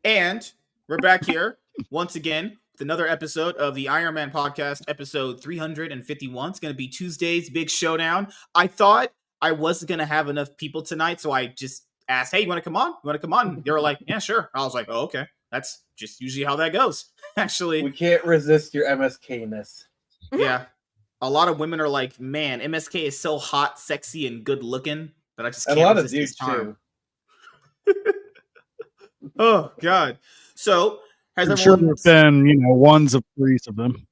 And we're back here once again with another episode of the Iron Man Podcast, episode 351. It's going to be Tuesday's big showdown. I thought I wasn't going to have enough people tonight, so I just asked, hey, you want to come on? You want to come on? They were like, yeah, sure. I was like, oh, okay. That's just usually how that goes. Actually, we can't resist your MSK-ness. Yeah. A lot of women are like, man, MSK is so hot, sexy, and good looking that I just can't resist. A lot of dudes too. Oh God! So has I'm sure there've been, ones of threes of them.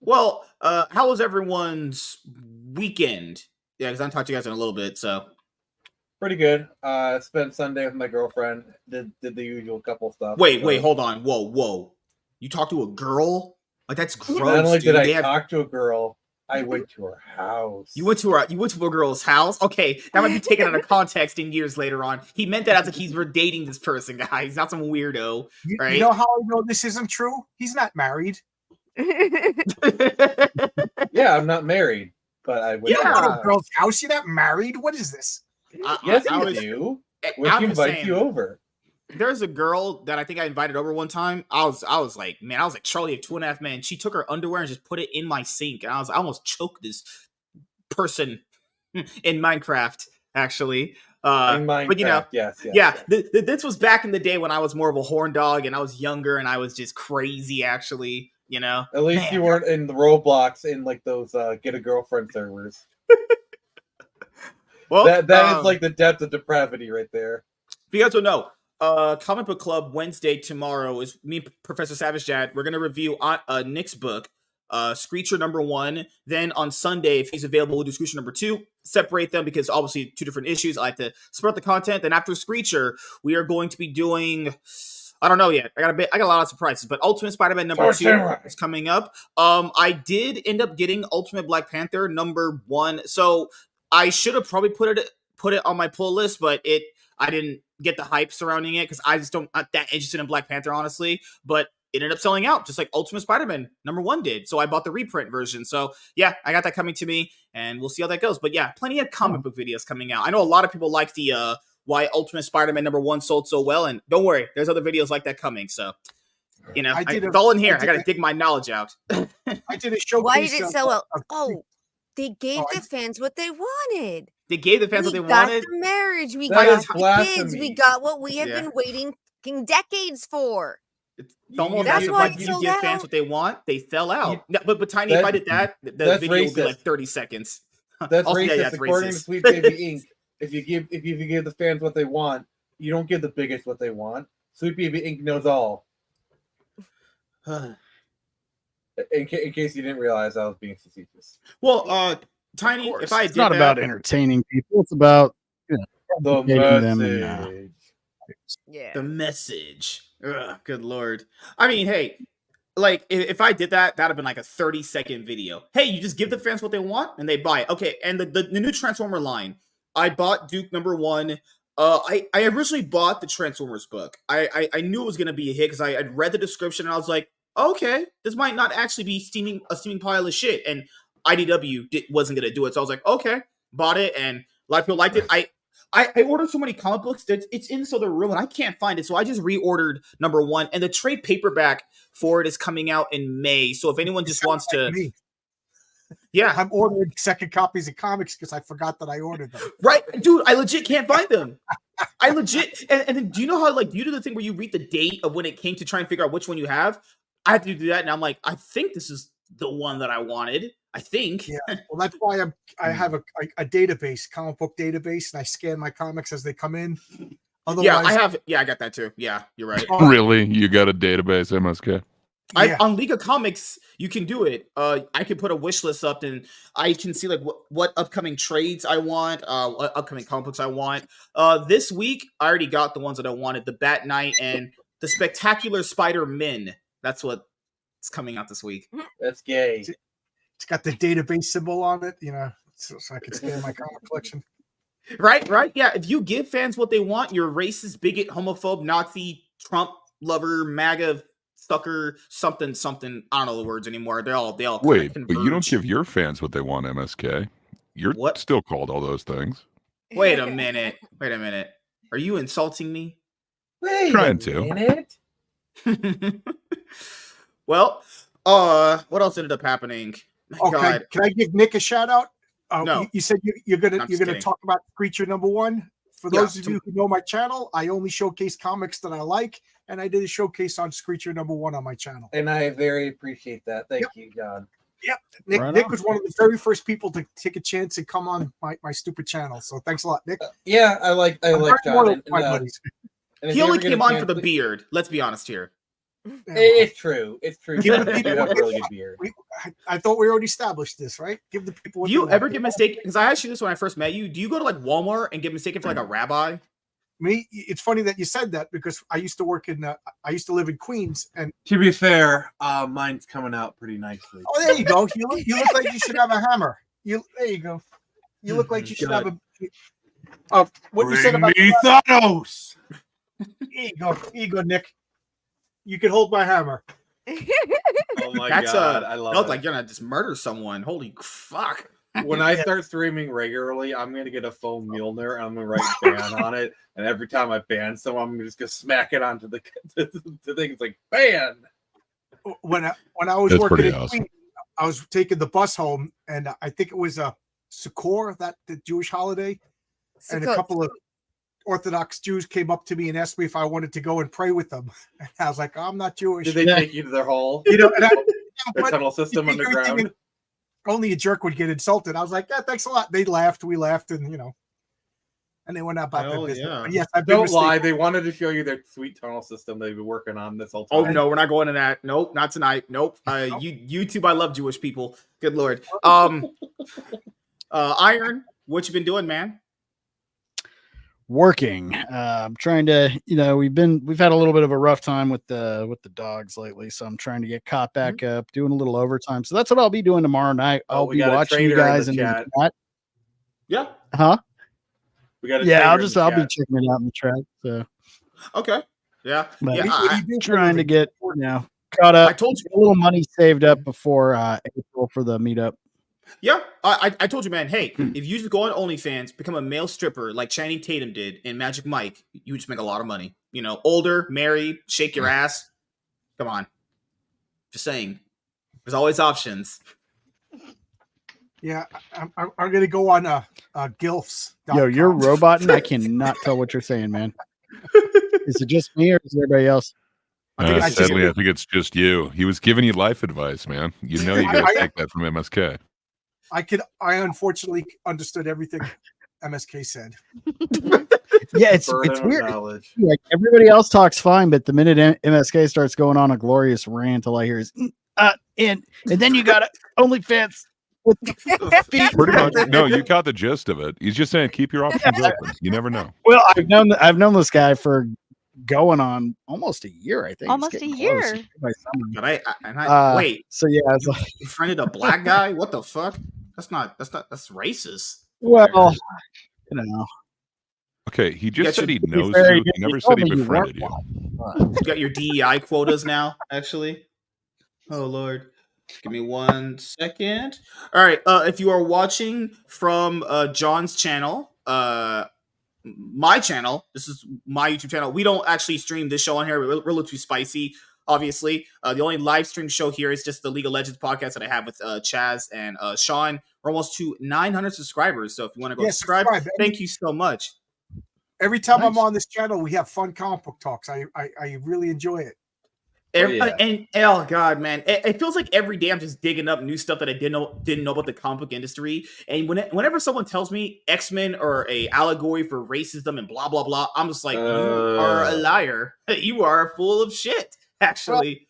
Well, how was everyone's weekend? Yeah, because I'm talking to you guys in a little bit. So pretty good. Spent Sunday with my girlfriend. Did the usual couple stuff. Wait, hold on. Whoa! You talked to a girl? Like that's gross. Not only dude. did I talk to a girl, I went to her house. You went to a girl's house? Okay, that might be taken out of context in years later on. He meant that as like we're dating this person, guys. He's not some weirdo, right? You know how I know this isn't true? He's not married. Yeah, I'm not married, but I went to a girl's house. You're not married. What is this? Yes, you do. We can invite you over. There's a girl that I think I invited over one time. I was like Charlie of 2.5 Men. She took her underwear and just put it in my sink. And I almost choked this person in Minecraft, actually. But yes. This was back in the day when I was more of a horn dog and I was younger and I was just crazy, actually, At least you weren't in the Roblox in like those get a girlfriend servers. Well, that is like the depth of depravity right there. If you guys don't know, Comic Book Club Wednesday tomorrow is me, Professor Savage Dad. We're gonna review Nick's book, Screecher #1. Then on Sunday, if he's available, we'll do Screecher #2. Separate them because obviously 2 different issues. I like to spread the content. Then after Screecher, we are going to be doing. I don't know yet. I got a lot of surprises, but Ultimate Spider-Man #2 is coming up. I did end up getting Ultimate Black Panther #1, so I should have probably put it on my pull list, but I didn't get the hype surrounding it because I just not that interested in Black Panther, honestly. But it ended up selling out, just like Ultimate Spider-Man #1 did. So I bought the reprint version. So yeah, I got that coming to me, and we'll see how that goes. But yeah, plenty of comic book videos coming out. I know a lot of people like the why Ultimate Spider-Man #1 sold so well, and don't worry, there's other videos like that coming. So it's all in here. I got to dig my knowledge out. I did a showcase. Why did it sell out? They gave the fans what they wanted. They gave the fans what they wanted. We got the marriage. We got the kids. We got what we have been waiting decades for. It's almost that's why you give fans what they want. They sell out. But Tiny, if I did that, the video would be like 30 seconds. That's racist. That's according to Sweet Baby Inc. If you give the fans what they want, you don't give the biggest what they want. Sweet Baby Inc. knows all. In case you didn't realize, I was being facetious. Well, Tiny, if I did it's not about entertaining people, it's about the message. The message. Ugh, good Lord. I mean, hey, like if I did that, that'd have been like a 30-second video. Hey, you just give the fans what they want and they buy it. Okay, and the new Transformer line. I bought Duke #1. I originally bought the Transformers book. I knew it was gonna be a hit because I'd read the description and I was like, okay, this might not actually be a steaming pile of shit. And IDW wasn't going to do it. So I was like, okay, bought it. And a lot of people liked it. I ordered so many comic books that it's in the room and I can't find it. So I just reordered #1. And the trade paperback for it is coming out in May. So if anyone just wants to... Me. Yeah. I'm ordering second copies of comics because I forgot that I ordered them. Right. Dude, I legit can't find them. I legit... And then do you know how, like, you do the thing where you read the date of when it came to try and figure out which one you have? I have to do that, and I'm like, I think this is the one that I wanted. I think. Yeah. Well, that's why I have a database, comic book database, and I scan my comics as they come in. Otherwise, I got that too. Yeah, you're right. Really? You got a database, MSK? On League of Comics, you can do it. I can put a wish list up, and I can see like what upcoming trades I want, what upcoming comic books I want. This week, I already got the ones that I wanted: the Bat Knight and the Spectacular Spider-Man. That's what's coming out this week. That's gay. It's got the database symbol on it, so I can scan my comic collection. Right. Yeah. If you give fans what they want, you're racist, bigot, homophobe, Nazi, Trump lover, MAGA, sucker, something. I don't know the words anymore. They all. Wait, but you don't give your fans what they want, MSK. You're still called all those things. Wait a minute. Are you insulting me? Wait Trying a to. minute. Well, what else ended up happening? My Okay, God. can I give Nick a shout out? No. You said you're I'm gonna just kidding. talk about Creature number 1. For Yeah, those of you who know my channel, I only showcase comics that I like, and I did a showcase on Creature number 1 on my channel. And I very appreciate that. Thank you, John. Yep. Nick was one of the very first people to take a chance and come on my stupid channel. So thanks a lot, Nick. Yeah, I like John. My buddies. And if He you only ever get came a on chance for the to- beard. Let's be honest here. It's true. It's true. Give You the do people have a what really they good beard. I thought we already established this, right? Give the people what Do you they ever want. get mistaken? Because I asked you this when I first met you. Do you go to like Walmart and get mistaken for like a rabbi? Me, it's funny that you said that because I used to work in I used to live in Queens, and To be fair, mine's coming out pretty nicely. oh, there you go. You look like you should have a hammer. There you go. You look like you should have a. What you said about Thanos. Here you go, Nick. You can hold my hammer. Oh my That's god, I love it. like you're gonna just murder someone. Holy fuck! When I start streaming regularly, I'm gonna get a foam Mjolnir and I'm gonna write ban on it. And every time I ban someone, I'm just gonna smack it onto the thing. It's like ban. When I was That's working pretty in awesome. Queens, I was taking the bus home, and I think it was a Sukkot, the Jewish holiday, and a couple of Orthodox Jews came up to me and asked me if I wanted to go and pray with them. And I was like, I'm not Jewish. Did they take you to their hole? You know, and Their tunnel system underground. Only a jerk would get insulted. I was like, yeah, thanks a lot. They laughed, we laughed, and and they went about their business. yeah. But yes, I've been Don't mistaken. lie. They wanted to show you their sweet tunnel system they've been working on this whole Oh time. no, we're not going to that. Nope, not tonight. Nope. YouTube. I love Jewish people. Good lord. Iron, what you been doing, man? Working. I'm trying to, we've had a little bit of a rough time with the dogs lately, so I'm trying to get caught back up, doing a little overtime. So that's what I'll be doing tomorrow night. I'll we be got a watching you trader in guys the in chat. the chat. Yeah. Huh? We got. Yeah, I'll be checking it out in the chat. So Okay. Yeah. But Yeah. I'm trying to get caught up. I told you. A little money saved up before April for the meetup. Yeah, I told you, man. Hey, if you just go on OnlyFans, become a male stripper like Channing Tatum did in Magic Mike, you would just make a lot of money. You know, older, married, shake your ass. Come on. Just saying. There's always options. Yeah, I'm going to go on Gilfs. Yo, you're roboting. I cannot tell what you're saying, man. Is it just me or is it everybody else? Sadly, I think it's just you. He was giving you life advice, man. You know you got to take that from MSK. I unfortunately understood everything MSK said. Yeah, it's weird. Like everybody else talks fine, but the minute MSK starts going on a glorious rant, all I hear is and then you got OnlyFans with the feet. Pretty much. No, you got the gist of it. He's just saying keep your options open. You never know. Well, I've known this guy for going on almost a year, I think. Almost a year. By summer. But I wait. So yeah, it's like, You friended a black guy? What the fuck? That's racist. well, you know. Okay, he just said he knows very you. good. He never He said told he me you befriended you. You got your DEI quotas now, actually. Oh Lord. Give me 1 second. All right. If you are watching from John's channel, my channel, this is my YouTube channel. We don't actually stream this show on here. We're a little too spicy, obviously. The only live stream show here is just the League of Legends podcast that I have with Chaz and Sean. We're almost to 900 subscribers. So if you want to go subscribe, thank you so much. Every time I'm on this channel, we have fun comic book talks. I really enjoy it. And oh god, man, it feels like every day I'm just digging up new stuff that I didn't know about the comic book industry. And whenever someone tells me X-Men are a allegory for racism and blah blah blah, I'm just like, you are a liar. You are full of shit. Actually,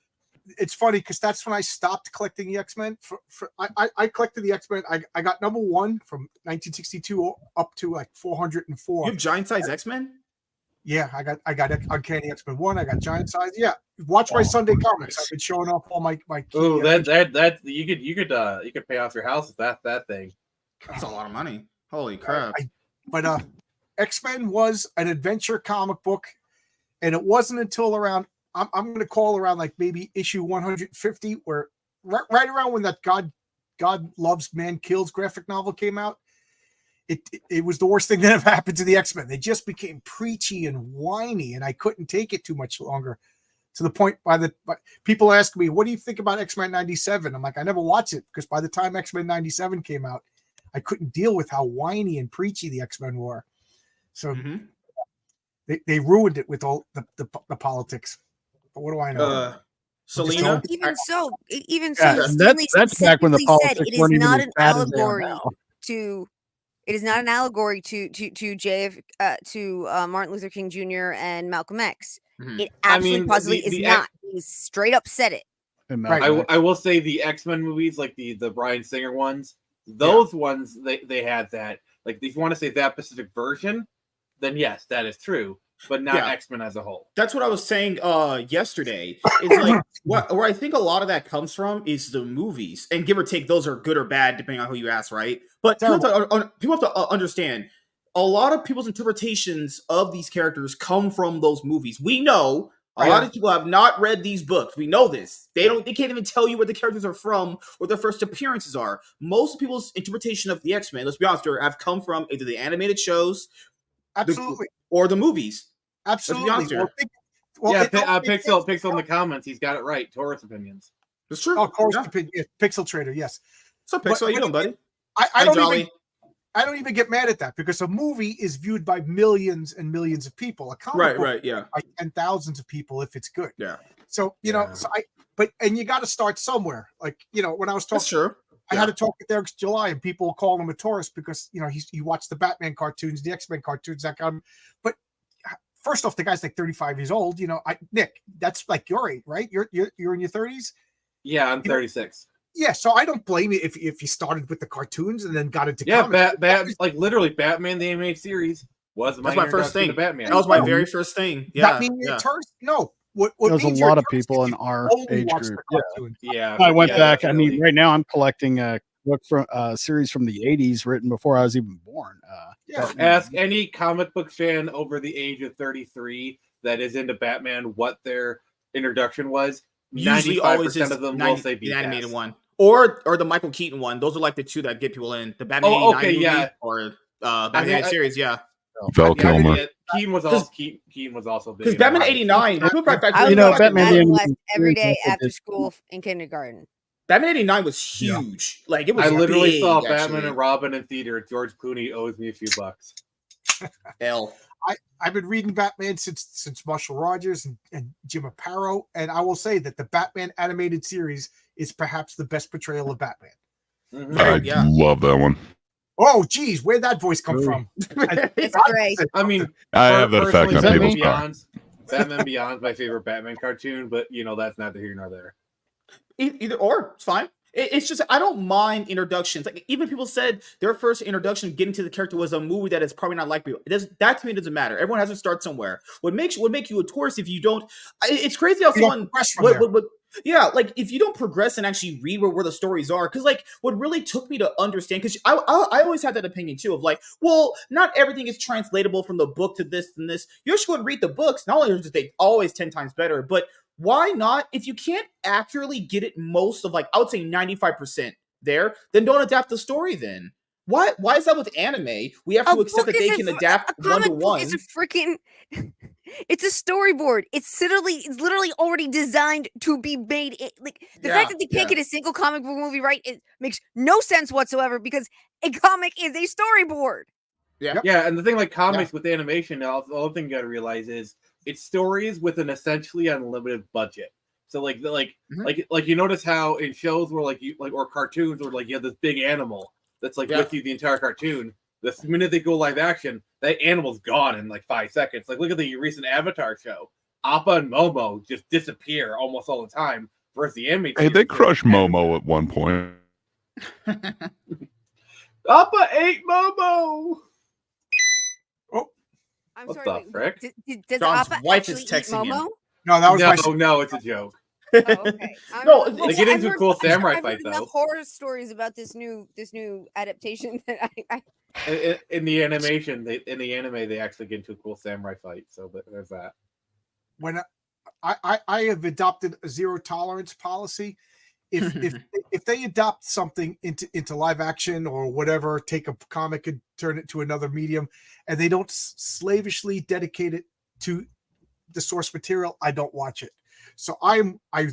it's funny because that's when I stopped collecting the X-Men. I collected the X-Men. I got number 1 from 1962 up to like 404. You have giant size X-Men? Yeah, I got Uncanny X-Men 1. I got Giant Size. Yeah, watch my Sunday comics. I've been showing off all my key. Oh, that you could pay off your house with that thing. That's a lot of money. Holy crap! But X-Men was an adventure comic book, and it wasn't until around I'm going to call around like maybe issue 150, where right around when that God Loves Man Kills graphic novel came out. it was the worst thing that ever happened to the X-Men. They just became preachy and whiny, and I couldn't take it too much longer. To the point but people ask me, what do you think about X-Men 97? I'm like, I never watched it because by the time X-Men 97 came out, I couldn't deal with how whiny and preachy the X-Men were. So they ruined it with all the politics. But what do I know? Selena? Even so, that's back when the politics said it is weren't even not as an bad as they are allegory now. to. It is not an allegory to Martin Luther King Jr. and Malcolm X. It absolutely positively is not. He straight up said it. Right. I will say the X-Men movies, like the Bryan Singer ones, those ones they had that. Like if you want to say that specific version, then yes, that is true. But not X-Men as a whole. That's what I was saying yesterday. It's like where I think a lot of that comes from is the movies, and give or take, those are good or bad depending on who you ask, right? But people have to understand a lot of people's interpretations of these characters come from those movies. We know a lot of people have not read these books. We know this. They can't even tell you where the characters are from or their first appearances are. Most people's interpretation of the X-Men, let's be honest, have come from either the animated shows, or the movies. Absolutely. Pixel in the comments, he's got it right. Taurus opinions. That's true. Oh, Taurus opinion. Pixel Trader, yes. So Pixel, how you doing, buddy? I don't even get mad at that because a movie is viewed by millions and millions of people. A comic book by 10,000s of people if it's good. Yeah. So you you got to start somewhere. Like when I was talking, that's true. I had to talk with Eric July, and people call him a Taurus because he watched the Batman cartoons, the X-Men cartoons, that kind of. But first off, the guy's like 35 years old. Nick, that's like your age, right? You're in your 30s. Yeah, I'm 36. Yeah, so I don't blame you if you started with the cartoons and then got into comics. Like literally, Batman the animated series was my first thing. Batman. That was my very first thing. Yeah, that means no. There's a lot of people in our age group. I went back. Definitely. I mean, right now I'm collecting a book from a series from the 80s written before I was even born. Ask any comic book fan over the age of 33 that is into Batman what their introduction was. Usually, always is of them will say the animated one, or the Michael Keaton one. Those are like the two that get people in. The Batman '89 or Batman series. Yeah. Val Kilmer. Keaton was also big. Because Batman '89, Batman every day after school in kindergarten. Batman '89 was huge. Like it was. I literally big, saw Batman and Robin in theater. George Clooney owes me a few bucks. I've been reading Batman since Marshall Rogers and Jim Aparo, and I will say that the Batman animated series is perhaps the best portrayal of Batman. I love that one. Oh, geez, where'd that voice come from? It's great. I mean, I have that effect on people's Batman Beyond's my favorite Batman cartoon, but that's neither here nor there. Either or, it's fine. It's just I don't mind introductions. Like even people said their first introduction getting to the character was a movie that is probably not like people. That to me doesn't matter. Everyone has to start somewhere. What make you a tourist if you don't? It's crazy how someone like if you don't progress and actually read where the stories are. Because like what really took me to understand, because I always had that opinion too of like, well, not everything is translatable from the book to this and this. You should go and read the books. Not only are they always 10 times better, but why not? If you can't accurately get it most of I would say 95% there, then don't adapt the story then. Why is that with anime? We have to accept that they can adapt one-to-one. It's a freaking it's a storyboard. It's literally already designed to be made. The fact that they can't get a single comic book movie right, it makes no sense whatsoever because a comic is a storyboard. Yeah, and the thing comics with animation, the other thing you got to realize is it's stories with an essentially unlimited budget. So you notice how in shows where or cartoons where you have this big animal that's with you the entire cartoon. The minute they go live action, that animal's gone in 5 seconds. Look at the recent Avatar show. Appa and Momo just disappear almost all the time. Versus the animated. Hey, they crushed Momo at one point. Appa ate Momo. I'm what sorry. The frick? Does John's Appa wife actually is texting eat Momo? him. No, that was no, it's a joke. Oh, okay. No, they get into a cool samurai fight though. Enough horror stories about this new adaptation that in the animation, in the anime, they actually get into a cool samurai fight. So there's that. When I have adopted a zero tolerance policy, if they adopt something into live action or whatever, take a comic and turn it to another medium, and they don't slavishly dedicate it to the source material, I don't watch it. So I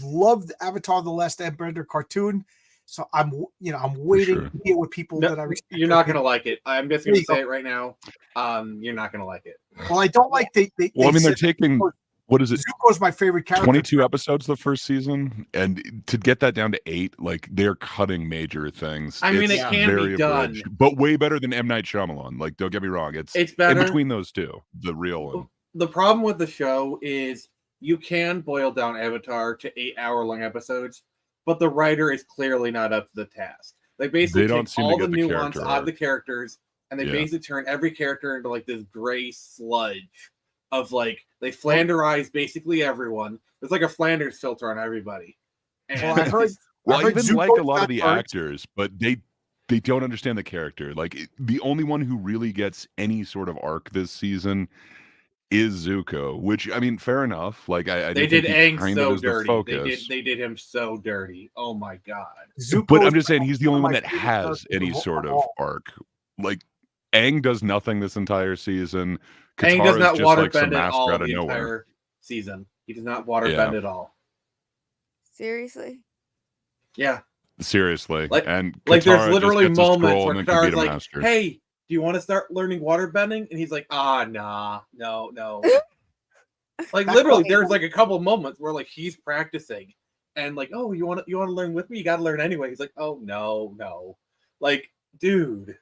love the Avatar: The Last Airbender cartoon. So I'm waiting to hear what people that I respect. You're not gonna like it. I'm just gonna say it right now. You're not gonna like it. Well, I don't like they. Well, I mean, they're taking. What is it? Zuko's my favorite character. 22 episodes the first season, and to get that down to 8, like they're cutting major things. I mean, it's it can be done, abridged, but way better than M. Night Shyamalan. Like, don't get me wrong, it's better in between those two. The real one. The problem with the show is you can boil down Avatar to 8-hour-long episodes, but the writer is clearly not up to the task. They basically take all the nuance out of the characters, and they basically turn every character into like this gray sludge of like they Flanderize basically everyone. There's like a Flanders filter on everybody. And I even like a lot of the actors, but they don't understand the character. Like the only one who really gets any sort of arc this season is Zuko, which I mean, fair enough. Like they did Aang so dirty. They did him so dirty. Oh my god. But I'm just saying he's the only one that has any sort of arc. Like Aang does nothing this entire season. Aang does not waterbend at all the entire season. He does not waterbend at all. Seriously? Yeah. Seriously. And there's literally moments where Katara's like, hey, do you want to start learning waterbending? And he's like, no. Like literally, there's like a couple moments where like he's practicing and like, oh, you want to learn with me? You got to learn anyway. He's like, oh no. Like, dude.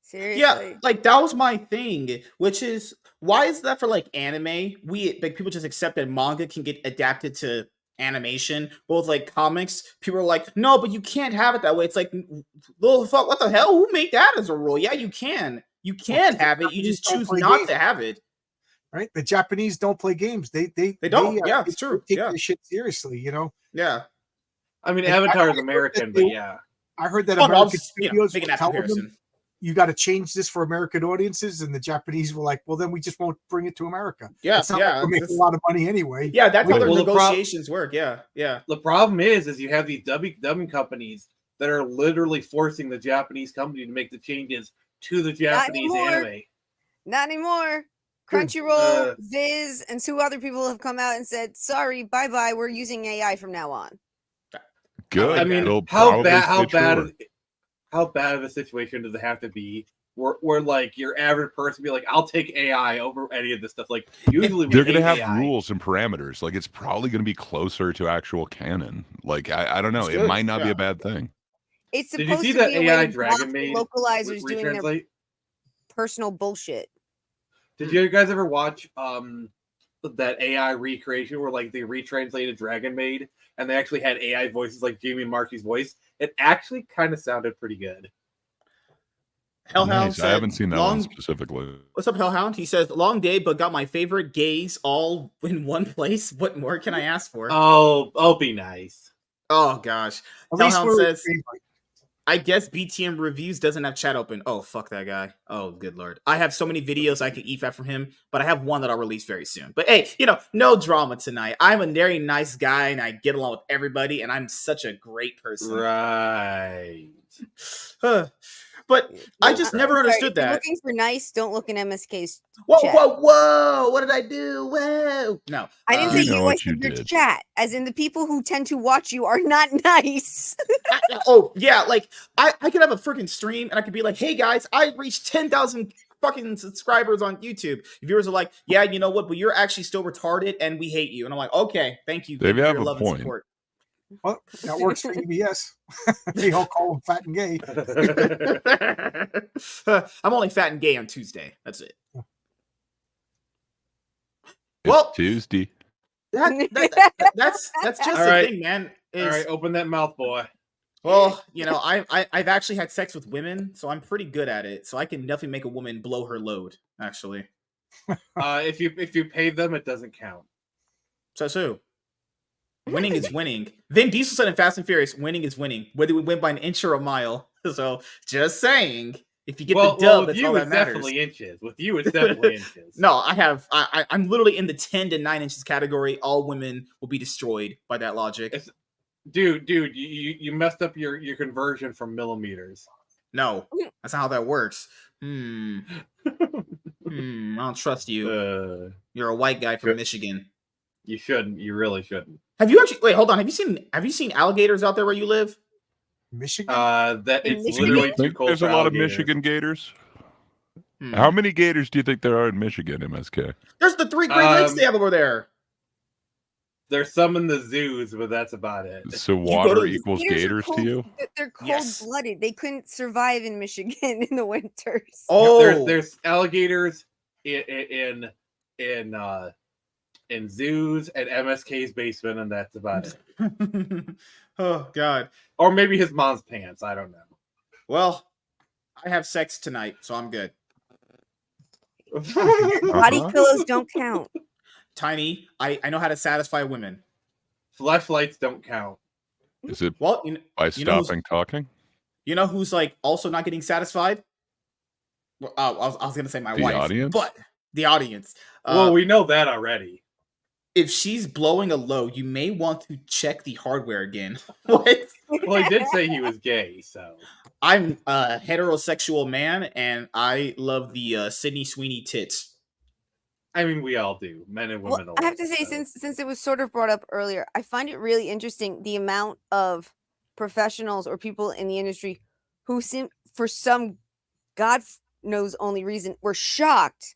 Seriously? Yeah, like that was my thing, which is why is that for like anime? People just accept that manga can get adapted to animation, both like comics. People are like, no, but you can't have it that way. It's like, little fuck, what the hell? Who made that as a rule? Yeah, you can have it. You just choose not to have it. Right? The Japanese don't play games. They don't. Yeah, it's true. Take this shit seriously, you know. Yeah. I mean, Avatar is American, but yeah. I heard that American studios were telling them, you got to change this for American audiences, and the Japanese were like, "Well, then we just won't bring it to America." Yeah, it's not like we're making a lot of money anyway. Yeah, that's how their negotiations work. Yeah. The problem is you have these dubbing companies that are literally forcing the Japanese company to make the changes to the Japanese anime. Not anymore. Crunchyroll, Viz, and 2 other people have come out and said, "Sorry, bye. We're using AI from now on." Good. I mean, how bad of a situation does it have to be where like your average person be like, I'll take AI over any of this stuff? Like usually they're going to have rules and parameters. Like it's probably going to be closer to actual canon. Like I don't know. It might not be a bad thing. It's supposed Did you see to that be AI Dragon Maid localizers doing their personal bullshit. Did you guys ever watch that AI recreation where like they retranslated Dragon Maid and they actually had AI voices like Jamie Marchi's voice? It actually kind of sounded pretty good. Hellhound said, I haven't seen that one specifically. What's up, Hellhound? He says, long day, but got my favorite gays all in one place. What more can I ask for? Oh, be nice. Oh, gosh. Hellhound says, I guess BTM Reviews doesn't have chat open. Oh, fuck that guy. Oh, good lord. I have so many videos I can EFAP from him, but I have one that I'll release very soon. But hey, no drama tonight. I'm a very nice guy, and I get along with everybody, and I'm such a great person. Right. But I just never understood that. Looking for nice, don't look in MSK's chat. Whoa. What did I do? Whoa. No. I didn't say you. I said your chat. As in the people who tend to watch you are not nice. Yeah. Like, I could have a freaking stream, and I could be like, hey, guys, I reached 10,000 fucking subscribers on YouTube. Viewers are like, yeah, you know what? But you're actually still retarded, and we hate you. And I'm like, okay, thank you. They have a point. Well, that works for EBS. They all call them fat and gay. I'm only fat and gay on Tuesday. That's it. Well, Tuesday. That's just the thing, man. All right, open that mouth, boy. Well, I've actually had sex with women, so I'm pretty good at it. So I can definitely make a woman blow her load. Actually, if you pay them, it doesn't count. So who? Winning is winning. Vin Diesel said in Fast and Furious, winning is winning, whether we win by an inch or a mile. So, just saying, if you get the dub, that's all that matters. Definitely inches. With you, it's definitely inches. No, I'm literally in the 10 to 9 inches category. All women will be destroyed by that logic. Dude, you messed up your conversion from millimeters. No, that's not how that works. I don't trust you. You're a white guy from Michigan. You shouldn't. You really shouldn't. Have you actually? Wait, hold on. Have you seen alligators out there where you live? Michigan. That In it's Michigan? literally too cold. There's a lot of Michigan gators. How many gators do you think there are in Michigan, MSK? There's the 3 Great Lakes they have over there. There's some in the zoos, but that's about it. So water equals Gators gators are to you? They're Yes. cold-blooded. They couldn't survive in Michigan in the winters. Oh, There's alligators in zoos and MSK's basement, and that's about it. Oh God. Or maybe his mom's pants. I don't know. Well, I have sex tonight, so I'm good. Body pillows don't count. Tiny, I know how to satisfy women. Flashlights don't count. Is it Well, by you know stopping talking? You know who's like also not getting satisfied? Well, I was gonna say my The wife, audience? but the audience. Well, we know that already. If she's blowing a load, you may want to check the hardware again. What? Well, he did say he was gay, so I'm a heterosexual man, and I love the Sydney Sweeney tits. I mean, we all do, men and women. Well, I have to say, since it was sort of brought up earlier, I find it really interesting the amount of professionals or people in the industry who seem, for some God knows only reason, were shocked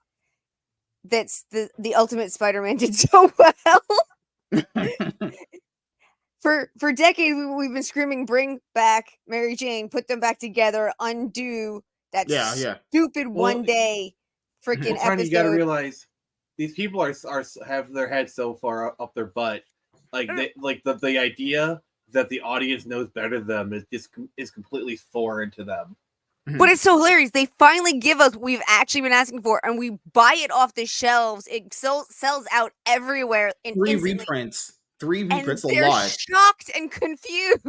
that the Ultimate Spider-Man did so well. For decades, we've been screaming, "Bring back Mary Jane! Put them back together! Undo that stupid one day freaking episode." You got to realize these people are have their heads so far up their butt, like the idea that the audience knows better than them is completely foreign to them. But it's so hilarious. They finally give us what we've actually been asking for, and we buy it off the shelves. It sells out everywhere. And 3 reprints. 3 reprints, and a lot. Shocked and confused.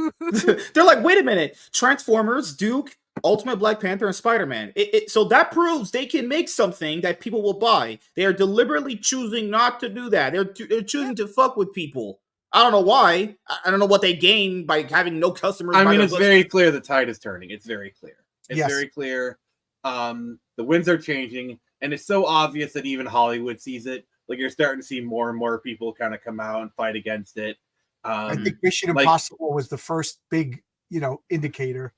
They're like, wait a minute. Transformers, Duke, Ultimate Black Panther, and Spider-Man. So that proves they can make something that people will buy. They are deliberately choosing not to do that. They're choosing to fuck with people. I don't know why. I don't know what they gain by having no customers. I mean, it's very clear the tide is turning. It's very clear. It's Yes. very clear. The winds are changing, and it's so obvious that even Hollywood sees it. Like, you're starting to see more and more people kind of come out and fight against it. I think Mission Impossible was the first big, indicator,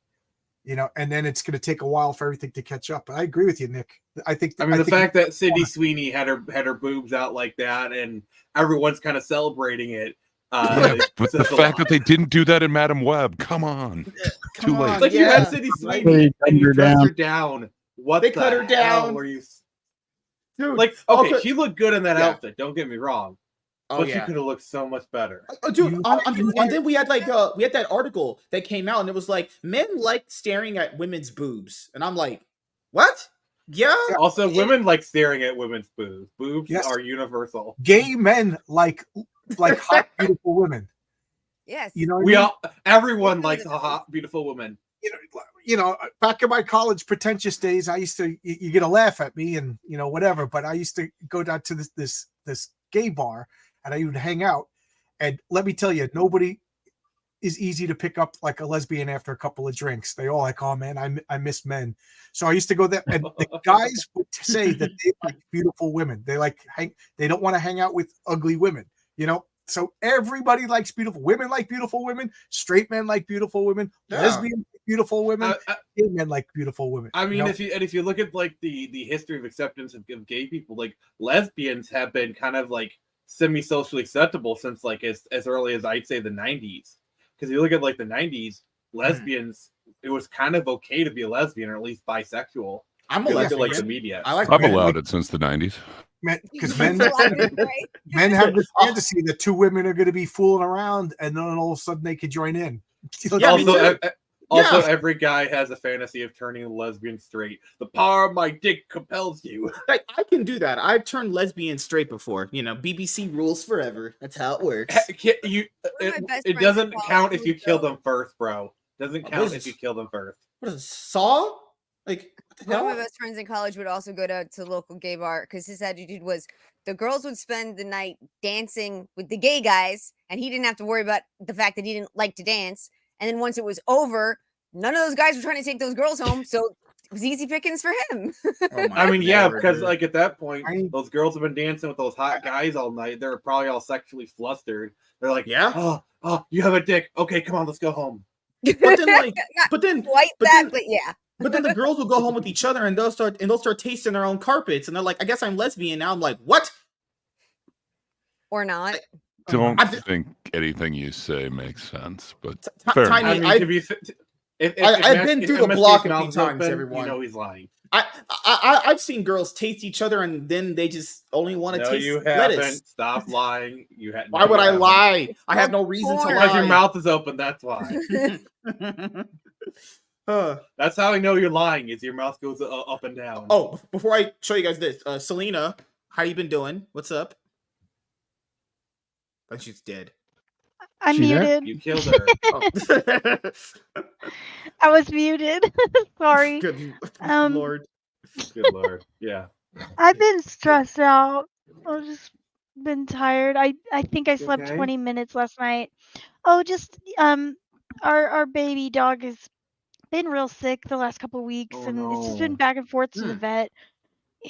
and then it's going to take a while for everything to catch up. But I agree with you, Nick. The fact that Sydney Sweeney had her boobs out like that, and everyone's kind of celebrating it. But the fact that they didn't do that in Madam Web, come on, too late. Like, you had Sydney Sweeney and you dressed her down. What they the cut her hell down? were you? Dude, like, okay, she looked good in that Yeah. outfit. Don't get me wrong, Oh, but yeah. she could have looked so much better. Dude, and then we had that article that came out, and it was like, men like staring at women's boobs, and I'm like, what? Yeah. Also, women like staring at women's boobs. Boobs Yes. are universal. Gay men like hot, beautiful women. Yes. Everyone likes a hot, beautiful woman. Back in my college pretentious days, I used to, you're going to laugh at me and, whatever, but I used to go down to this gay bar and I would hang out. And let me tell you, nobody is easy to pick up like a lesbian after a couple of drinks. They all like, oh man, I miss men. So I used to go there and the guys would say that they like beautiful women. They they don't want to hang out with ugly women, So everybody likes beautiful women, like beautiful women. Straight men like beautiful women. Yeah. Lesbian like beautiful women. Gay men like beautiful women. I mean, if you look at like the history of acceptance of gay people, like lesbians have been kind of like semi-socially acceptable since like as early as I'd say the 90s. Because you look at like the 90s, lesbians, it was kind of okay to be a lesbian or at least bisexual. I'm a Look at, lesbian. like the media. I've allowed it since the 90s. Because men have this fantasy that 2 women are going to be fooling around and then all of a sudden they could join in. Also, every guy has a fantasy of turning a lesbian straight. The power of my dick compels you. Like, I can do that. I've turned lesbian straight before. BBC rules forever. That's how it works. It doesn't count if you kill them first, bro. Doesn't count if you kill them first. What is this, Saw? Like, what the One hell? of my best friends in college would also go to local gay bar because his attitude was, the girls would spend the night dancing with the gay guys, and he didn't have to worry about the fact that he didn't like to dance. And then once it was over, none of those guys were trying to take those girls home, so it was easy pickings for him. Oh my I mean, yeah, lord, because dude. like at that point, those girls have been dancing with those hot guys all night. They're probably all sexually flustered. They're like, Yeah. oh, you have a dick. Okay, come on, let's go home. But then, like, Not but then, quite but that, then- but yeah. but then the girls will go home with each other, and they'll start tasting their own carpets, and they're like, "I guess I'm lesbian now." I'm like, "What?" Or not. Don't I- think anything you say makes sense, but T- fair Tiny, I mean, I- to be, if I've been through the MSK's block a mouth few is times, open, everyone. You know he's lying. I've seen girls taste each other, and then they just only want to No, taste you haven't. lettuce. Stop lying. You had. Why would I lie? I have Well, no reason to Because your lie. mouth is open. That's why. That's how I know you're lying. Is your mouth goes up and down. Oh, before I show you guys this, Selena, how you been doing? What's up? I think she's dead. I'm She there? muted. You killed her. Oh. I was muted. Sorry. Good Um, lord. Good lord. Yeah. I've been stressed out. I've just been tired. I think I slept Okay. 20 minutes last night. Oh, just our baby dog has been real sick the last couple of weeks, Oh, and it's just been no. back and forth to the Hmm. vet,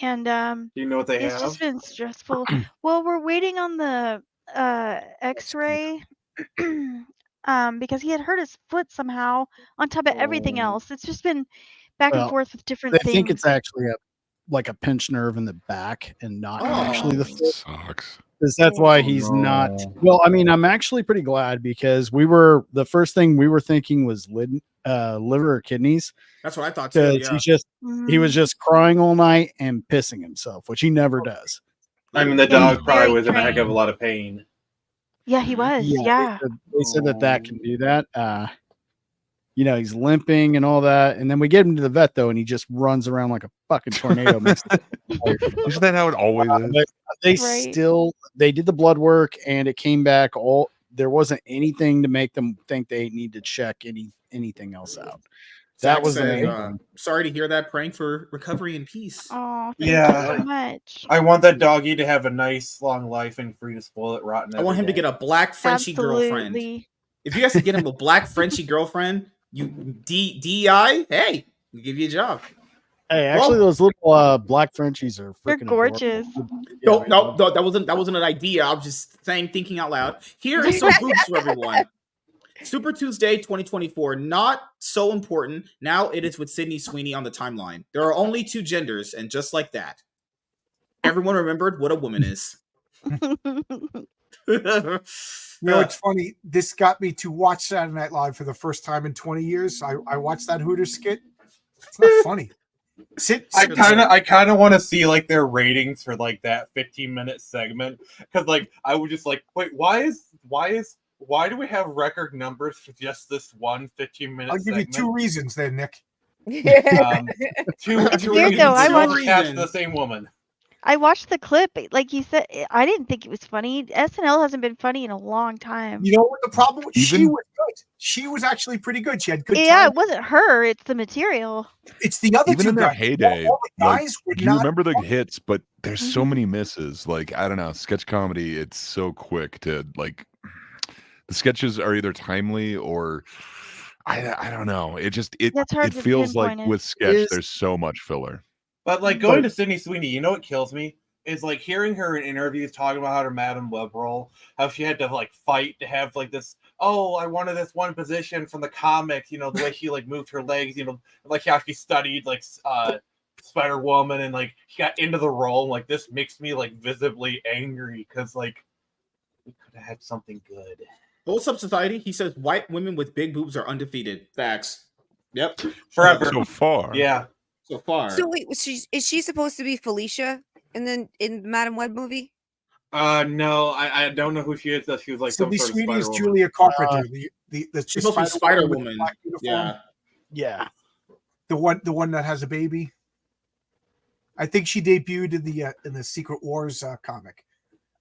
and Do you know what they it's have? just been stressful. Well, we're waiting on the X-ray. Because he had hurt his foot somehow on top of everything Oh. else. It's just been back and Well, forth with different They things. think it's actually like a pinched nerve in the back and not Oh. actually the foot. sucks. Because that's why Oh, he's no. not. Well, I mean, I'm actually pretty glad because the first thing we were thinking was liver or kidneys. That's what I thought too. Because Yeah. he was just crying all night and pissing himself, which he never does. I mean, the He's dog probably very was in a heck of a trained. lot of pain. Yeah, he was. Yeah. They said that can do that. He's limping and all that, and then we get him to the vet though, and he just runs around like a fucking tornado. Isn't that how it always is? But they Right. they did the blood work, and it came back there wasn't anything to make them think they need to check anything else out. That Zach was the says, main thing. sorry to hear that. Praying for recovery and peace. Oh, thank Yeah. you so much. I want that doggy to have a nice long life and free to spoil it rotten. I want him to get a black Frenchie girlfriend. Absolutely. If you guys could get him a black Frenchie girlfriend, you DEI, hey, we'll give you a job. Hey, actually, those little black Frenchies are They're freaking gorgeous. No, that wasn't an idea. I was just thinking out loud. Here is some boobs for everyone. Super Tuesday 2024, not so important. Now it is with Sydney Sweeney on the timeline. There are only two genders, and just like that, everyone remembered what a woman is. It's funny. This got me to watch Saturday Night Live for the first time in 20 years. I watched that Hooters skit. It's not funny. I kind of want to see like their ratings for like that 15-minute segment because like I would just like wait why do we have record numbers for just this one 15-minute I'll give you two reasons then, Nick. two Weird reasons though, I to watched- attach the same woman. I watched the clip. Like you said, I didn't think it was funny. SNL hasn't been funny in a long time. You know what the problem was? She Even- was good. She was actually pretty good. She had good Yeah, time. it wasn't her. It's the material. It's the other Even two in their guys. heyday, All the like, guys were you not remember the funny. hits, but there's so Mhm. many misses. Like, I don't know, sketch comedy, it's so quick to like the sketches are either timely or I don't know. It just That's hard to feels like pinpoint it. with sketch Is- there's so much filler. But like going to Sydney Sweeney, you know what kills me is like hearing her in interviews talking about how her Madam Web role, how she had to like fight to have like this. Oh, I wanted this one position from the comics. You know the way she like moved her legs. You know, like how she studied like Spider Woman and like she got into the role. Like this makes me like visibly angry because like we could have had something good. What's up, society? He says white women with big boobs are undefeated. Facts. Yep. Forever. So far. Yeah. So far. So wait, is she supposed to be Felicia in the Madam Web movie? No, I don't know who she is. Though she was like Sydney some sort Sweeney of is Spider-Woman. Julia Carpenter. The She's supposed to be Spider with the Woman. black uniform. Yeah. The one that has a baby. I think she debuted in the Secret Wars comic.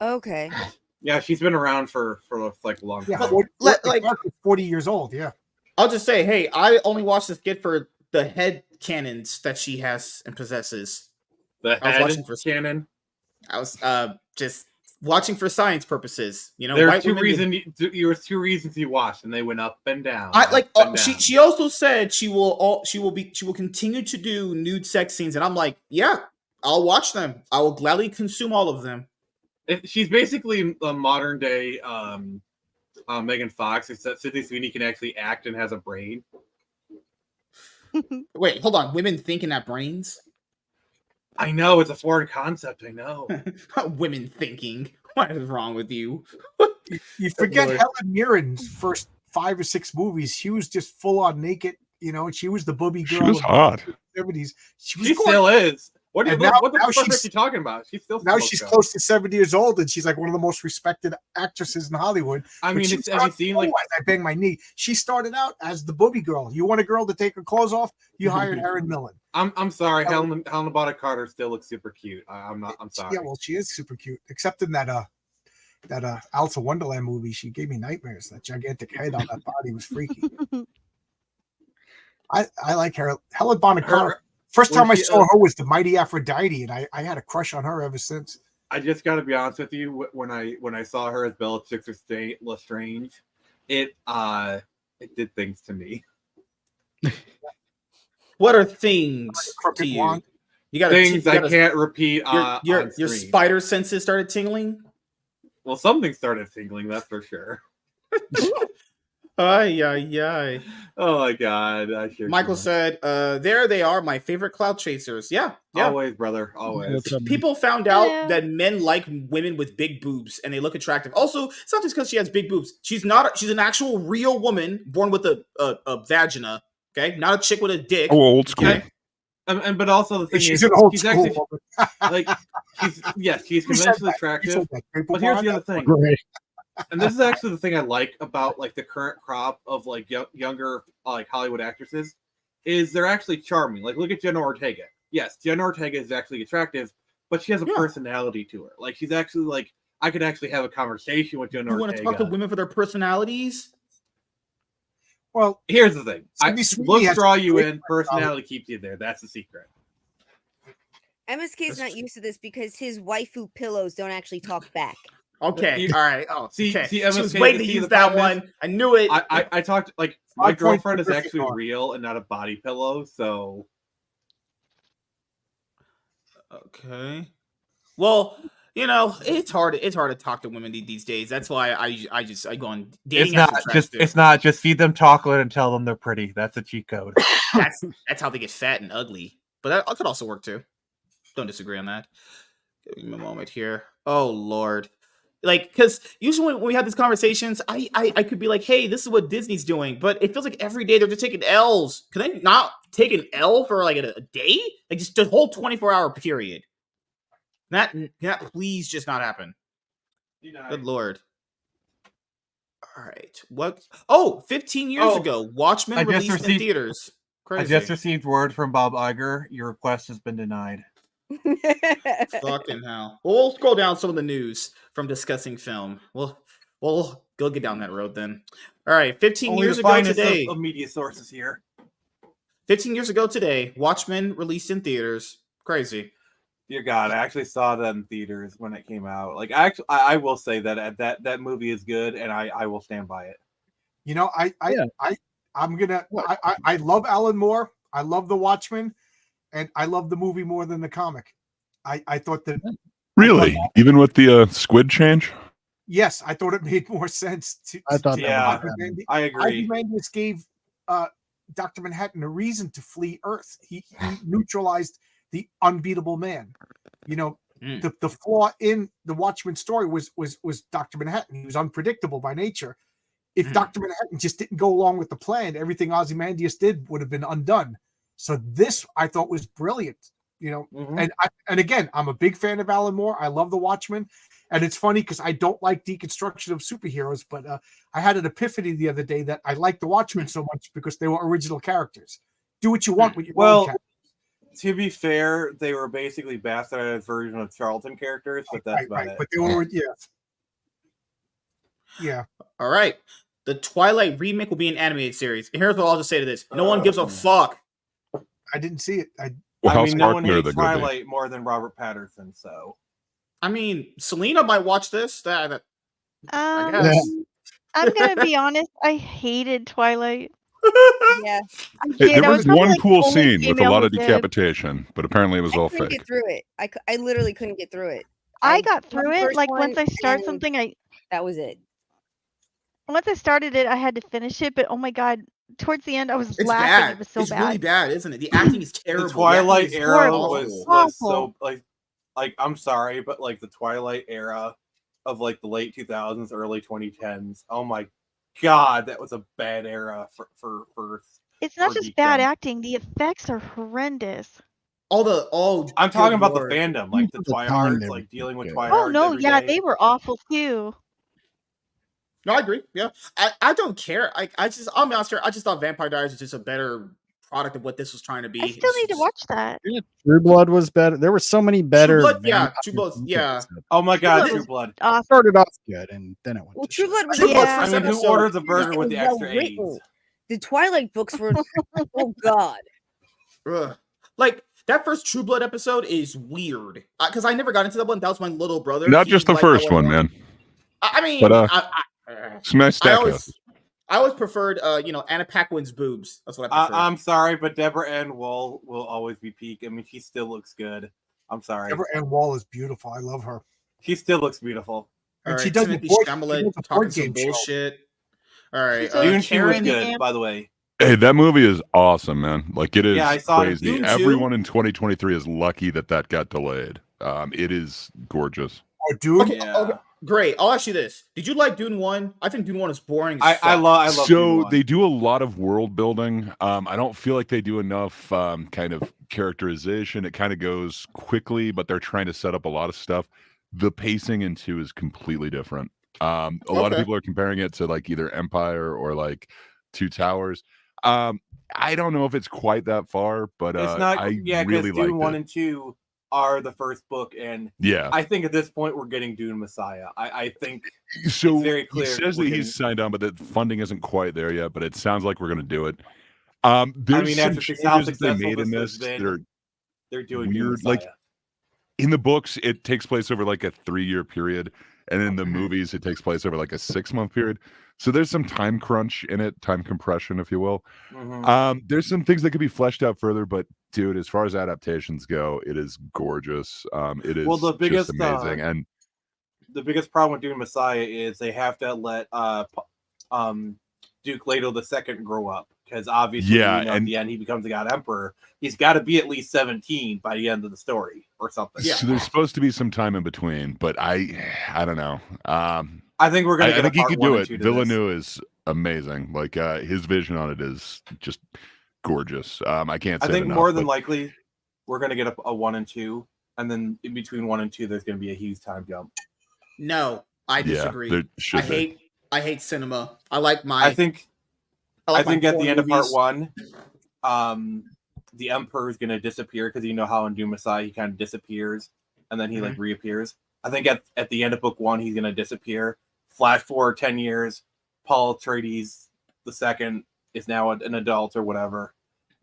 Okay. Yeah, she's been around for like a long Yeah, time. Like- 40 years old. Yeah. I'll just say, hey, I only watched this skit for the head cannons that she has and possesses. The I was head watching for- cannon. I was just watching for science purposes. You know, there are white two women. reasons. Two reasons you watched, and they went up and down. She also said she will continue to do nude sex scenes, and I'm like, yeah, I'll watch them. I will gladly consume all of them. She's basically a modern day Megan Fox, except Sydney Sweeney can actually act and has a brain. Wait, hold on. Women thinking at brains? I know, it's a foreign concept. I know. Women thinking. What is wrong with you? You forget Helen Mirren's first 5 or 6 movies. She was just full on naked, you know, and she was the booby girl. She was hot. 70s. She still is. What the fuck are you talking about? She's still now she's close to 70 years old, and she's like one of the most respected actresses in Hollywood. I mean, have you seen like I bang my knee? She started out as the booby girl. You want a girl to take her clothes off? You hired Erin Millen. I'm sorry, Helena Bonham Carter still looks super cute. I'm sorry. Yeah, well, she is super cute, except in that Alice in Wonderland movie. She gave me nightmares. That gigantic head on that body was freaky. I like her. Helen Bonham Carter. First time I saw her was The Mighty Aphrodite, and I had a crush on her ever since. I just got to be honest with you. When I saw her as Bellatrix Lestrange, it did things to me. What are things to you? Wand. You got things I can't repeat. Your spider senses started tingling. Well, something started tingling. That's for sure. Ay. Oh my god. Michael said, there they are, my favorite cloud chasers. Yeah. Always, brother. Always. People found out that men like women with big boobs and they look attractive. Also, it's not just because she has big boobs. She's an actual real woman born with a vagina. Okay, not a chick with a dick. Oh, old school. Okay? But also the thing she's is, an old she's school actually woman. she's conventionally attractive. But here's the other thing. Right. And this is actually the thing I like about like the current crop of like younger like Hollywood actresses is they're actually charming. Like look at Jenna Ortega. Yes, Jenna Ortega is actually attractive, but she has a personality to her. Like she's actually like I could actually have a conversation with Jenna Ortega. You want to talk to women for their personalities? Well, here's the thing. Looks draw you in, personality keeps you there. That's the secret. MSK is not used to this because his waifu pillows don't actually talk back. Okay, all right. Oh, see, okay. MSK, she was waiting to use that one. I knew it. I talked like my girlfriend is actually real and not a body pillow, so. Okay. Well, you know, it's hard to talk to women these days. That's why I go on dating. It's not just feed them chocolate and tell them they're pretty. That's a cheat code. that's how they get fat and ugly. But that could also work too. Don't disagree on that. Give me a moment here. Oh Lord. Like, because usually when we have these conversations, I could be like, hey, this is what Disney's doing. But it feels like every day they're just taking L's. Can they not take an L for like a day? Like just the whole 24-hour period. That please just not happen. Good Lord. All right. What? Oh, 15 years ago, Watchmen released in theaters. Crazy. I just received word from Bob Iger. Your request has been denied. Fucking hell. Well, we'll scroll down some of the news from discussing film. We'll go get down that road then. All right, 15 years ago today. Of media sources here. 15 years ago today, Watchmen released in theaters. Crazy. Dear God, I actually saw that in theaters when it came out. Like, I will say that movie is good, and I will stand by it. You know, I love Alan Moore. I love The Watchmen. And I love the movie more than the comic. I thought that. Really? Even with the squid change? Yes, I thought it made more sense. I thought I agree. Ozymandias gave Dr. Manhattan a reason to flee Earth. He neutralized the unbeatable man. You know, the flaw in the Watchmen story was Dr. Manhattan. He was unpredictable by nature. If Dr. Manhattan just didn't go along with the plan, everything Ozymandias did would have been undone. So this I thought was brilliant, you know, and again, I'm a big fan of Alan Moore. I love The Watchmen, and it's funny because I don't like deconstruction of superheroes, but I had an epiphany the other day that I like The Watchmen so much because they were original characters. Do what you want with your own characters. To be fair, they were basically bastardized version of Charlton characters, but that's about it. But they were, yeah. All right, the Twilight remake will be an animated series. And here's what I'll just say to this: no one gives a fuck. I didn't see it. No one hates Twilight more than Robert Pattinson, so. I mean, Selena might watch this. I Um, guess. I'm gonna be honest. I hated Twilight. Yeah, I Hey, did. there I was was probably one like the cool only scene with a female lot who of did. decapitation, but apparently it was I all couldn't fake. get through it. I literally couldn't get through it. I got through the it. first Like once one, I start and something, that was it. once I started it, I had to finish it. But oh my god, towards the end, I was It's laughing. bad. It was so it's bad. really bad, isn't it? The acting is terrible. The Twilight acting is era horrible. was Awful. so like I'm sorry, but like the Twilight era of like the late 2000s, early 2010s. Oh my god, that was a bad era for It's not for just bad geekdom. acting. The effects are horrendous. I'm talking about Lord. the fandom, like the The time Twihards, they like were dealing with good. Twihards. Oh no, every yeah, day. they were awful too. No, I agree. Yeah, I don't care. I'll be honest here. I just thought Vampire Diaries was just a better product of what this was trying to be. I still need to watch that. Yeah, True Blood was better. There were so many better. Blood, yeah, vampire True Blood, movies yeah. that Oh my god, Blood True was Blood. Awesome. started off good and then it went. Well, to True shit. Blood was True Blood's Yeah. first I mean, who episode, orders a burger it with was the extra well written. AIDS? The Twilight books were oh god. Ugh. Like that first True Blood episode is weird because I never got into that one. That was my little brother. Not He just the liked first that one, man. I mean, But, I Smash Stackhouse. I always preferred, Anna Paquin's boobs. That's what I prefer. I'm sorry, but Deborah Ann Woll will always be peak. I mean, she still looks good. I'm sorry. Deborah Ann Woll is beautiful. I love her. She still looks beautiful. And All she right, does Timothy the board, Chalamet she does the talking board some game show. bullshit. All right, So Dune 2 was Karen. good, by the way. Hey, that movie is awesome, man. Like it is Yeah, I saw it in crazy. Dune 2. Everyone in 2023 is lucky that got delayed. It is gorgeous. Oh, dude. Okay, Yeah. okay, great. I'll ask you this: did you like Dune 1? I think Dune 1 is boring. As I fuck. love Dune So 1. they do a lot of world building. I don't feel like they do enough kind of characterization. It kind of goes quickly, but they're trying to set up a lot of stuff. The pacing in 2 is completely different. A lot of people are comparing it to like either Empire or like Two Towers. I don't know if it's quite that far, but It's not. I Yeah, really because Dune liked 1 it. and 2 are the first book, and Yeah. I think at this point we're getting Dune Messiah. I think So it's very clear he says we're that getting- he's signed on, but that funding isn't quite there yet. But it sounds like we're going to do it. There's I mean, some after how changes they successful made in this this has been, that are they're doing Dune weird. Messiah. Like in the books, it takes place over like a 3-year period, and in the movies, it takes place over like a 6-month period. So there's some time crunch in it, time compression, if you will. Mhm. There's some things that could be fleshed out further, but dude, as far as adaptations go, it is gorgeous. It is the biggest, just amazing, and the biggest problem with Dune Messiah is they have to let Duke Leto II grow up, because obviously, Yeah, at and- the end he becomes the God Emperor. He's got to be at least 17 by the end of the story or something. Yeah. so there's supposed to be some time in between, but I don't know. I think we're gonna I get think a he part could 1 do and it. 2 to this. Villeneuve is amazing. Like his vision on it is just gorgeous. I can't say I think it more enough, than but- likely we're gonna get a 1 and 2, and then in between 1 and 2 there's gonna be a huge time jump. No, I yeah, disagree. there should be. I hate cinema. I like my. I think like my at the porn end of part movies. 1, the Emperor is gonna disappear, because you know how in Doom Messiah he kind of disappears and then he like reappears. I think at the end of book 1 he's gonna disappear. Flash forward 10 years, Paul Atreides II is now an adult or whatever,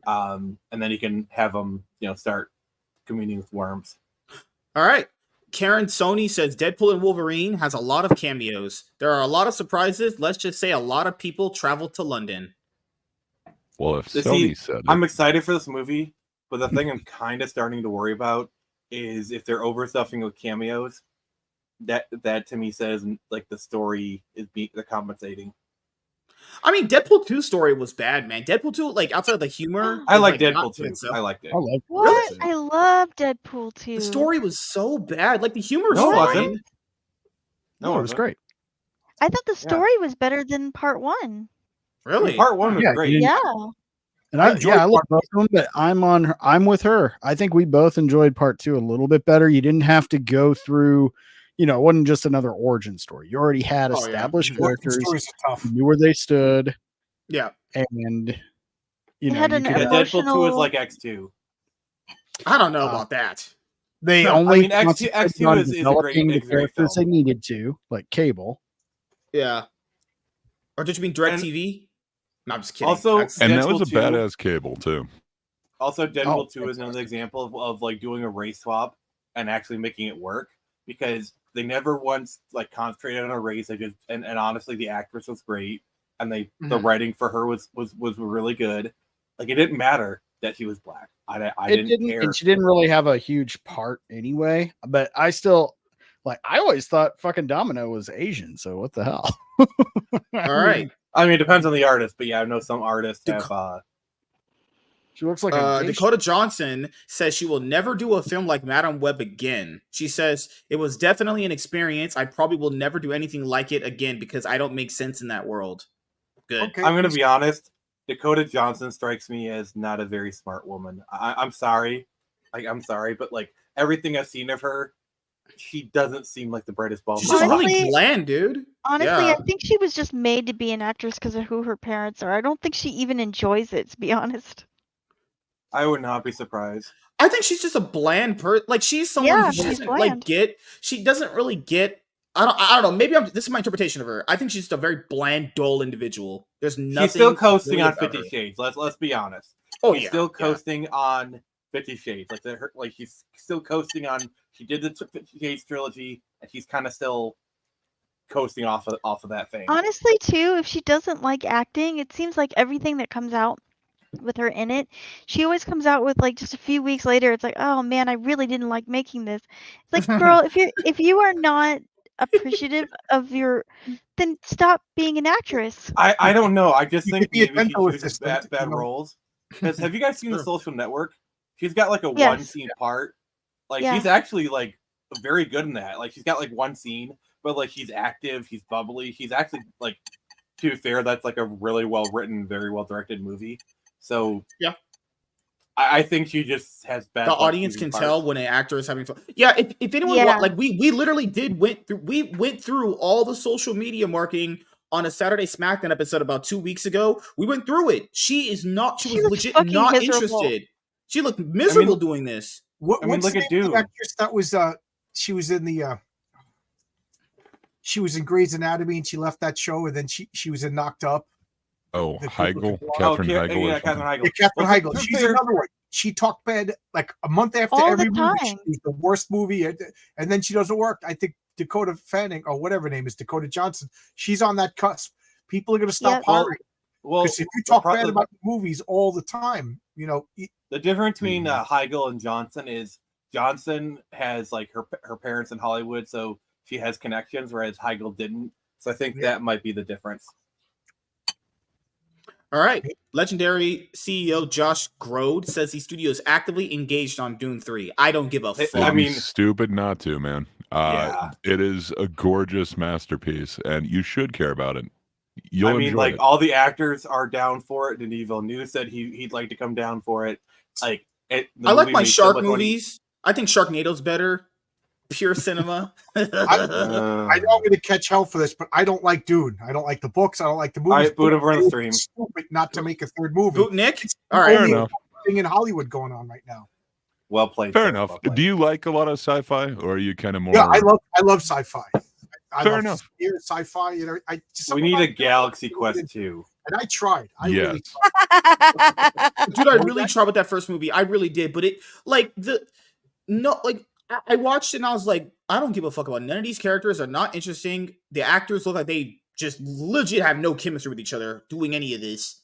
and then you can have him start communing with worms. All right. Karen Sony says Deadpool and Wolverine has a lot of cameos. There are a lot of surprises. Let's just say a lot of people travel to London. Well, if See, Sony said it, I'm excited for this movie, but the thing I'm kind of starting to worry about is if they're overstuffing with cameos. That to me says like the story is they're compensating. I mean, Deadpool 2 story was bad, man. Deadpool 2, like outside of the humor, I was, like not Deadpool good, 2. so- I liked it. I love What? Really? I love Deadpool 2. The story was so bad. Like the humor is No, it fine. wasn't. No, it was great. I thought the story was better than part 1. Really? Part 1 was Yeah, great. you- Yeah. And I enjoyed I love part both of them, but I'm with her. I think we both enjoyed part 2 a little bit better. You didn't have to go through, it wasn't just another origin story. You already had Oh, yeah. established Origin characters, stories are tough. you knew where they stood, Yeah. and It had an you Yeah, could- Deadpool 2 is emotional- like X2. I don't know Uh, about that. they No, I only mean, X2 concentrated on is a great- developing the is a great characters they film. needed to, like Cable. Yeah. Or did you mean DirecTV? No, I'm just kidding. Also- That's- and that was a Deadpool 2 badass cable too. Also, Deadpool Oh, 2 is another example of like doing a race swap and actually making it work. because they never once like concentrated on a race. They just and honestly, the actress was great, and the writing for her was really good. Like it didn't matter that she was black. I didn't care. And she didn't really have a huge part anyway. But I still I always thought fucking Domino was Asian. So what the hell? All right. I mean, it depends on the artist, but yeah, I know some artists have. She looks like Dakota Johnson says she will never do a film like Madame Web again. She says it was definitely an experience. I probably will never do anything like it again because I don't make sense in that world. Good. Okay. I'm going to be honest. Dakota Johnson strikes me as not a very smart woman. I'm sorry. I'm sorry, but like everything I've seen of her, she doesn't seem like the brightest bulb. She's just really bland, dude. Honestly, I think she was just made to be an actress because of who her parents are. I don't think she even enjoys it, to be honest. I would not be surprised. I think she's just a bland person. Like she's someone who doesn't bland. She doesn't really get. I don't know. Maybe this is my interpretation of her. I think she's just a very bland, dull individual. There's nothing. She's still coasting really on 50 Shades. Let's be honest. Oh she's still coasting on 50 Shades. Like she's still coasting on. She did the 50 Shades trilogy, and she's kind of still coasting off of that thing. Honestly, too, if she doesn't like acting, it seems like everything that comes out with her in it, she always comes out with like just a few weeks later. It's like, oh man, I really didn't like making this. It's like, girl, if you are not appreciative of then stop being an actress. I don't know. I just think maybe she chooses bad roles. Because have you guys seen The Social Network? She's got like a one scene part. Like she's actually like very good in that. Like she's got like one scene, but like she's active, she's bubbly. She's actually like, to be fair, that's like a really well written, very well directed movie. So yeah, I think she just has bad. The audience can tell when an actor is having fun. Yeah, if anyone like we literally went through all the social media marketing on a Saturday SmackDown episode about 2 weeks ago. We went through it. She was legit not interested. She looked miserable doing this. What's the name of the actress that was she was in the she was in Grey's Anatomy and she left that show and then she was in Knocked Up. Oh, Heigl, Katherine Heigl. Yeah, Katherine Heigl. Yeah, Katherine Heigl. She's another one. She talked bad like a month after all every the movie. time. She's the worst movie, and then she doesn't work. I think Dakota Fanning or whatever her name is, Dakota Johnson. She's on that cusp. People are going to stop hiring. Well, because if you talk bad about movies all the time, you know. The difference between Heigl and Johnson is Johnson has like her parents in Hollywood, so she has connections, whereas Heigl didn't. So I think that might be the difference. All right. Legendary CEO Josh Grode says the studio is actively engaged on Dune 3. I don't give a fuck. I mean, stupid not to, man. It is a gorgeous masterpiece, and you should care about it. You'll enjoy it. All the actors are down for it. Denis Villeneuve said he'd like to come down for it. Like, I like my shark movies. I think Sharknado's better. Pure cinema. I know I'm going to catch hell for this, but I don't like Dune. I don't like the books. I don't like the movies. All right, boot over on the stream. Stupid not to make a third movie. Boot Nick. All right, fair enough. Thing in Hollywood going on right now. Well played. Fair enough. Well played. Do you like a lot of sci-fi, or are you kind of more? Yeah, I love sci-fi. Fair enough. Sci-fi. You know, we need a Galaxy Quest 2. And I tried. Dude, I really tried with that first movie. I really did, but I watched it and I was like, I don't give a fuck about none of these characters. Are not interesting. The actors look like they just legit have no chemistry with each other doing any of this.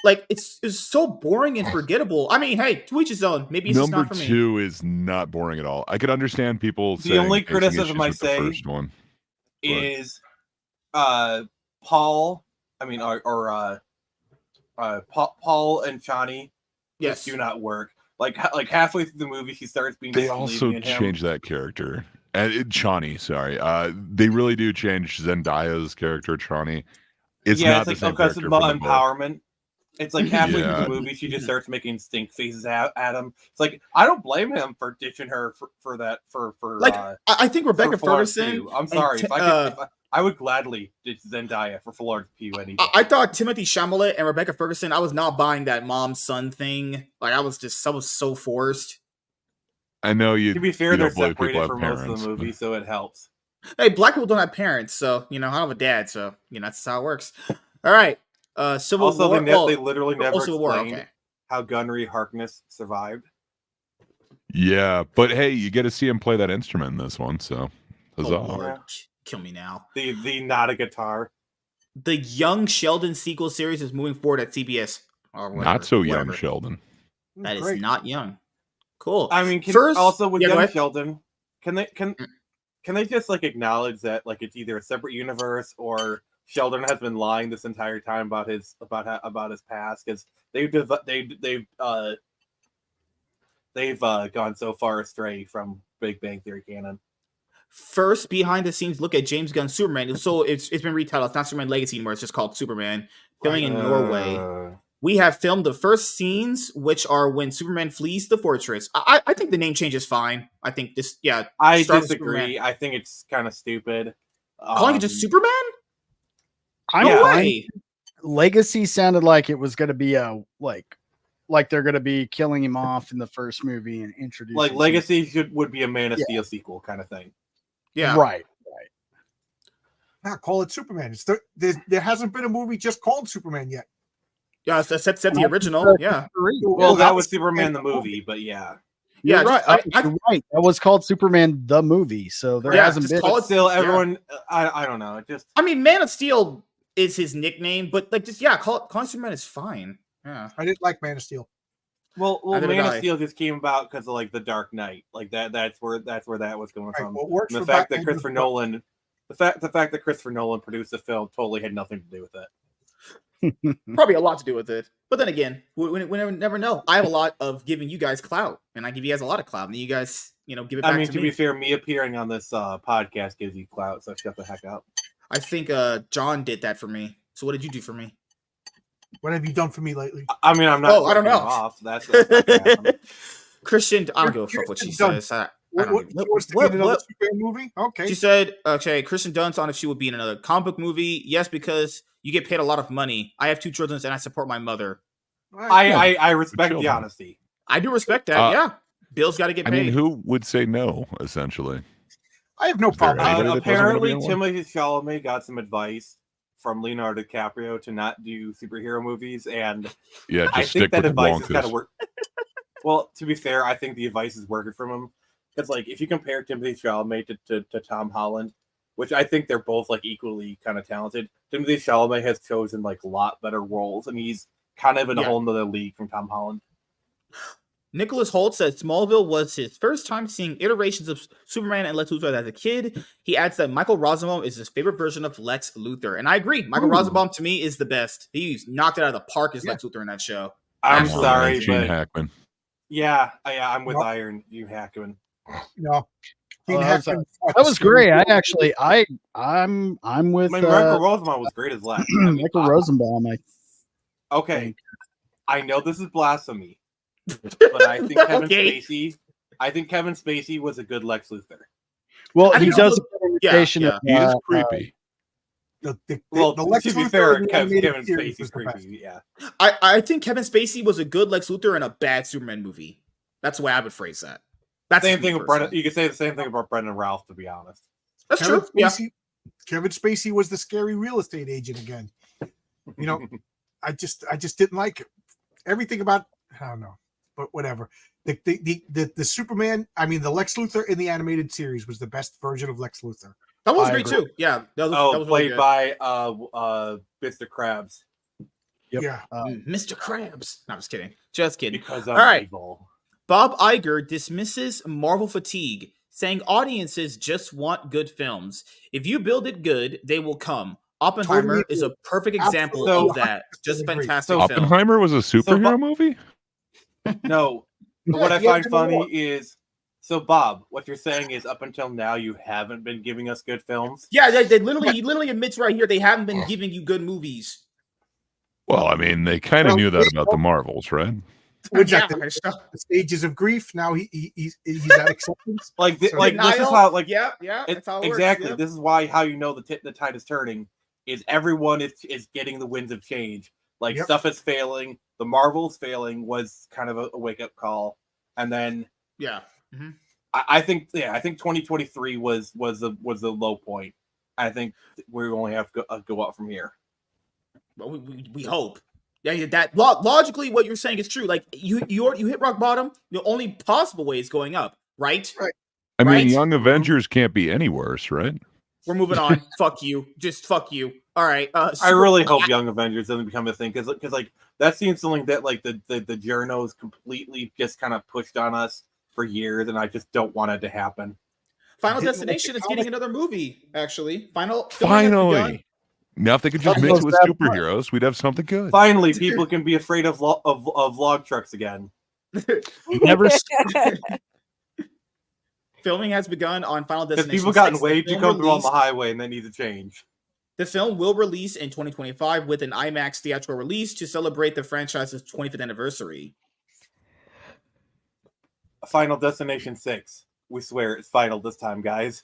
Like it's so boring and forgettable. I mean, hey, to each his own. Maybe it's Number not for me. 2 is not boring at all. I could understand people saying the only criticism I say first one, is Paul. I mean, Paul and Chani. Yes, do not work. Like halfway through the movie, he starts being. They also change that character, and Chani. Sorry, they really do change Zendaya's character, Chani. It's not the same character. About empowerment. It's like halfway through the movie, she just starts making stink faces at him. It's like I don't blame him for ditching her for that. I think Rebecca Ferguson. I'm sorry. If I would gladly ditch Zendaya for Florence Pugh any day. I thought Timothy Chalamet and Rebecca Ferguson, I was not buying that mom-son thing. Like, I was so forced. I know you. To be fair, they're separated for most of the movie, so it helps. Hey, black people don't have parents, so, I don't have a dad, so, that's how it works. All right. Civil War. Also, they literally never explained how Gunnery Harkness survived. Yeah, but hey, you get to see him play that instrument in this one, so huzzah. Oh, Lord. Kill me now. The not a guitar. The Young Sheldon sequel series is moving forward at CBS. Or whatever, Not so young, whatever. Sheldon. That is Great. not young. Cool. I mean, First, also with yeah, go Young ahead. Sheldon, can they just like acknowledge that like it's either a separate universe or Sheldon has been lying this entire time about his past, because they've gone so far astray from Big Bang Theory canon. First behind the scenes look at James Gunn's Superman. So it's been retitled. It's not Superman Legacy anymore. It's just called Superman. Filming in Norway. We have filmed the first scenes, which are when Superman flees the fortress. I think the name change is fine. I think this, yeah. I start with disagree. Superman. I think it's kind of stupid. Calling it just Superman? I'm No fine. way. Legacy sounded like it was going to be a like they're going to be killing him off in the first movie and introducing like him. Legacy would be a Man of Steel sequel kind of thing. Yeah. Right. Now call it Superman. There hasn't been a movie just called Superman yet. Yeah, set the original. Yeah. Well, that was Superman the movie, but yeah. You're Yeah, right. just- You're right. That was called Superman the movie, so there Yeah, hasn't just been. call But it- still, yeah. everyone, I don't know. It just I mean, Man of Steel is his nickname, but like just calling Superman is fine. Yeah. I didn't like Man of Steel. well, Neither did Man of I. Steel just came about because of like the Dark Knight, like that's where that was going Right, from. what works And for the fact that Batman Christopher doesn't- Nolan, the fact that Christopher Nolan produced the film totally had nothing to do with it. Probably a lot to do with it. But then again, we never know. I have a lot of giving you guys clout, and I give you guys a lot of clout, and then you guys, give it back I mean, to to me. be fair, me appearing on this podcast gives you clout, so shut the heck up. I think John did that for me. So what did you do for me? What have you done for me lately? I mean, I'm not. Oh, I don't ripping him know. Off. That's not gonna happen. Christian, I don't give a fuck what she Kirsten Dunst. says. I What, don't what, even- she wants to what- get another what- Superman movie? Okay. She said, okay, Kristen Dunst on if she would be in another comic book movie. Yes, because you get paid a lot of money. I have 2 children and I support my mother. All right. I respect the children. honesty. I do respect that. Yeah. Bill's got to get I paid. mean, who would say no, essentially? I have no Is there problem. anybody that doesn't wanna Apparently, be in one? Timothy Chalamet got some advice from Leonardo DiCaprio to not do superhero movies, and Yeah, I just think stick that with the advice is kind of Wonkas. work. Well, to be fair, I think the advice is working from him, because like if you compare Timothy Chalamet to Tom Holland, which I think they're both like equally kind of talented, Timothy Chalamet has chosen like a lot better roles, and he's kind of in a Yeah. whole nother league from Tom Holland. Nicholas Holt says Smallville was his first time seeing iterations of Superman and Lex Luthor as a kid. He adds that Michael Rosenbaum is his favorite version of Lex Luthor. And I agree. Michael Ooh. Rosenbaum, to me, is the best. He's knocked it out of the park as Yeah. Lex Luthor in that show. I'm Absolutely. sorry, Gene but Hackman. yeah, I'm with Nope. Iron. You Hackman. No. Oh, Gene that was- Hackman That was great. I'm with I mean, Michael Rosenbaum was great as Lex. I mean, Michael Rosenbaum. Okay, I know this is blasphemy, but I think Kevin Okay. Spacey. I think Kevin Spacey was a good Lex Luthor. Well, I he think does so. a good Yeah, imitation yeah. of He is uh, creepy. Well, the Lex to be Luthor fair, in the Kevin animated series Spacey's was the best. creepy. Yeah, I think Kevin Spacey was a good Lex Luthor in a bad Superman movie. That's the way I would phrase that. That's same me thing with Brendan. personally. You could say the same thing about Brendan Ralph. To be honest, That's Kevin true. Yeah. Spacey, Kevin Spacey was the scary real estate agent again. You know, I just didn't like it. Everything about, I don't know, but whatever. The Superman, I mean the Lex Luthor in the animated series was the best version of Lex Luthor. That was I great agree. too. Yeah. That was really played good. by Mr. Krabs Yep. Yeah. Mr. Krabs. No, I'm just kidding. Just kidding. because I'm All right. evil. Bob Iger dismisses Marvel fatigue, saying audiences just want good films. If you build it good, they will come. Oppenheimer Totally is a perfect example Absolutely. of that. Just Agree. fantastic So- film. Oppenheimer was a superhero Bob- movie? No, but what I Yeah, find you know funny what? is, so Bob, what you're saying is up until now you haven't been giving us good films. Yeah, he literally admits right here they haven't been giving you good movies. Well, I mean, they kind of Well, knew that wait, about the Marvels, right? Which Yeah, at the, I know. the stages of grief, now he's at acceptance. Like, So- like this is Denial? how like yeah, it- that's how it exactly. works. Yeah. This is why how you know the tide is turning is everyone is getting the winds of change. Like Yep. stuff is failing. The Marvels failing was kind of a wake up call, and then Yeah. I think 2023 was the low point. I think we only have to go up from here. But we hope. Yeah, that logically, what you're saying is true. Like you hit rock bottom. The only possible way is going up, right? Right. I mean, Right? Young Avengers can't be any worse, right? We're moving on. Fuck you. Just fuck you. All right. I really hope Young Avengers doesn't become a thing because like that seems something that like the journos completely just kind of pushed on us for years, and I just don't want it to happen. Final Didn't Destination is getting another movie. Actually, finally. Now, if they could just mix it with superheroes, we'd have something good. Finally, people can be afraid of log trucks again. Never. Filming has begun on Final Because Destination. people gotten 6. way too comfortable on the highway and they need to change. The film will release in 2025 with an IMAX theatrical release to celebrate the franchise's 25th anniversary. Final Destination 6. We swear it's final this time, guys.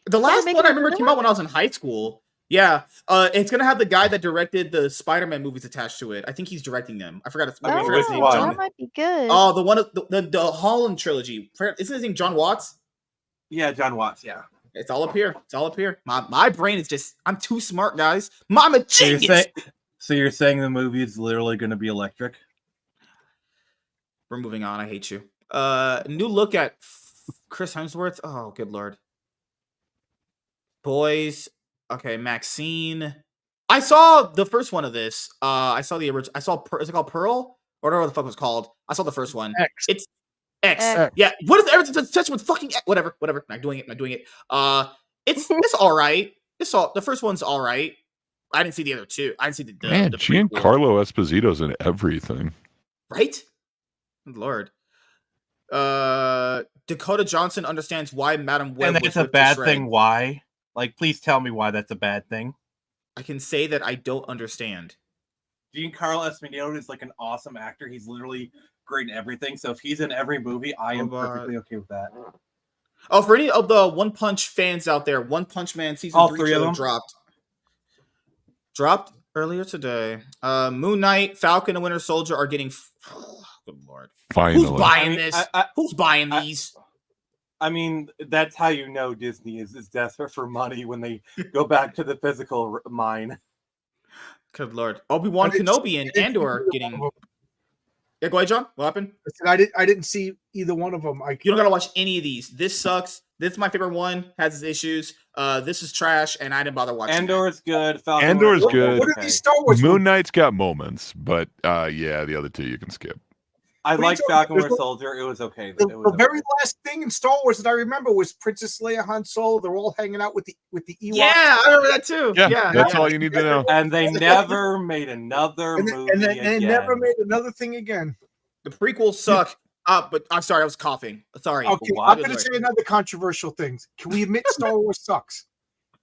The last make one I another remember came out when I was in high school. Yeah, it's gonna have the guy that directed the Spider-Man movies attached to it. I think he's directing them. I forgot his Okay, name. which one? That might be good. Oh, the one of the Holland trilogy. Isn't his name John Watts? Yeah, John Watts, yeah. It's all up here. It's all up here. My brain is just. I'm too smart, guys. I'm a genius. So you're saying the movie is literally going to be electric? We're moving on. I hate you. New look at Chris Hemsworth. Oh, good lord. Boys. Okay, Maxine. I saw the first one of this. I saw the original. I saw. Is it called Pearl? Or whatever the fuck it was called. I saw the first one. X. It's X. X. Yeah. What is everything touch with fucking X? Whatever. Not doing it. It's all right. The first one's all right. I didn't see the other two. I didn't see the Man, the prequel. Giancarlo Esposito's in everything. Right? Good lord. Dakota Johnson understands why Madam Web And was that's a ripped to bad shreds. thing. Why? Like, please tell me why that's a bad thing. I can say that I don't understand. Giancarlo Esposito is like an awesome actor. He's literally great in everything. So if he's in every movie, I am perfectly okay with that. Oh, for any of the One Punch fans out there, One Punch Man season All 3 three of trailer them? dropped earlier today. Moon Knight, Falcon, and Winter Soldier are getting. Good lord! Finally. Who's buying I mean, this? I- Who's buying these? I mean, that's how you know Disney is desperate for money when they go back to the physical mine. Good lord! Obi-Wan I didn't Kenobi see- and I didn't Andor see are either getting. one of them. Yeah, go ahead, John. What happened? I didn't see either one of them. You don't gotta watch any of these. This sucks. This is my favorite one. Has its issues. This is trash, and I didn't bother watching. Andor is good. Falcon Andor's Winter Soldier good. is What are okay. these Star Wars Moon movies? Knight's got moments, but yeah, the other two you can skip. I What are you like talking Falcon about? Winter Soldier. It was okay. The, It was the very okay. last thing in Star Wars that I remember was Princess Leia, Han Solo. They're all hanging out with the Ewoks. Yeah, I remember that too. Yeah, that's all you need to know. And they never made another And, movie and they again. never made another thing again. The prequels suck. But I'm sorry, I was coughing. Sorry. Okay, why I'm does going to it- say another controversial thing. Can we admit Star Wars sucks?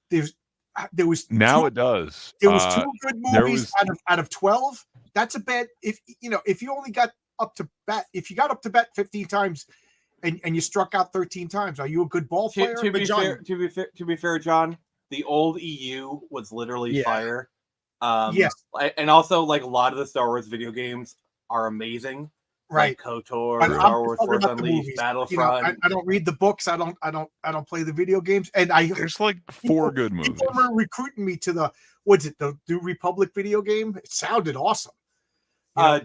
There was Now two, it does. there was 2 good there movies was- out of 12. That's a bad. If you only got up to bat, if you got up to bat 15 times, and you struck out 13 times, are you a good ball player? To be John- fair, to be fair, John, the old EU was literally Yeah. fire. Yes. And also like a lot of the Star Wars video games are amazing. Right. Like KOTOR, But I'm Star Wars talking Force about the Unleashed, movies. Battlefront. I don't read the books. I don't play the video games. And There's like 4 good movies. people were recruiting me to the New Republic video game. It sounded awesome.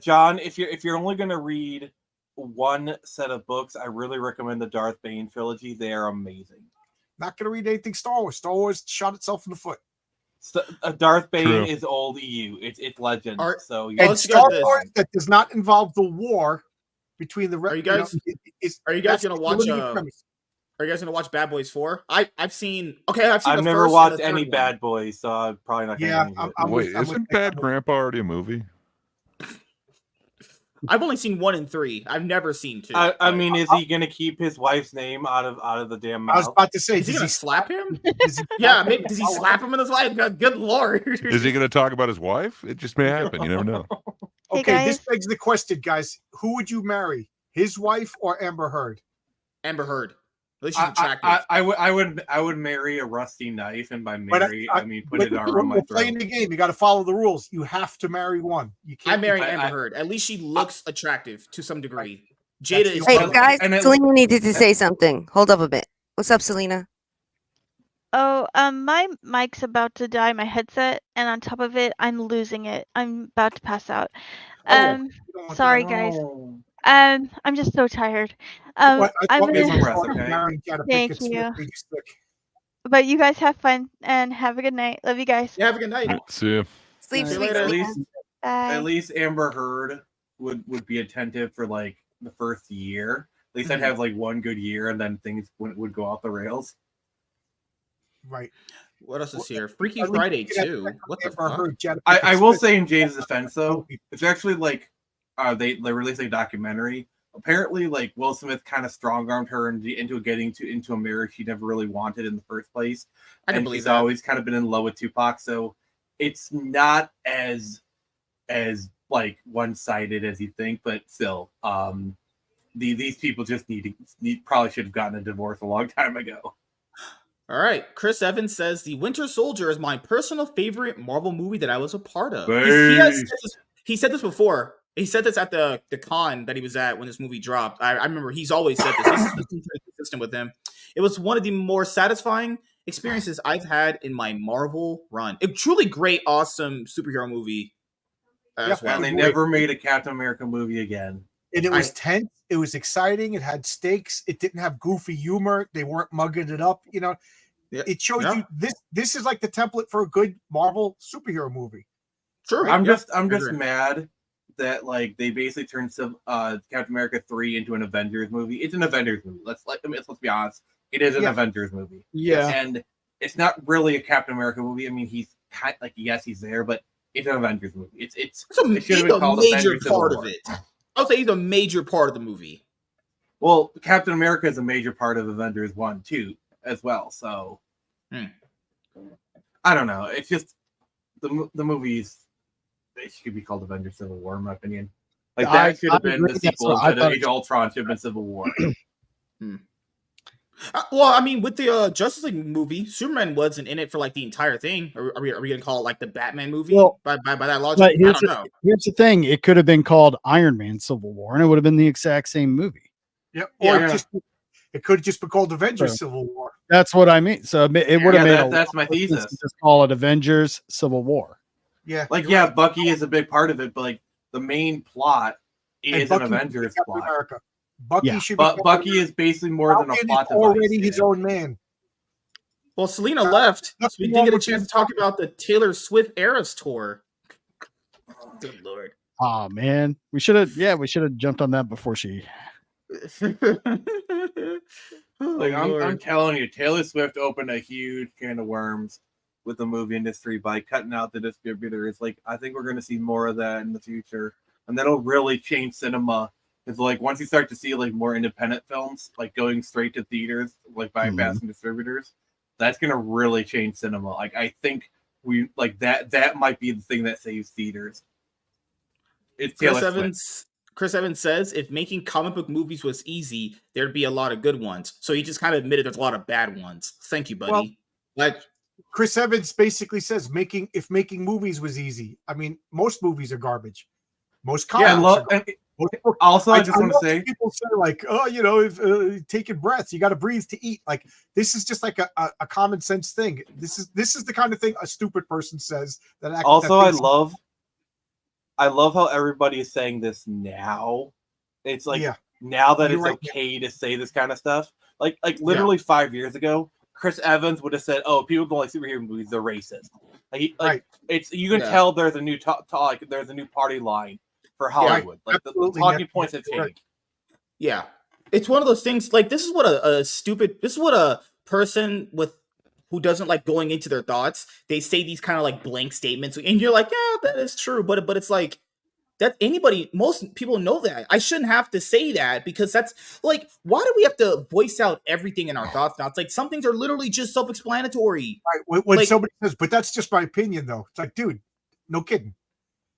John, if you're only gonna read one set of books, I really recommend the Darth Bane trilogy. They are amazing. Not going to read anything Star Wars. Star Wars shot itself in the foot. Darth Bane True. is old EU. It's legend. So Oh, And let's Star get this. Wars that does not involve the war between the. Are you guys- Are you guys that's gonna the watch? limiting premise. Are you guys gonna watch Bad Boys 4? I've seen. Okay, I've seen. I've the never first and watched the any third Bad Boys, so I'm probably not gonna Yeah, get into it. I'm Wait, with- I'm isn't with- Bad Grandpa already a movie? I've only seen 1 and 3. I've never seen 2. I but- mean, is he gonna keep his wife's name out of the damn I was mouth? about to say, is he does gonna he slap him? does he- Yeah, maybe. Does he slap him in his life? Good lord. Is he going to talk about his wife? It just may happen. You never know. Hey, Okay, this guys. begs the question, guys. Who would you marry, his wife or Amber Heard? Amber Heard? At least she's attractive. I would marry a rusty knife, and by But marry I mean put it We're on my playing throat. the game. You got to follow the rules. You have to marry one. You I can't. marry I- Amber I- Heard. At least she looks attractive to some degree. That's Jada the is. only- Hey guys, And then- Selena needed to say something. Hold up a bit. What's up, Selena? Oh, my mic's about to die, my headset, and on top of it, I'm losing it. I'm about to pass out. You don't want Sorry that. guys. Oh. I'm just so tired. I I'm thought Get maybe some gonna rest, okay? Gary got a Thank picket Smith you. made you sick. But you guys have fun and have a good night. Love you guys. Yeah, have a good night. See ya. Sleep, See you sweet later. sleep. Bye. At least Amber Heard would be attentive for like the first year. At least I'd have like one good year, and then things would go off the rails. Right. What else is here? Freaky At least Friday you get 2. What the Amber fuck? Heard, Jada I Pinkett will Smith. say in James' defense though, it's actually like they released a documentary. Apparently, like Will Smith kind of strong-armed her into getting into a marriage she never really wanted in the first place. I can And believe she's that. always kind of been in love with Tupac, so it's not as like one-sided as you think, but still, these people just probably should have gotten a divorce a long time ago. All right. Chris Evans says The Winter Soldier is my personal favorite Marvel movie that I was a part of. He said this before. He said this at the con that he was at when this movie dropped. I remember he's always said this. This is pretty consistent with him. It was one of the more satisfying experiences I've had in my Marvel run. A truly great, awesome superhero movie as well. And they never made a Captain America movie again. And it was tense. It was exciting. It had stakes. It didn't have goofy humor. They weren't mugging it up. You know, it shows you this is like the template for a good Marvel superhero movie. Sure. I'm just mad that like they basically turned Captain America 3 into an Avengers movie. It's an Avengers movie. Let's be honest. It is an Avengers movie. Yeah. And it's not really a Captain America movie. I mean, he's kind like yes, he's there, but it's an Avengers movie. It should have been called major Avengers Civil part War. of it. I'll say he's a major part of the movie. Well, Captain America is a major part of Avengers 1 too, as well. So I don't know. It's just the movies. It should be called Avengers Civil War, in my opinion. Like that should have been the sequel to Age of Ultron. Should have been Civil War. Well, I mean, with the Justice League movie, Superman wasn't in it for like the entire thing. Are we gonna call it like the Batman movie? Well, by that logic, But I don't know. here's the thing: it could have been called Iron Man: Civil War, and it would have been the exact same movie. Yep. Or it could have just been called Avengers Civil War. That's what I mean. So it would have made that's my thesis. Just call it Avengers: Civil War. Yeah. Like Bucky is a big part of it, but like the main plot is an Avengers plot. America. Bucky should be. But Bucky is basically more than a plot device. Already his own man. Well, Selena left, so we didn't get a chance to talk about the Taylor Swift Eras tour. Good lord! Oh man, we should have jumped on that before she. I'm telling you, Taylor Swift opened a huge can of worms with the movie industry by cutting out the distributors. Like, I think we're going to see more of that in the future, and that'll really change cinema. Because like once you start to see like more independent films like going straight to theaters, like bypassing distributors, that's going to really change cinema. Like, I think we like that might be the thing that saves theaters. It's Taylor Swift. Chris Evans says if making comic book movies was easy, there'd be a lot of good ones. So he just kind of admitted there's a lot of bad ones. Thank you, buddy. Well, Chris Evans basically says if making movies was easy. I mean, most movies are garbage. Most comics. Also, I just want to say, people say like, oh, you know, taking breaths, you got to breathe to eat. Like, this is just like a common sense thing. This is the kind of thing a stupid person says. I love how everybody is saying this now. It's like now that it's okay to say this kind of stuff. Like literally 5 years ago, Chris Evans would have said, "Oh, people don't like superhero movies; they're racist." It's you can tell there's a new there's a new party line for Hollywood. Like the talking points have changed. Yeah, it's one of those things. Like this is what a person who doesn't like going into their thoughts. They say these kind of like blank statements, and you're like, yeah, that is true. But it's like that most people know that. I shouldn't have to say that because that's like, why do we have to voice out everything in our thoughts now? It's like some things are literally just self-explanatory. Right. When somebody says, but that's just my opinion, though. It's like, dude, no kidding.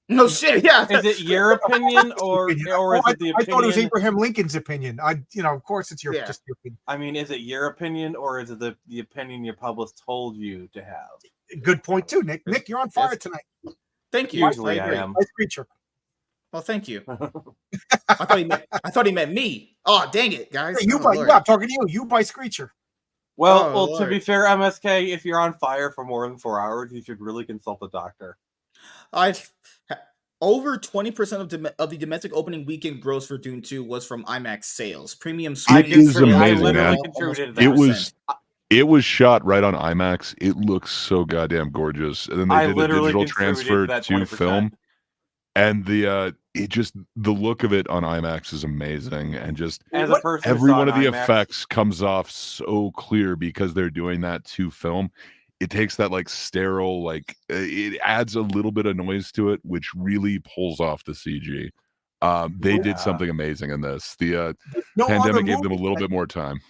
No shit. Yeah. Is it your opinion or is it the opinion? I thought it was Abraham Lincoln's opinion. Of course it's just your opinion. I mean, is it your opinion or is it the opinion your publicist told you to have? Good point too, Nick. Nick, you're on fire tonight. Thank you. Usually I am. Nice creature. Well, thank you. I thought he meant me. Oh, dang it, guys. Hey, I'm talking to you. You by Screecher. Well, to be fair, MSK, if you're on fire for more than 4 hours, you should really consult a doctor. Over 20% of the domestic opening weekend gross for Dune 2 was from IMAX sales. Premium It is amazing, literally man. contributed to that. It was shot right on IMAX. It looks so goddamn gorgeous. And then they did a digital transfer to film. And the look of it on IMAX is amazing. And just every one of the effects comes off so clear because they're doing that to film. It takes that like sterile, like it adds a little bit of noise to it, which really pulls off the CG. They did something amazing in this. The pandemic gave them a little bit more time.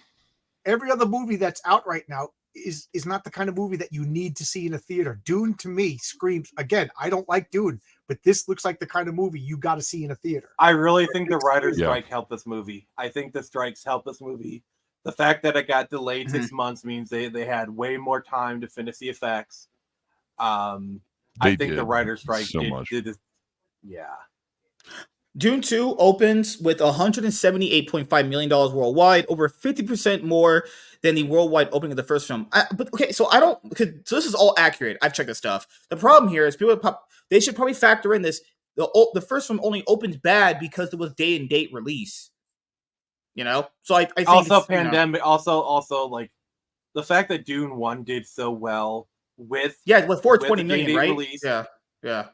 Every other movie that's out right now is not the kind of movie that you need to see in a theater. Dune to me screams, again, I don't like Dune, but this looks like the kind of movie you got to see in a theater. I really think the writer's strike helped this movie. I think the strikes helped this movie. The fact that it got delayed 6 months means they had way more time to finish the effects. I think the writer's strike did this. Yeah. Dune 2 opens with $178.5 million worldwide, over 50% more than the worldwide opening of the first film. So this is all accurate. I've checked this stuff. The problem here is they should probably factor in this. The first film only opened bad because it was day and date release. So I think also pandemic. Also like the fact that Dune 1 did so well with 420 million, right? Release. Yeah.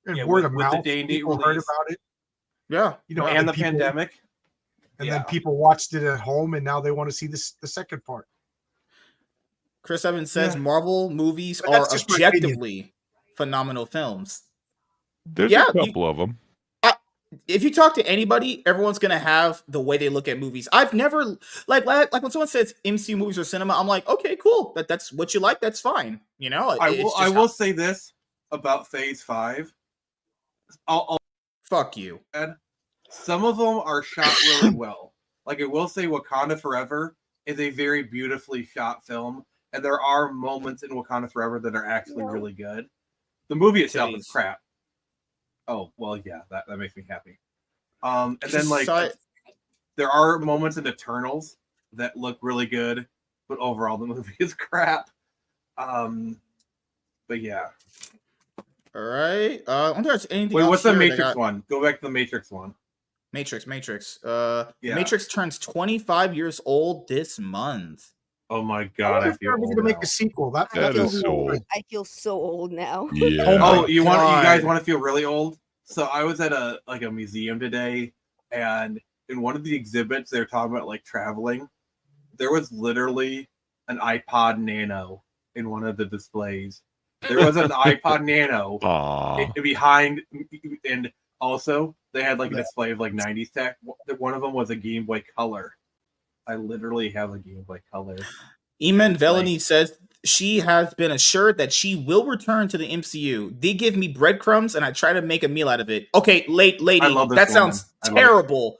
And word of mouth, people heard about it. Yeah, and the pandemic, and then people watched it at home, and now they want to see the second part. Chris Evans says Marvel movies are objectively phenomenal films. There's a couple of them. If you talk to anybody, everyone's gonna have the way they look at movies. I've never like when someone says MCU movies or cinema, I'm like, okay, cool. That's what you like. That's fine. I will say this about Phase 5. I'll fuck you. Some of them are shot really well. Like I will say, Wakanda Forever is a very beautifully shot film, and there are moments in Wakanda Forever that are actually really good. The movie itself is crap. Oh well, yeah, that makes me happy. And then there are moments in Eternals that look really good, but overall the movie is crap. But yeah. All right. I wonder if there's anything Wait, else what's the here Matrix one? Go back to the Matrix one. Matrix. Matrix turns 25 years old this month. Oh my god! I feel old to make a sequel. That is so old. I feel so old now. Yeah. You guys want to feel really old? So I was at a museum today, and in one of the exhibits they're talking about like traveling. There was literally an iPod Nano in one of the displays. There was an iPod Nano behind, and also they had like a display of like 90s tech. One of them was a Game Boy Color. I literally have a Game Boy Color. Eamon Velani says she has been assured that she will return to the MCU. They give me breadcrumbs and I try to make a meal out of it. Okay, lady, that sounds terrible.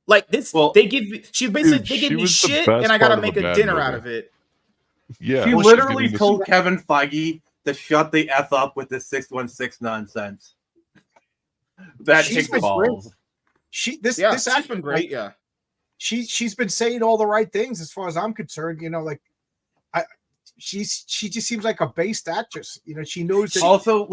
Like this, they give me. They give me shit, and I gotta make a dinner out of it. Yeah, she literally told Kevin Feige to shut the F up with this 616 nonsense. That takes balls. She's been great. Yeah, she's been saying all the right things as far as I'm concerned. She just seems like a based actress. She knows. That also,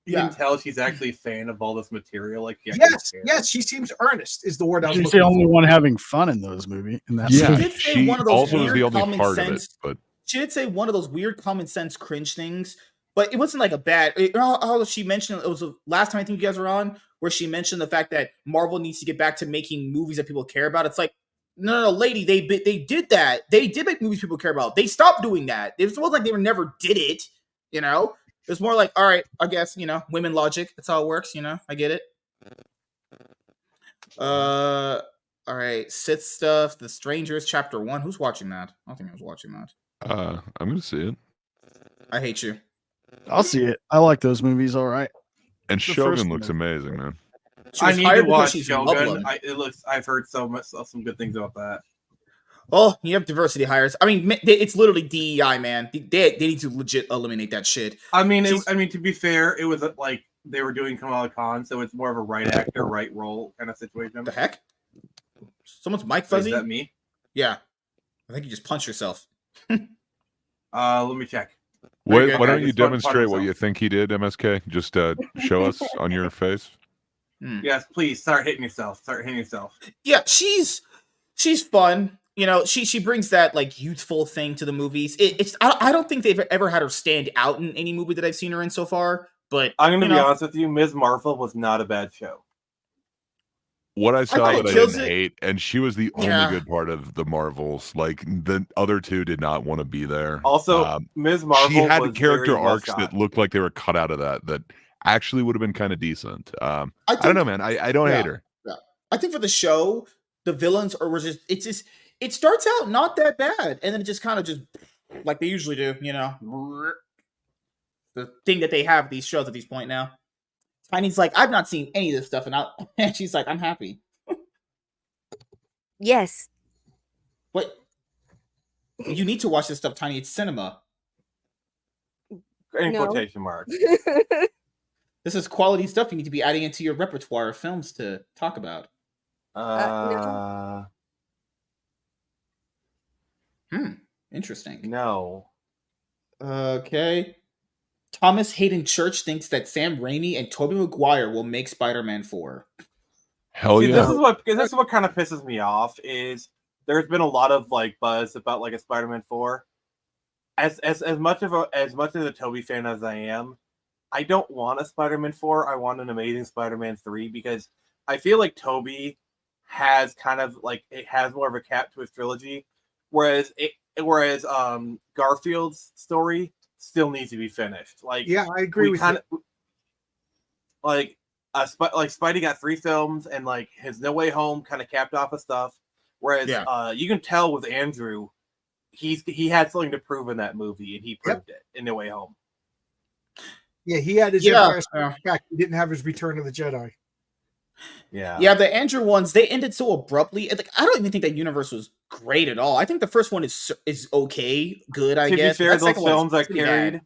you can tell she's actually a fan of all this material. Like, yes, she seems earnest. Is the word I was looking for. She's the only one having fun in those movies. She also is the only part of it, but. She did say one of those weird common sense cringe things, but it wasn't like a bad. How she mentioned it was the last time I think you guys were on, where she mentioned the fact that Marvel needs to get back to making movies that people care about. It's like, no, lady, they did that. They did make movies people care about. They stopped doing that. It wasn't like they never did it. It's more like, all right, I guess women logic. That's how it works. I get it. All right, Sith stuff. The Strangers, Chapter 1. Who's watching that? I don't think I was watching that. I'm gonna see it. I hate you. I'll see it. I like those movies. All right. And Shogun looks amazing, man. I need to watch Shogun. I've heard some good things about that. Oh, you have diversity hires. I mean, it's literally DEI, man. They need to legit eliminate that shit. I mean, to be fair, it was like they were doing Kamala Khan, so it's more of a right actor, right role kind of situation. The heck? Someone's mic fuzzy? Is that me? Yeah. I think you just punched yourself. Let me check. Why Okay, don't you just fun demonstrate what myself. you think he did, MSK? Just show us on your face. Yes, please start hitting yourself. Yeah, she's fun. You know, she brings that like youthful thing to the movies. I don't think they've ever had her stand out in any movie that I've seen her in so far. But I'm going to be honest with you, Ms. Marvel was not a bad show. What I saw thought that I Kills didn't It- hate, and she was the only Yeah. good part of the Marvels. Like the other two did not want to be there. Also, Ms. Marvel she had was character very well arcs shot. that looked like they were cut out of that actually would have been kind of decent. I don't know, man. I don't hate her. Yeah. I think for the show, the villains were just it starts out not that bad, and then it just kind of just like they usually do, you know. The thing that they have these shows at this point now. Tiny's like, I've not seen any of this stuff, and she's like, I'm happy. Yes. What? You need to watch this stuff, Tiny. It's cinema. In No. quotation marks. This is quality stuff you need to be adding into your repertoire of films to talk about. Interesting. No. Okay. Thomas Hayden Church thinks that Sam Raimi and Tobey Maguire will make Spider-Man 4. Hell See, yeah. this is what kind of pisses me off is there's been a lot of like buzz about like a Spider-Man 4. As much of a Tobey fan as I am, I don't want a Spider-Man 4. I want an Amazing Spider-Man 3 because I feel like Tobey has kind of like it has more of a cap to his trilogy, whereas Garfield's story still needs to be finished. Like, yeah, I agree with you. Like Spidey got 3 films, and like his No Way Home kind of capped off of stuff. Whereas you can tell with Andrew, he had something to prove in that movie, and he proved it in No Way Home. Yeah, he had his Empire Strikes Back. He didn't have his Return of the Jedi. Yeah, the Andrew ones, they ended so abruptly. Like, I don't even think that universe was great at all. I think the first one is okay, good, I guess. To be fair, those films are carried.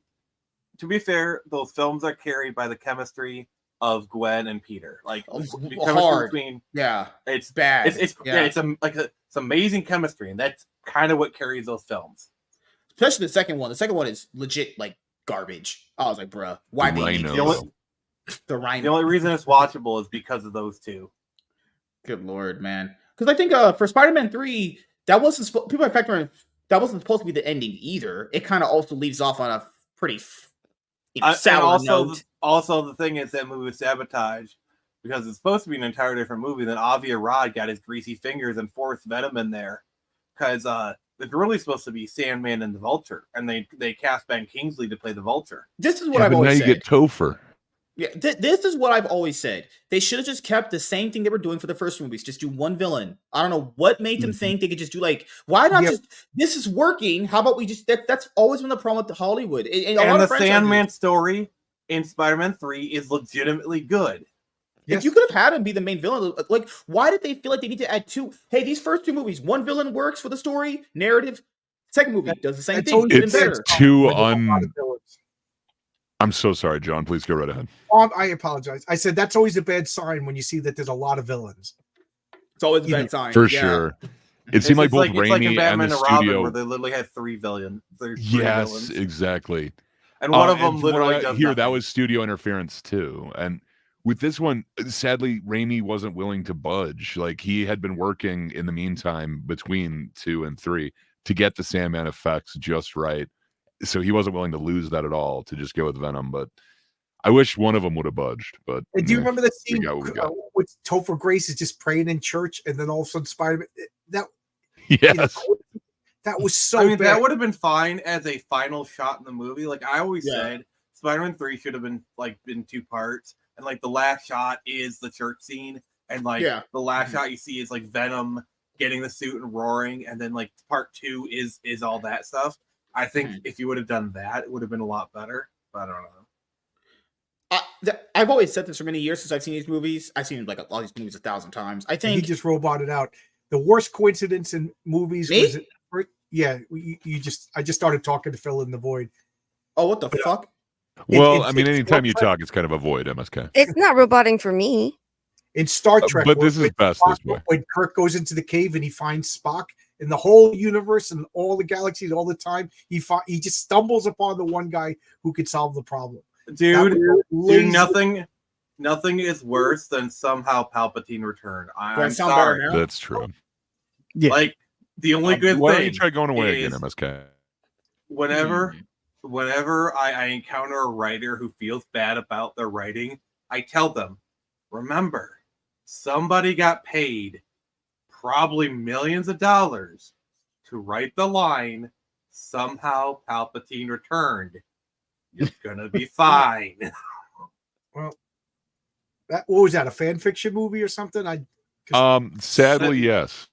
To be fair, those films are carried by the chemistry of Gwen and Peter. Like hard. Between, it's bad. It's amazing chemistry, and that's kind of what carries those films. Especially the second one. The second one is legit like garbage. I was like, bruh, why be the Rhino? The only reason it's watchable is because of those two. Good lord, man. Because I think for Spider-Man 3, that wasn't supposed to be the ending either. It kind of also leaves off on a pretty sour note. Also, the thing is that movie was sabotaged because it's supposed to be an entirely different movie. Then Avi Arad got his greasy fingers and forced Venom in there because it's really supposed to be Sandman and the Vulture, and they cast Ben Kingsley to play the Vulture. This is what I've always said. Now you get Topher. Yeah, this is what I've always said. They should have just kept the same thing they were doing for the first movies. Just do one villain. I don't know what made them think they could just do like, why not just, this is working. How about we just, that's always been the problem with Hollywood. And the Sandman story in Spider-Man 3 is legitimately good. If you could have had him be the main villain, like, why did they feel like they need to add 2? Hey, these first 2 movies, one villain works for the story, narrative. Second movie does the same thing. It's too I'm so sorry, John. Please go right ahead. I apologize. I said that's always a bad sign when you see that there's a lot of villains. It's always a bad sign. For sure. It seemed like both Raimi and the studio... where they literally had 3 villains. Yes, exactly. And one of them literally does here, that was studio interference too. And with this one, sadly, Raimi wasn't willing to budge. Like, he had been working in the meantime between 2 and 3 to get the Sandman effects just right. So he wasn't willing to lose that at all to just go with Venom. But I wish one of them would have budged. But do you remember the scene with Topher Grace is just praying in church, and then all of a sudden Spider-Man? That was so. I mean, bad. that would have been fine as a final shot in the movie. Like I always said, Spider-Man 3 should have been in 2 parts, and like the last shot is the church scene, and like the last shot you see is like Venom getting the suit and roaring, and then like part 2 is all that stuff. I think if you would have done that, it would have been a lot better. But I don't know. I've always said this for many years since I've seen these movies. I've seen like all these movies 1,000 times. I think he just roboted out. The worst coincidence in movies was I just started talking to fill in the void. Oh, what the fuck? Well, I mean, anytime you talk, it's kind of a void, MSK. It's not roboting for me. In Star Trek, but this is best this way. When Kirk goes into the cave and he finds Spock, in the whole universe and all the galaxies all the time. He just stumbles upon the one guy who could solve the problem. Dude, nothing is worse than somehow Palpatine returned. I'm sorry. That's true. Yeah. Like the only good why thing. Don't you try going away again, MSK? Whenever I encounter a writer who feels bad about their writing, I tell them, remember, somebody got paid probably millions of dollars to write the line, somehow Palpatine returned. It's gonna be fine. Well, what was that? A fan fiction movie or something? Sadly, yes.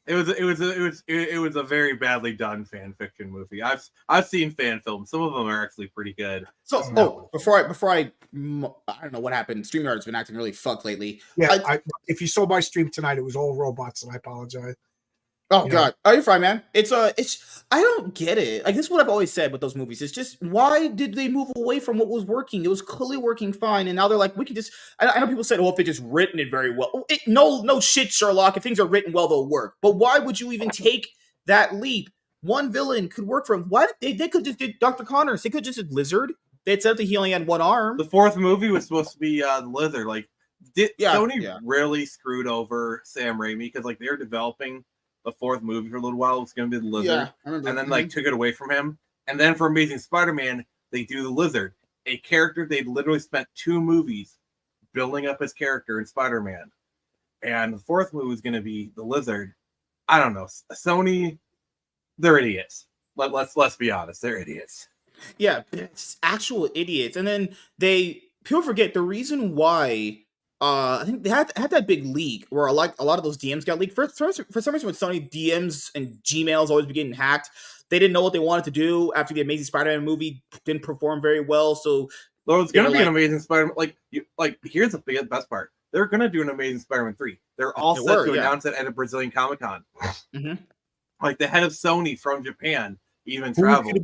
It was a very badly done fan fiction movie. I've seen fan films. Some of them are actually pretty good. So, before I don't know what happened. StreamYard's been acting really fucked lately. Yeah, if you saw my stream tonight, it was all robots, and I apologize. Oh God! Oh, you're fine, man. It's I don't get it. Like, this is what I've always said with those movies. It's just, why did they move away from what was working? It was clearly working fine, and now they're like, we can just. I know people said, "Oh, if they just written it very well." No shit, Sherlock. If things are written well, they'll work. But why would you even take that leap? One villain could work for him. Why did they could just did Dr. Connors? They could just did Lizard. They said that he only had one arm. The fourth movie was supposed to be the Lizard. Like, Sony really screwed over Sam Raimi because like they're developing the fourth movie for a little while. It was going to be the Lizard, and then like took it away from him. And then for Amazing Spider-Man, they do the Lizard, a character they literally spent 2 movies building up his character in Spider-Man. And the fourth movie is going to be the Lizard. I don't know. Sony, they're idiots. Let's be honest, they're idiots. Yeah, it's actual idiots. And then people forget the reason why. I think they had that big leak where a lot of those DMs got leaked. For some reason, with Sony, DMs and Gmails always be getting hacked. They didn't know what they wanted to do after the Amazing Spider-Man movie didn't perform very well. So there was going to be an Amazing Spider-Man. Here's the best part: they're going to do an Amazing Spider-Man 3. They're all set to announce it at a Brazilian Comic-Con. Mm-hmm. Like the head of Sony from Japan even traveled.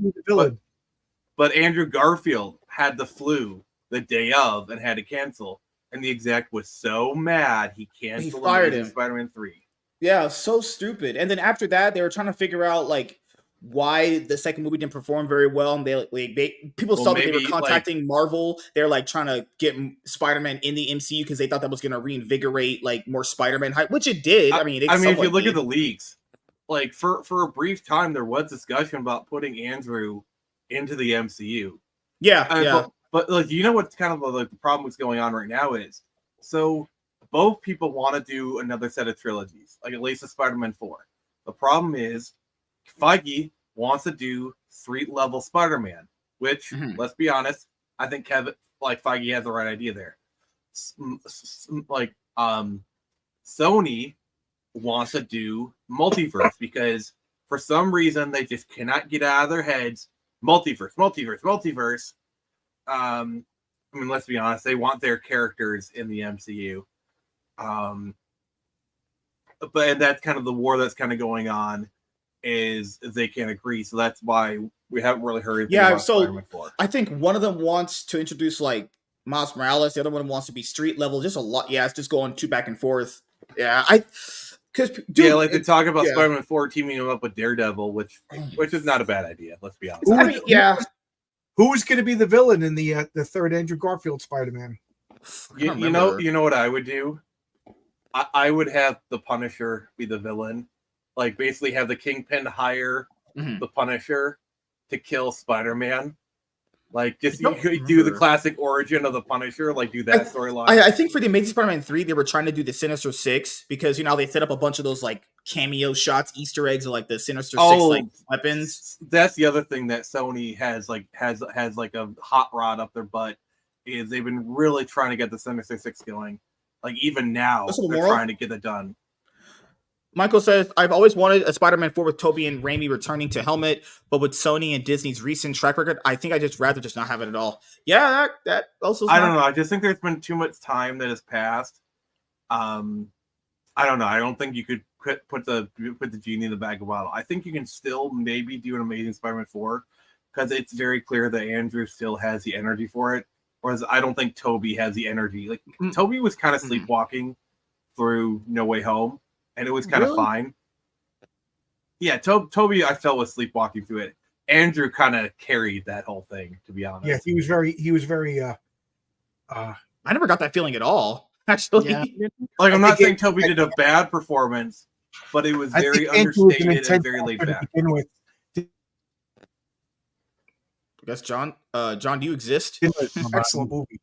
But Andrew Garfield had the flu the day of and had to cancel. And the exec was so mad he canceled. He fired him. Spider-Man 3. Yeah, so stupid. And then after that, they were trying to figure out like why the second movie didn't perform very well. And people thought that they were contacting Marvel. They're like trying to get Spider-Man in the MCU because they thought that was going to reinvigorate like more Spider-Man hype, which it did. I mean, if you look at the leaks, like for a brief time, there was discussion about putting Andrew into the MCU. Yeah. But like, you know what's kind of like the problem that's going on right now is, so both people want to do another set of trilogies, like at least a Spider-Man 4. The problem is Feige wants to do street-level Spider-Man, which, let's be honest, I think Feige has the right idea there. Sony wants to do multiverse because for some reason they just cannot get out of their heads multiverse. I mean, let's be honest, they want their characters in the MCU. But that's kind of the war that's kind of going on, is they can't agree. So that's why we haven't really heard anything about Spider-Man 4. I think one of them wants to introduce like Miles Morales, the other one wants to be street level. Just a lot. Yeah, it's just going too back and forth. Yeah, they talk about Spider-Man 4 teaming him up with Daredevil, which is not a bad idea. Let's be honest. Who is going to be the villain in the third Andrew Garfield Spider-Man? You know what I would do? I would have the Punisher be the villain. Like basically have the Kingpin hire the Punisher to kill Spider-Man. Like just do the classic origin of the Punisher, like do that storyline. I think for the Amazing Spider-Man 3, they were trying to do the Sinister Six because they set up a bunch of those like cameo shots, Easter eggs of like the Sinister Six like weapons. That's the other thing that Sony has like a hot rod up their butt, is they've been really trying to get the Sinister Six going. Like even now they're trying to get it done. Michael says, I've always wanted a Spider-Man 4 with Tobey and Raimi returning to helmet, but with Sony and Disney's recent track record, I think I just rather just not have it at all. Yeah, that also. I don't know. I just think there's been too much time that has passed. I don't know. I don't think you could put the genie in the bag of bottle. I think you can still maybe do an Amazing Spider-Man 4 because it's very clear that Andrew still has the energy for it. Whereas I don't think Tobey has the energy. Like Tobey was kind of sleepwalking through No Way Home. And it was kind of fine. Yeah, Toby, I felt was sleepwalking through it. Andrew kind of carried that whole thing, to be honest. Yeah, he was very. I never got that feeling at all. Actually, Yeah. Like, I'm not saying Toby did a bad performance, but it was very understated and very laid back. I guess John, do you exist? Excellent movie.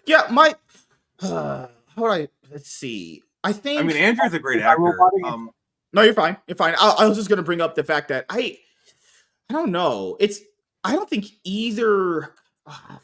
Yeah, let's see. I think. I mean, Andrew's a great actor. No, you're fine. You're fine. I was just gonna bring up the fact that I don't know. I don't think either.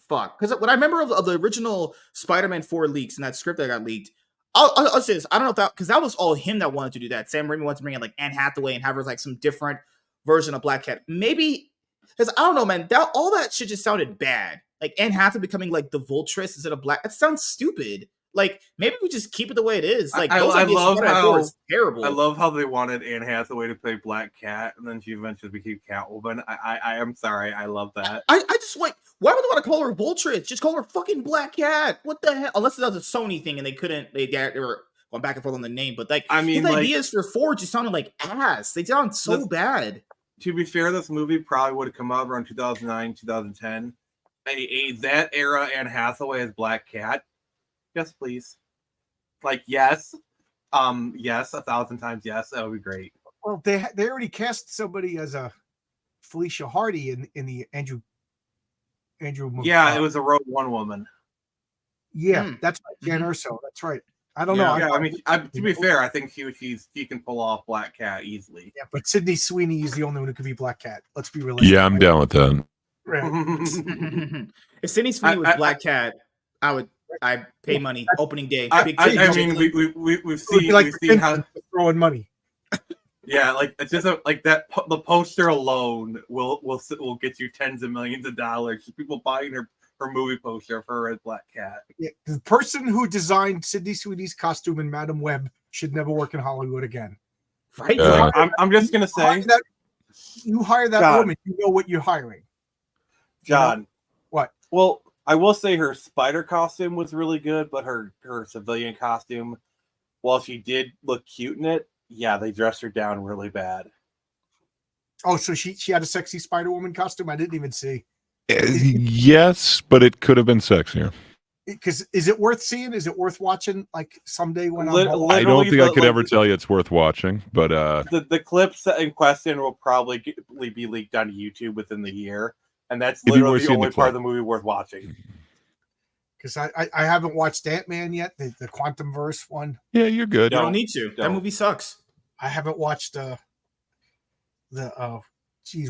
Fuck. Because what I remember of the original Spider-Man 4 leaks and that script that got leaked, I'll say this. I don't know if that, because that was all him that wanted to do that. Sam Raimi wanted to bring in like Anne Hathaway and have her like some different version of Black Cat. Maybe, because I don't know, man. All that shit just sounded bad. Like Anne Hathaway becoming like the Vultress instead of Black. That sounds stupid. Like maybe we just keep it the way it is. Like I love how it's terrible. I love how they wanted Anne Hathaway to play Black Cat, and then she eventually became Catwoman. I am sorry, I love that. I just like, why would they want to call her Vultress? Just call her fucking Black Cat. What the hell? Unless that was a Sony thing and they couldn't. They were going back and forth on the name, but like, I mean, his ideas for 4 just sounded like ass. They sound so bad. To be fair, this movie probably would have come out around 2009, 2010. That era Anne Hathaway as Black Cat. Yes, please. Like, yes. Yes, 1,000 times yes. That would be great. Well, they already cast somebody as a Felicia Hardy in the Andrew movie. Yeah, it was a Rogue One woman. Yeah, that's right. Jan Erso. That's right. I don't know. Yeah, I mean, to be fair, I think she can pull off Black Cat easily. Yeah, but Sydney Sweeney is the only one who could be Black Cat. Let's be realistic. Yeah, I'm down with that. Right. If Sydney Sweeney was Black Cat, I'd pay money opening day. I mean, we've seen how throwing money. Yeah, like it's just like that. The poster alone will get you tens of millions of dollars. Just people buying her movie poster of her as Black Cat. Yeah, the person who designed Sydney Sweeney's costume in Madam Web should never work in Hollywood again. Right? I'm just gonna say, you hire that woman, you know what you're hiring. John, what? Well, I will say her spider costume was really good, but her civilian costume, while she did look cute in it, yeah, they dressed her down really bad. Oh, so she had a sexy Spider-Woman costume? I didn't even see. Yes, but it could have been sexier. Because is it worth seeing? Is it worth watching? Like someday when I don't think I could ever tell you it's worth watching, but the clips in question will probably be leaked onto YouTube within the year, and that's literally the only part of the movie worth watching. Because I haven't watched Ant-Man yet, the Quantum Verse one. Yeah, you're good. You don't need to. That movie sucks. I haven't watched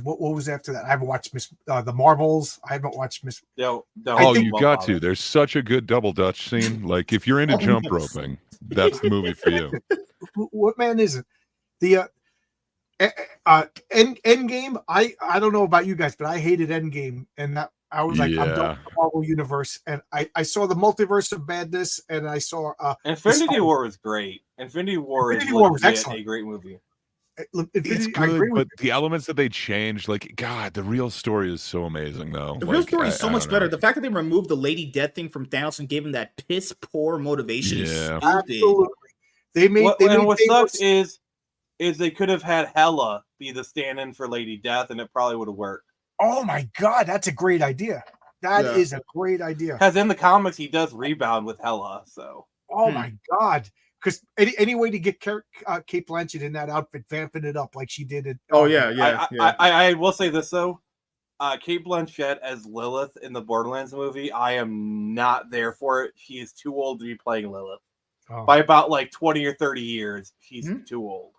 what was after that? I haven't watched the Marvels. I haven't watched Miss. No, you got to. There's such a good double Dutch scene. Like if you're into jump roping, that's the movie for you. What man is it? The Endgame. I don't know about you guys, but I hated Endgame, and that I was like, I'm done with the Marvel universe, and I saw the Multiverse of Madness, and I saw Infinity War was great. Infinity War was excellent. A great movie. It's good, but the elements that they changed, like God, the real story is so amazing, though. The real story is so much better. The fact that they removed the Lady Death thing from Thanos and gave him that piss poor motivation is stupid. Absolutely. What sucks is they could have had Hela be the stand-in for Lady Death, and it probably would have worked. Oh my God, that's a great idea. That is a great idea. Because in the comics, he does rebound with Hela. So. Oh my God. Because any way to get Kate Blanchett in that outfit, vamping it up like she did it. I will say this though, Kate Blanchett as Lilith in the Borderlands movie, I am not there for it. She is too old to be playing Lilith. By about like 20 or 30 years, she's too old.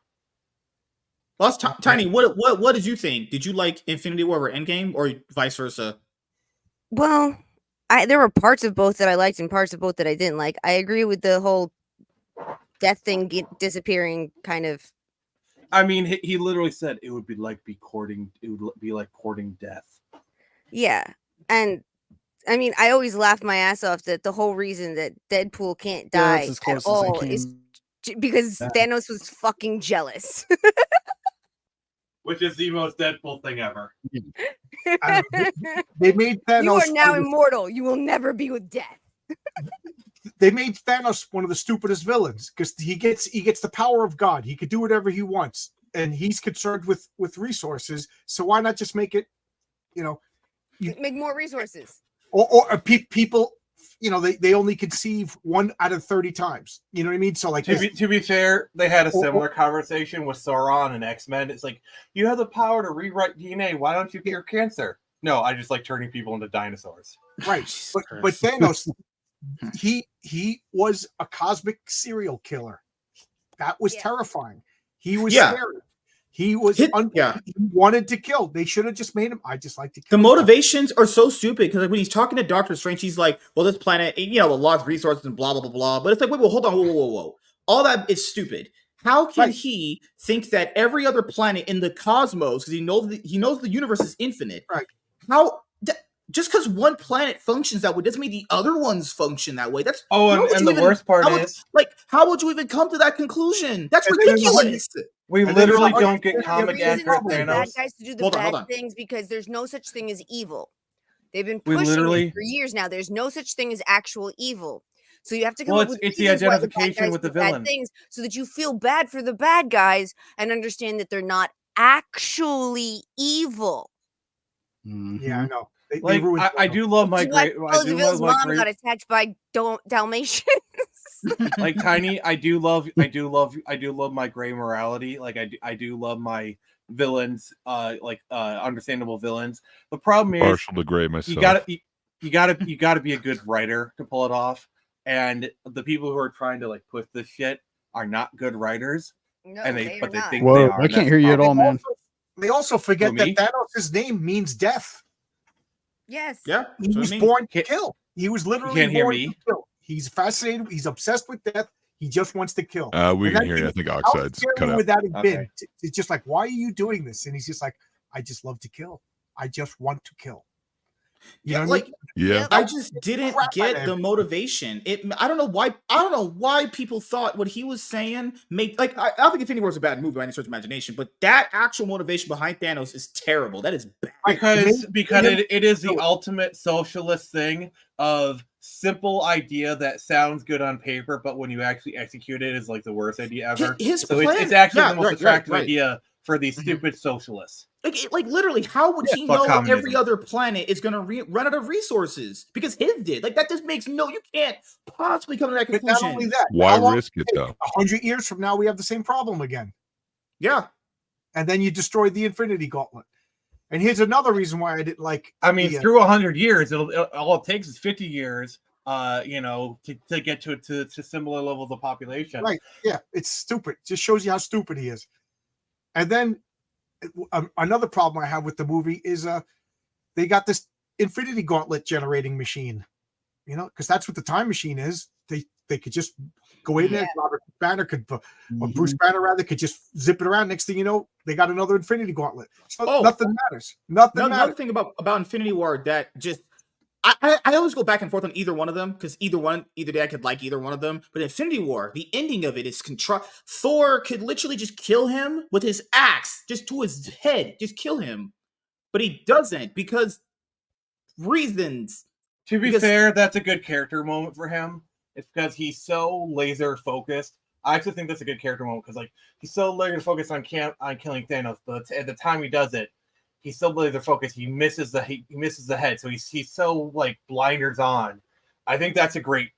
Well, that's Tiny. What did you think? Did you like Infinity War or Endgame, or vice versa? Well, there were parts of both that I liked and parts of both that I didn't like. I agree with the whole death thing disappearing kind of. I mean, he literally said it would be like courting death. Yeah, and I mean, I always laugh my ass off that the whole reason that Deadpool can't die at all is because Thanos was fucking jealous. Which is the most Deadpool thing ever. They made Thanos. You are now immortal. You will never be with death. they made Thanos one of the stupidest villains because he gets the power of God. He could do whatever he wants, and he's concerned with resources. So why not just make it, make more resources? Or people, they only conceive 1 out of 30 times. You know what I mean? So like to be fair, they had a similar conversation with Sauron and X-Men. It's like, you have the power to rewrite DNA. Why don't you cure cancer? No, I just like turning people into dinosaurs. Right. But Thanos, he was a cosmic serial killer. That was terrifying. He was scary. He was he wanted to kill. They should have just made him. I just like to kill. The motivations are so stupid because like when he's talking to Doctor Strange, he's like, "Well, this planet, lost resources and blah blah blah blah." But it's like, wait, well, hold on, whoa. All that is stupid. How can he think that every other planet in the cosmos, because he knows the universe is infinite? Right. How just because one planet functions that way doesn't mean the other ones function that way. That's and the worst part is, how would you even come to that conclusion? That's ridiculous. We literally don't get comic accurate bad Thanos. guys to do the bad things because there's no such thing as evil. They've been pushing it for years now. There's no such thing as actual evil. So you have to come up with it's the identification with the villain things so that you feel bad for the bad guys and understand that they're not actually evil. Yeah, I know. I do love my great. Bill's mom got attacked by Dalmatians. Like Tiny, I do love my gray morality. Like I do love my villains, understandable villains. The problem is partial to gray myself. You gotta be a good writer to pull it off. And the people who are trying to like push this shit are not good writers. No, and they think Whoa, they are. I can't hear you at all, man. They also forget that Thanos' name means death. Yes. Yeah. He was born to kill. He was literally born to kill. He's fascinated. He's obsessed with death. He just wants to kill. We can hear you. I think Oxide's cut out. Would that have been? It's just like, why are you doing this? And he's just like, I just love to kill. I just want to kill. You know what I mean? Yeah. I just didn't get the motivation. I don't know why people thought what he was saying made I don't think Infinity War is a bad movie by any stretch of imagination, but that actual motivation behind Thanos is terrible. That is bad. Because it is the ultimate socialist thing of simple idea that sounds good on paper, but when you actually execute it is like the worst idea ever. It's actually the most attractive idea for these stupid socialists. Like literally, how would he know every other planet is going to run out of resources? Because his did. Like that just makes you can't possibly come to that conclusion. But not only that, why risk it though? 100 years from now, we have the same problem again. Yeah. And then you destroyed the Infinity Gauntlet. And here's another reason why I didn't like. I mean, through 100 years, all it takes is 50 years. To get to similar levels of population. Right. Yeah. It's stupid. It just shows you how stupid he is. And then another problem I have with the movie is they got this Infinity Gauntlet generating machine, because that's what the time machine is. They could just go in there. Robert Banner could, or Bruce Banner rather, could just zip it around. Next thing you know, they got another Infinity Gauntlet. So nothing matters. Another thing about Infinity War that just I always go back and forth on either one of them because either day I could like either one of them. But Infinity War, the ending of it is Thor could literally just kill him with his axe, just to his head, just kill him. But he doesn't because reasons. To be fair, that's a good character moment for him. It's because he's so laser focused. I actually think that's a good character moment because he's so laser focused on killing Thanos, but at the time he does it, he's so laser focused. He misses the head, so he's so blinders on. I think it's a great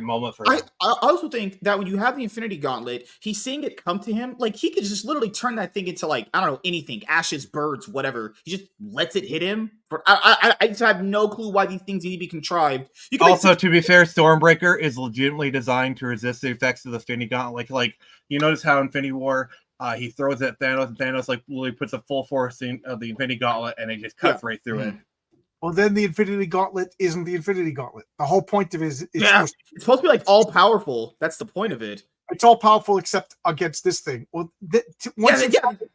moment for him. I also think that when you have the Infinity Gauntlet, he's seeing it come to him. He could just literally turn that thing into I don't know, anything, ashes, birds, whatever. He just lets it hit him. I just have no clue why these things need to be contrived. To be fair, Stormbreaker is legitimately designed to resist the effects of the Infinity Gauntlet. Like you notice how Infinity War, he throws at Thanos, and Thanos literally puts a full force of the Infinity Gauntlet, and it just cuts right through it. Well, then the Infinity Gauntlet isn't the Infinity Gauntlet. The whole point of it is it's supposed to be all powerful. That's the point of it. It's all powerful except against this thing. Well,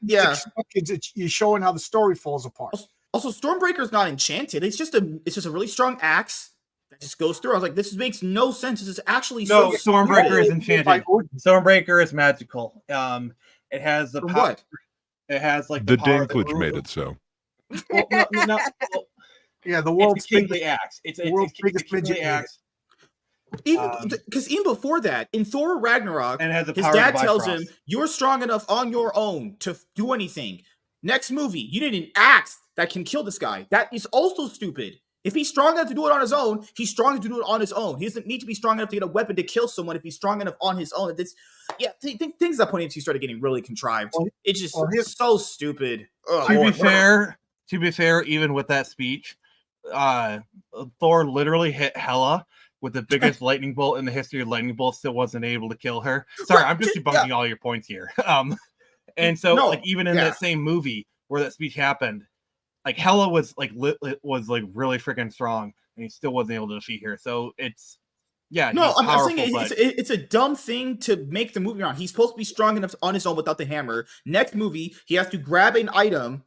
you're showing how the story falls apart. Also, Stormbreaker's not enchanted. It's just a really strong axe that just goes through. I was like, this makes no sense. This is actually Stormbreaker is enchanted. Stormbreaker is magical. It has the power. What? It has the Dinklage made it so. Yeah, the world's kingly axe. It's the world's biggest midget axe. Even because even before that, in Thor Ragnarok, and has his dad tells him, "You're strong enough on your own to do anything." Next movie, you need an axe that can kill this guy. That is also stupid. If he's strong enough to do it on his own, he's strong enough to do it on his own. He doesn't need to be strong enough to get a weapon to kill someone if he's strong enough on his own. Things at that point started getting really contrived. It's just so stupid. To be fair, even with that speech, Thor literally hit Hela with the biggest lightning bolt in the history of lightning bolts, still wasn't able to kill her. Sorry, I'm just debunking all your points here. And so even in that same movie where that speech happened, like Hela was like really freaking strong, and he still wasn't able to defeat her. So it's I'm saying it's a dumb thing to make the movie on. He's supposed to be strong enough on his own without the hammer. Next movie, he has to grab an item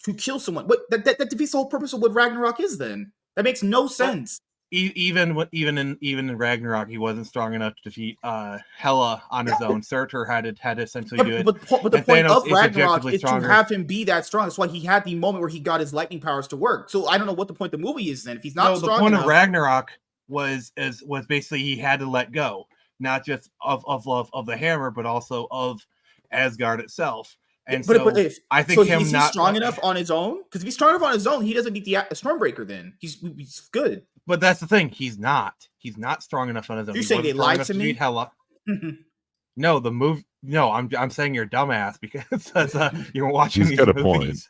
to kill someone. What that defeats the whole purpose of what Ragnarok is. Then that makes no sense. Even in Ragnarok, he wasn't strong enough to defeat Hela on his own. Surtur had to essentially do it. But the point of Ragnarok is to have him be that strong. That's why he had the moment where he got his lightning powers to work. So I don't know what the point of the movie is then. If he's not strong enough. The point of Ragnarok was basically he had to let go, not just of the hammer, but also of Asgard itself. And I think is he strong enough on his own? Because if he's strong enough on his own, he doesn't need the Stormbreaker. Then he's good. But that's the thing. He's not strong enough on his own. You're saying they lied to me? Hela. No, the move. No, I'm saying you're dumbass because you're watching these movies. Point.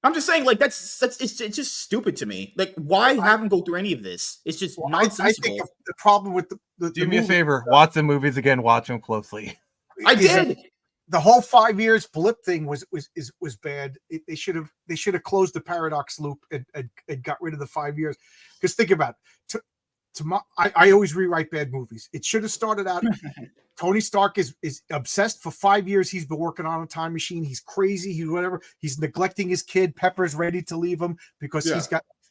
I'm just saying, like it's just stupid to me. Like, why have him go through any of this? It's just nonsensical. I think the problem with the do me a favor, watch the movies again. Watch them closely. I did. The whole 5 years blip thing was bad. They should have closed the paradox loop and got rid of the 5 years. Because think about it. I always rewrite bad movies. It should have started out. Tony Stark is obsessed for 5 years. He's been working on a time machine. He's crazy. He's whatever. He's neglecting his kid. Pepper's ready to leave him because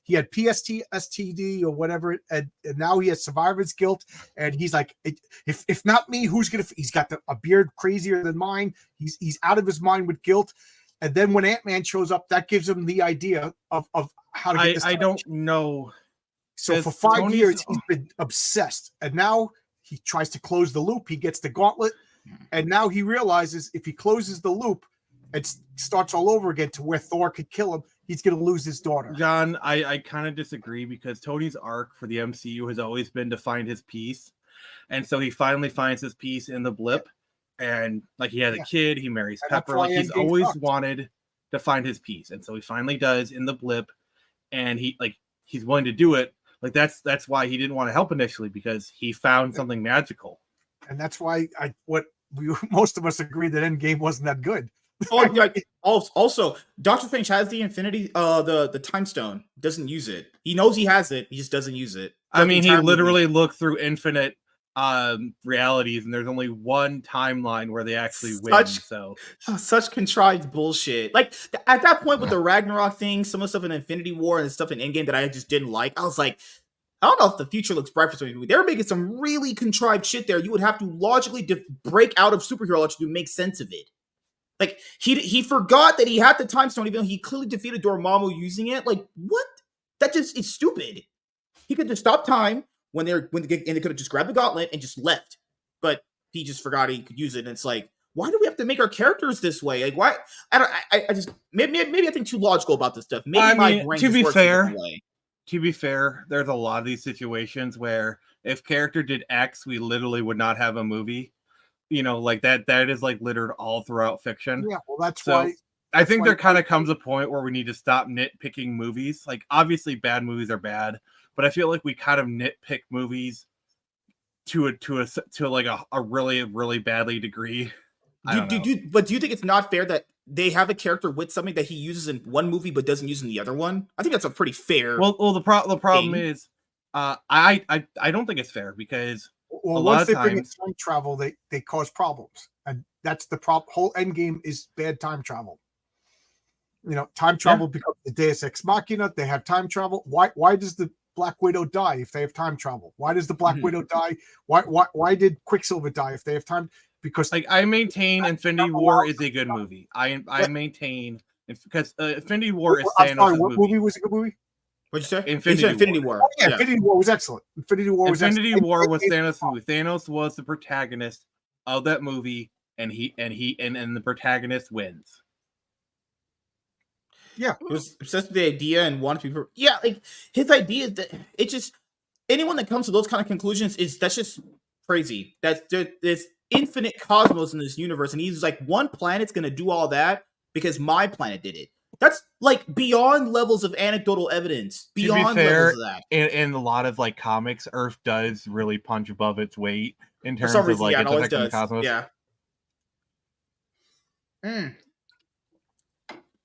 he had STD or whatever, and now he has survivor's guilt. And he's like, if not me, who's gonna? He's got a beard crazier than mine. He's out of his mind with guilt. And then when Ant-Man shows up, that gives him the idea of how to get this. I don't know. So for 5 years, he's been obsessed, and now he tries to close the loop. He gets the gauntlet, and now he realizes if he closes the loop, it starts all over again to where Thor could kill him. He's going to lose his daughter. John, I kind of disagree because Tony's arc for the MCU has always been to find his peace. And so he finally finds his peace in the blip. And like he has a kid, he marries Pepper. Like he's always wanted to find his peace. And so he finally does in the blip. And he's willing to do it. Like that's why he didn't want to help initially, because he found something magical. And that's why most of us agree that Endgame wasn't that good. Also, Doctor Strange has the Infinity, the Time Stone. Doesn't use it. He knows he has it. He just doesn't use it. I mean, he literally looked through infinite realities, and there's only one timeline where they actually win. Such contrived bullshit. Like at that point with the Ragnarok thing, some of the stuff in Infinity War and stuff in Endgame that I just didn't like. I was like, I don't know if the future looks bright for something. They were making some really contrived shit there. You would have to logically break out of superhero logic to make sense of it. Like he forgot that he had the Time Stone, even though he clearly defeated Dormammu using it. Like what? That just is stupid. He could just stop time when they could have just grabbed the gauntlet and just left. But he just forgot he could use it. And it's like, why do we have to make our characters this way? Like why? I just maybe I think too logical about this stuff. Maybe my brain to be fair, there's a lot of these situations where if character did X, we literally would not have a movie. You know, like that is like littered all throughout fiction. Yeah, well, that's why I think there kind of comes a point where we need to stop nitpicking movies. Like, obviously, bad movies are bad, but I feel like we kind of nitpick movies to like a really, really badly degree. But do you think it's not fair that they have a character with something that he uses in one movie but doesn't use in the other one? I think that's a pretty fair. Well, the problem is, I don't think it's fair because. Well, once they bring in time travel, they cause problems, and that's the problem. Whole Endgame is bad time travel. You know, time travel becomes the Deus Ex Machina. They have time travel. Why does the Black Widow die if they have time travel? Why does the Black Widow die? Why did Quicksilver die if they have time? Because like I maintain Infinity War is a good movie. I maintain because Infinity War is Thanos' what movie was a good movie? What'd you say? Infinity War. Oh, yeah, Infinity War was excellent. Infinity War was Thanos. Thanos was the protagonist of that movie, and the protagonist wins. Yeah, he was obsessed with the idea and wanted to be. Yeah, like his idea that it just anyone that comes to those kind of conclusions that's just crazy. There's infinite cosmos in this universe, and he's like, one planet's gonna do all that because my planet did it. That's like beyond levels of anecdotal evidence. Beyond levels of that. In a lot of like comics, Earth does really punch above its weight in terms of like its effect on the cosmos. Yeah. I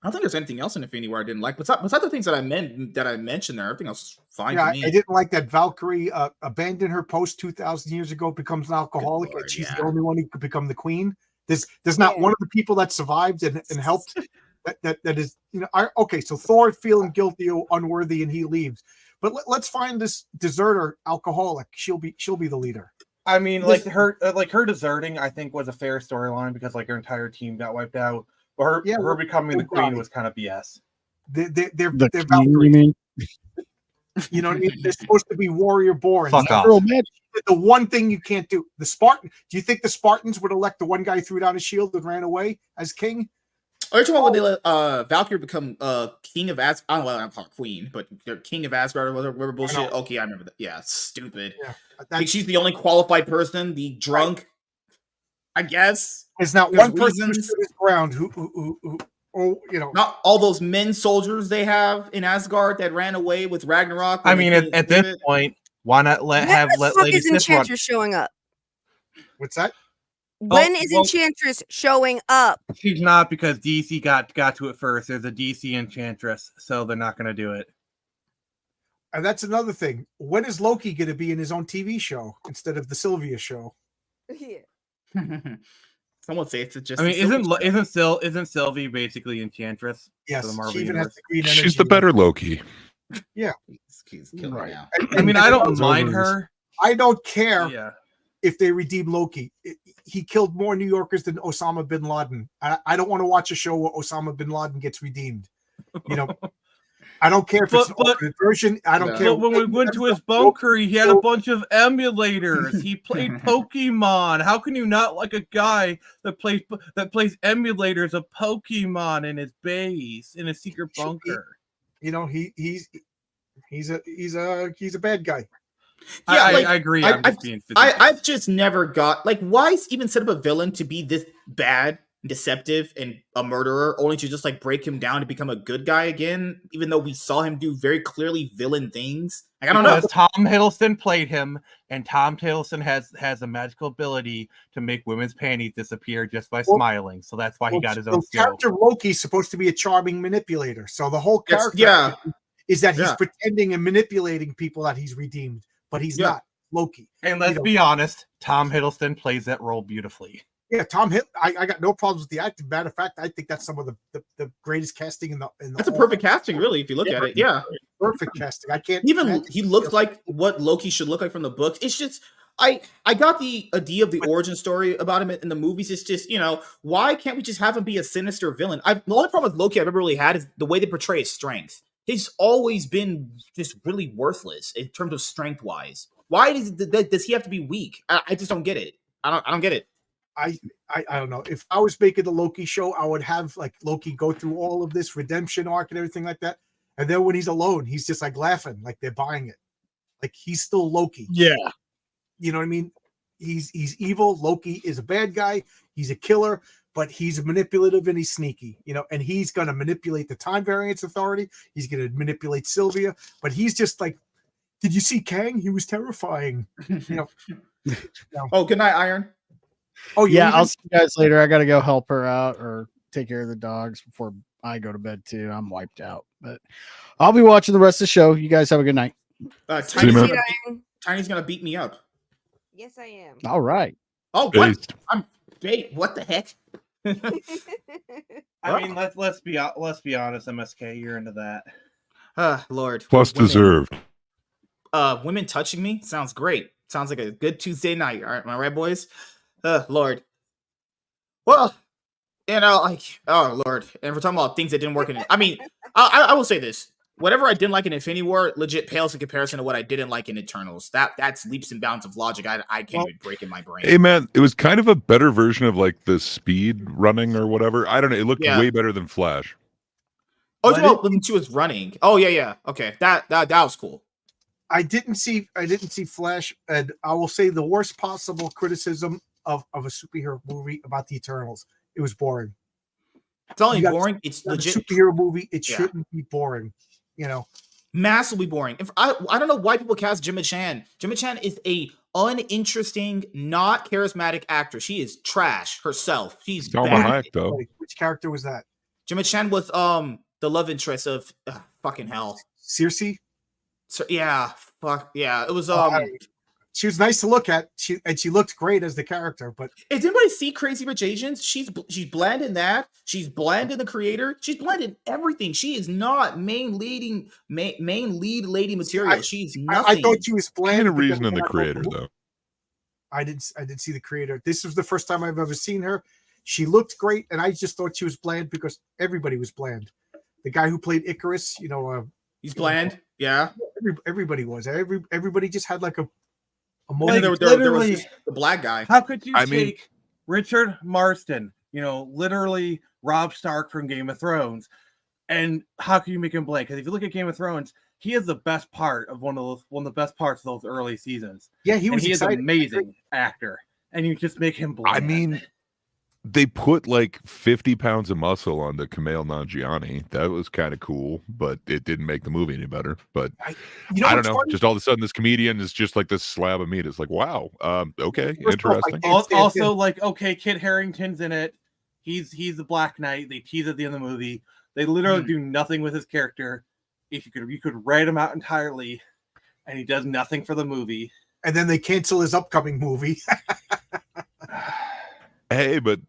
don't think there's anything else in Infinity War I didn't like. Besides the things that I mentioned there, everything else is fine to me. I didn't like that Valkyrie abandoned her post 2,000 years ago, becomes an alcoholic, and she's the only one who could become the queen. There's not one of the people that survived and helped. That is, okay. So Thor feeling guilty or unworthy, and he leaves. But let's find this deserter alcoholic. She'll be the leader. I mean, her deserting, I think, was a fair storyline because like her entire team got wiped out. But her becoming the queen was kind of BS. They're Valkyrie, you mean? You know what I mean? They're supposed to be warrior born. Fuck off. The one thing you can't do. The Spartan. Do you think the Spartans would elect the one guy who threw down his shield and ran away as king? Are you talking about when they let Valkyrie become king of Asgard? I don't know why I'm calling queen, but they're king of Asgard or whatever bullshit. Okay, I remember that. Yeah, stupid. Yeah, like she's the only qualified person. The drunk, I guess. There's not one person who stood his ground who not all those men soldiers they have in Asgard that ran away with Ragnarok. I mean, at this point, why not let Lady Sif Enchantress showing up? What's that? When is Enchantress showing up? She's not, because DC got to it first. There's a DC Enchantress, so they're not going to do it. And that's another thing. When is Loki going to be in his own TV show instead of the Sylvia show? Yeah. Someone say it's just. I mean, isn't Sylvie basically Enchantress? Yes, for the Marvel she even universe? has the green energy. She's the better Loki. Yeah, he's killing right now. I mean, I don't mind her. I don't care. Yeah. If they redeem Loki. He killed more New Yorkers than Osama bin Laden. I don't want to watch a show where Osama bin Laden gets redeemed. I don't care if it's an alternate version. I don't care. But when we went to his bunker, he had a bunch of emulators. He played Pokemon. How can you not like a guy that plays emulators of Pokemon in his base, in a secret bunker? He's a bad guy. Yeah, I agree. I've just never got why is even set up a villain to be this bad, deceptive, and a murderer, only to just break him down to become a good guy again, even though we saw him do very clearly villain things. I don't know. Because Tom Hiddleston played him, and Tom Hiddleston has a magical ability to make women's panties disappear just by smiling. So that's why he got his own show. Character Loki's supposed to be a charming manipulator. So the whole character is that he's pretending and manipulating people that he's redeemed. But he's not Loki. And let's be honest, Tom Hiddleston plays that role beautifully. Yeah, I got no problems with the acting. Matter of fact, I think that's some of the greatest casting in the. That's a perfect casting, really, if you look at it. Yeah, perfect casting. I can't even. He looked like what Loki should look like from the books. It's just I got the idea of the origin story about him in the movies. It's just why can't we just have him be a sinister villain? The only problem with Loki I've ever really had is the way they portray his strength. He's always been just really worthless in terms of strength wise. Why does he have to be weak? I just don't get it. I don't get it. I don't know. If I was making the Loki show, I would have Loki go through all of this redemption arc and everything like that. And then when he's alone, he's just laughing, like they're buying it. He's still Loki. Yeah. You know what I mean? He's evil. Loki is a bad guy. He's a killer. But he's manipulative and he's sneaky, and he's going to manipulate the Time Variance Authority. He's going to manipulate Sylvia, but he's just did you see Kang? He was terrifying. Oh, good night, Iron. Oh, yeah. I'll see you guys later. I got to go help her out or take care of the dogs before I go to bed too. I'm wiped out, but I'll be watching the rest of the show. You guys have a good night. Tiny's going to beat me up. Yes, I am. All right. Oh, what? Wait, what the heck? I mean, let's be honest, MSK, you're into that. Lord. Plus deserved. Women touching me sounds great. Sounds like a good Tuesday night. All right, am I right, boys? Lord. Well, oh Lord. And we're talking about things that didn't work in it. I mean, I will say this. whatever I didn't like in Infinity War legit pales in comparison to what I didn't like in Eternals. That's leaps and bounds of logic. I can't even break in my brain. Hey man, it was kind of a better version of like the speed running or whatever. I don't know. It looked way better than Flash. Oh, well, when she was running. Oh yeah. Okay, that was cool. I didn't see Flash, and I will say the worst possible criticism of a superhero movie about the Eternals. It was boring. It's only boring. It's legit a superhero movie. It shouldn't be boring. Massively boring. I don't know why people cast Gemma Chan. Gemma Chan is a uninteresting, not charismatic actor. She is trash herself. She's Salma Hayek, though. Which character was that? Gemma Chan was the love interest of fucking hell. Circe? So yeah, fuck yeah. It was she was nice to look at. She looked great as the character. But did anybody see Crazy Rich Asians? She's bland in that. She's bland in The Creator. She's bland in everything. She is not main lead lady material. She's nothing. I thought she was bland. Kind of reason in The Creator though. I did see The Creator. This was the first time I've ever seen her. She looked great, and I just thought she was bland because everybody was bland. The guy who played Icarus, he's bland. Yeah, everybody was. Everybody just had like a like, there was the black guy. How could you take Richard Marston, literally Robb Stark from Game of Thrones, and how can you make him bland? Because if you look at Game of Thrones, he is the best part of one of the best parts of those early seasons. Yeah, he is an amazing actor, and you just make him bland. I mean, they put like 50 pounds of muscle onto Kumail Nanjiani. That was kind of cool, but it didn't make the movie any better. But I don't know. Funny? Just all of a sudden, this comedian is just like this slab of meat. It's like, wow, okay, interesting. Also, like, okay, Kit Harington's in it. He's the Black Knight. They tease at the end of the movie. They literally do nothing with his character. If you could write him out entirely, and he does nothing for the movie. And then they cancel his upcoming movie. Hey, but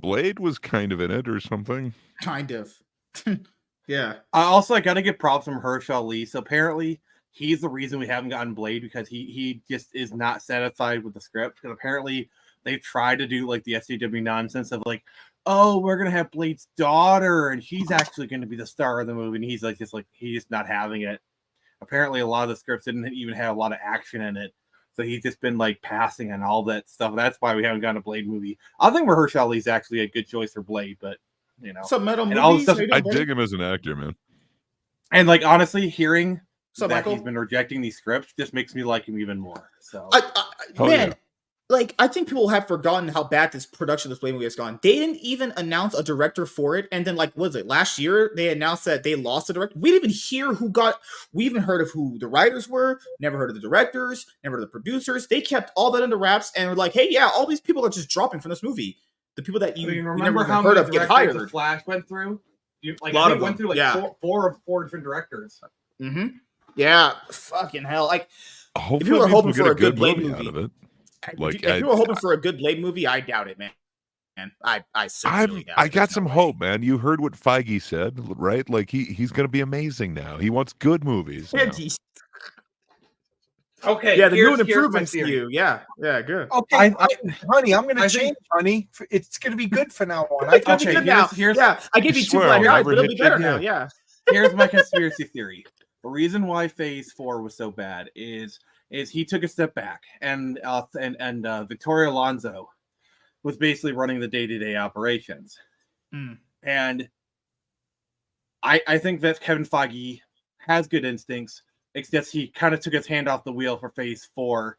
Blade was kind of in it or something. Kind of. Yeah. I got to give props from Mahershala Ali. So apparently he's the reason we haven't gotten Blade, because he just is not satisfied with the script. Because apparently they've tried to do like the SJW nonsense of like, oh, we're gonna have Blade's daughter and she's actually going to be the star of the movie, and he's just not having it. Apparently a lot of the scripts didn't even have a lot of action in it. So he's just been like passing on all that stuff. That's why we haven't gotten a Blade movie. I think Mahershala Ali is actually a good choice for Blade, but some metal movies. All stuff, I dig him as an actor, man. And like honestly, hearing that Michael? He's been rejecting these scripts just makes me like him even more. So man, like I think people have forgotten how bad this production of this Blade movie has gone. They didn't even announce a director for it, and then like what was it last year? They announced that they lost a director. We didn't even hear we even heard of who the writers were. Never heard of the directors. Never heard of the producers. They kept all that under wraps and were like, "Hey, yeah, all these people are just dropping from this movie. The people that you remember never heard of get hired." The Flash went through. A lot of them went through like four different directors. Mm-hmm. Yeah, fucking hell! Like, hopefully if you were hoping for a good Blade movie movie out of it. Like, if you were hoping for a good Blade movie, I doubt it, man. And I sincerely doubt it. I got some hope, man. You heard what Feige said, right? Like he's going to be amazing now. He wants good movies. Now. Okay. Yeah, the new improvements to you. Yeah, good. Okay, honey, I'm going to change, honey. It's going to be good from now on. I can good now. Yeah, I gave you 2 blind eyes, but it'll be better now. Yeah. Here's my conspiracy theory. The reason why Phase 4 was so bad is he took a step back, and Victoria Alonso was basically running the day-to-day operations. And I think that Kevin Feige has good instincts, except he kind of took his hand off the wheel for Phase 4,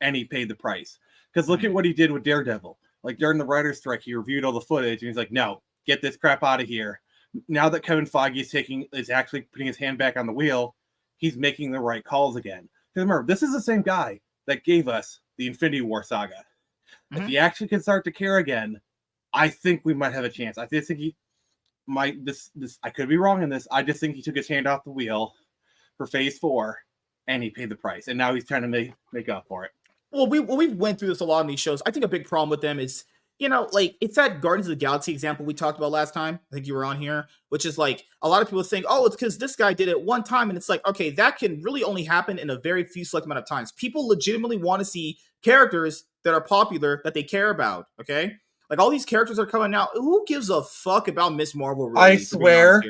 and he paid the price. Because look at what he did with Daredevil. Like during the writer's strike, he reviewed all the footage, and he's like, no, get this crap out of here. Now that Kevin Feige is actually putting his hand back on the wheel, he's making the right calls again. Remember, this is the same guy that gave us the Infinity War saga. Mm-hmm. If he actually can start to care again, I think we might have a chance. I just think he might. This I could be wrong in this. I just think he took his hand off the wheel for Phase 4, and he paid the price, and now he's trying to make up for it. Well, we went through this a lot in these shows. I think a big problem with them is, like it's that Guardians of the Galaxy example we talked about last time. I think you were on here, which is like a lot of people think, oh, it's because this guy did it one time. And it's like, okay, that can really only happen in a very few select amount of times. People legitimately want to see characters that are popular that they care about. Okay. Like all these characters are coming out. Who gives a fuck about Miss Marvel? Really, I swear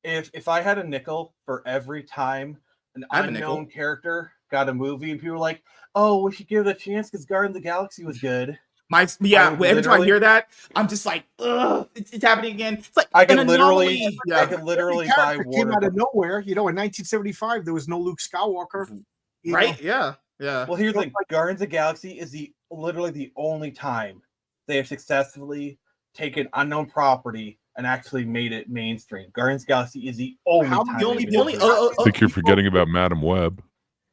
if I had a nickel for every time an unknown character got a movie and people were like, "Oh, we should give it a chance because Guardians of the Galaxy was good." Every time I hear that, I'm just like, ugh, it's happening again. It's like I can literally buy water. Came out of nowhere. You know, in 1975, there was no Luke Skywalker. Right? Yeah. Yeah. Well, here's the thing: Guardians of the Galaxy is literally the only time they have successfully taken unknown property and actually made it mainstream. Guardians of the Galaxy is the only time. I think you're forgetting about Madam Web.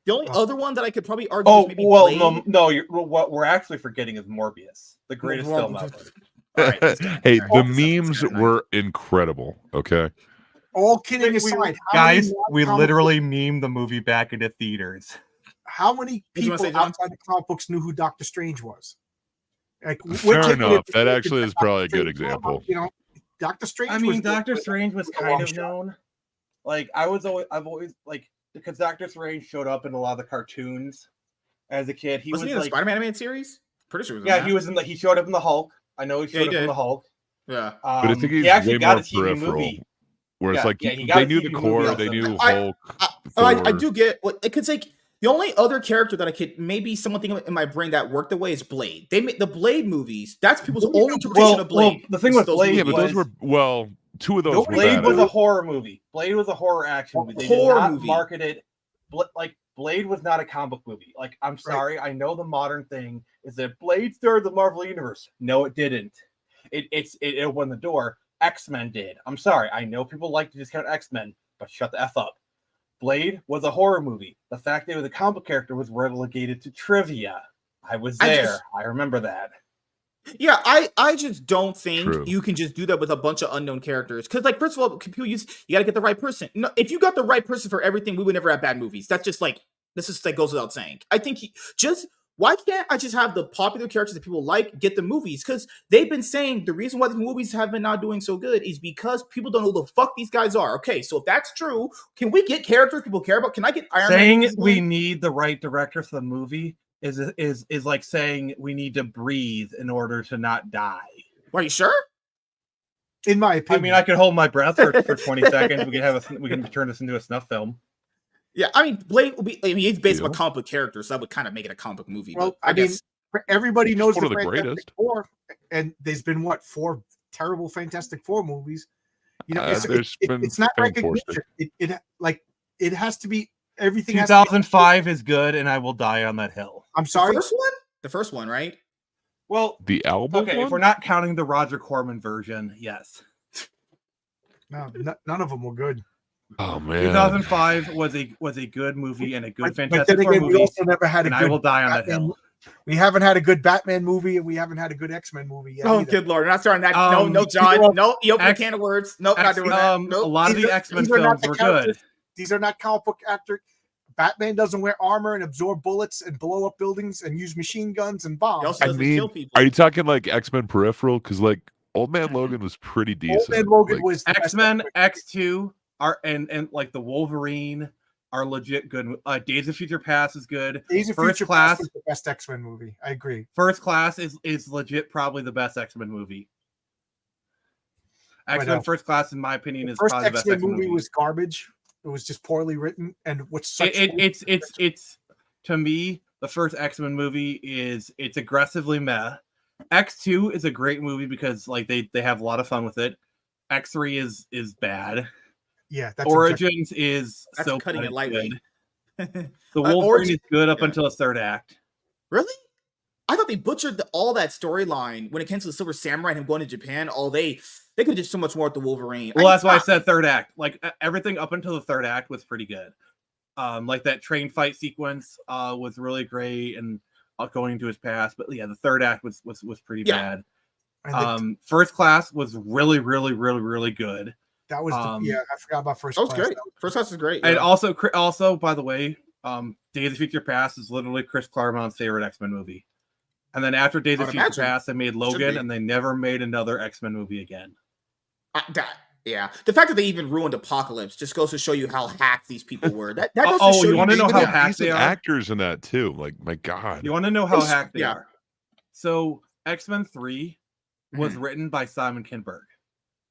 The only other one that I could probably argue is maybe Blade. What we're actually forgetting is Morbius, the greatest film ever. Right, hey, the memes were incredible. Okay. All kidding aside, guys, we literally memed the movie back into theaters. How many people outside the comic books knew who Doctor Strange was? Like, fair enough. That actually is probably a good example. You know, Doctor Strange. I mean, Doctor Strange was kind of known. Like, I've always like. Because Doctor Strange showed up in a lot of the cartoons as a kid. He wasn't he in the Spider-Man animated series? Pretty sure. He was in he showed up in the Hulk. I know he showed up in the Hulk. Yeah, but I think he actually got a peripheral. Where it's like they knew the core, they knew Hulk. I do get what it's like. The only other character that I could maybe someone think of in my brain that worked the way is Blade. They made the Blade movies. That's people's only interpretation of Blade. Well, the thing with Blade, but those were two of those. Blade was a horror movie. Blade was a horror action movie. They did not market it like Blade was not a comic book movie. Like, I'm sorry, I know the modern thing is that Blade started the Marvel Universe. No, it didn't. It opened the door. X-Men did. I'm sorry, I know people like to discount X-Men, but shut the F up. Blade was a horror movie. The fact that it was a comic book character was relegated to trivia. I was there. I remember that. Yeah, I just don't think you can just do that with a bunch of unknown characters. Because, like, first of all, you got to get the right person. No, if you got the right person for everything, we would never have bad movies. That's just like, this is like goes without saying. I think why can't I just have the popular characters that people like get the movies? Because they've been saying the reason why the movies have been not doing so good is because people don't know who the fuck these guys are. Okay, so if that's true, can we get characters people care about? Can I get Iron Man? Saying we need the right director for the movie is like saying we need to breathe in order to not die. Are you sure? In my opinion, I mean, I could hold my breath for 20 seconds. We can turn this into a snuff film. Yeah, I mean, Blade will be. I mean, it's based on a comic book character, so that would kind of make it a comic book movie. Well, I mean, everybody knows the Fantastic Four, and there's been 4 terrible Fantastic Four movies. You know, it's not recognition. It has to be everything. 2005 is good, and I will die on that hill. I'm sorry. The first one, right? Well, the album. Okay, if we're not counting the Roger Corman version, yes. No, none of them were good. Oh man, 2005 was a good movie and a good Fantastic Four movie. We also never had a good I will die on that hill. We haven't had a good Batman movie, and we haven't had a good X-Men movie yet. Oh, good lord! We're not starting that. No, John. No, you open a can of words. No, not doing that. Nope. A lot of the X-Men films were good. These are not comic book actors. Batman doesn't wear armor and absorb bullets and blow up buildings and use machine guns and bombs. I mean, are you talking like X-Men Peripheral? Because like Old Man Logan was pretty decent. Old Man Logan was X-Men X2 are and like the Wolverine are legit good. Days of Future Past is good. Days of Future Past is the best X-Men movie. I agree. First Class is legit probably the best X-Men movie. X-Men First Class, in my opinion, is probably the best X-Men movie. Was garbage. It was just poorly written, and it's to me the first X-Men movie it's aggressively meh. X2 is a great movie because like they have a lot of fun with it. X3 is bad. Yeah, that's Origins is that's so cutting it lightly. The Wolverine is good up until the third act. Really? I thought they butchered all that storyline when it came to the Silver Samurai and him going to Japan. They could do so much more with the Wolverine. Well, that's why I said third act. Like everything up until the third act was pretty good. Like that train fight sequence was really great and going into his past. But yeah, the third act was pretty bad. First Class was really, really, really, really good. That was I forgot about First Class. That was great. First Class is great. And also, by the way, Days of Future Past is literally Chris Claremont's favorite X-Men movie. And then after Days of Future Past, they made Logan, and they never made another X-Men movie again. The fact that they even ruined Apocalypse just goes to show you how hacked these people were. That you want to know how hacked they are? Actors in that too. Like my God. You want to know how hacked they are? So X-Men 3 was written by Simon Kinberg.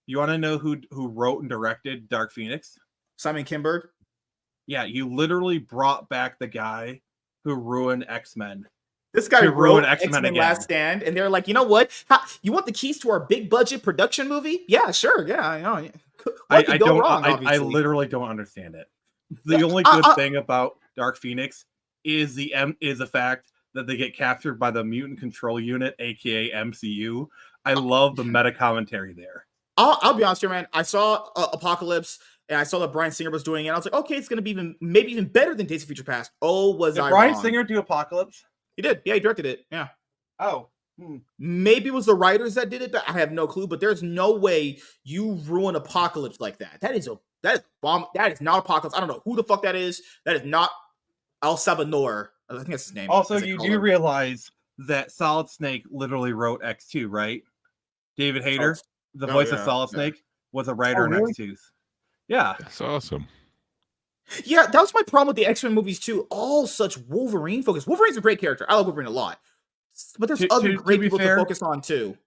You want to know who wrote and directed Dark Phoenix? Simon Kinberg. Yeah, you literally brought back the guy who ruined X-Men. This guy To wrote ruin X-Men X-Men again. Last Stand, and they're like, you know what? You want the keys to our big budget production movie? Yeah, sure. Yeah, I know. What could go wrong? I Obviously. literally don't understand it. The Yeah, only good thing about Dark Phoenix is the fact that they get captured by the Mutant Control Unit, aka MCU. I love the meta commentary there. I'll be honest here, man. I saw Apocalypse, and I saw that Bryan Singer was doing it. I was like, okay, it's gonna be maybe even better than Days of Future Past. Oh, was Did I Bryan wrong? Singer do Apocalypse? He did. Yeah, he directed it. Yeah. Oh. Maybe it was the writers that did it, but I have no clue. But there's no way you ruin Apocalypse like that. That is bomb. That is not Apocalypse. I don't know who the fuck that is. That is not Al Sabanor. I think that's his name. Also, as they you call do him. realize that Solid Snake literally wrote X2, right? David Hayter, the voice of Solid Snake, was a writer in X2. Yeah. That's awesome. Yeah, that was my problem with the X-Men movies too. All such Wolverine focus. Wolverine's a great character. I love Wolverine a lot. But there's other great people to focus on too.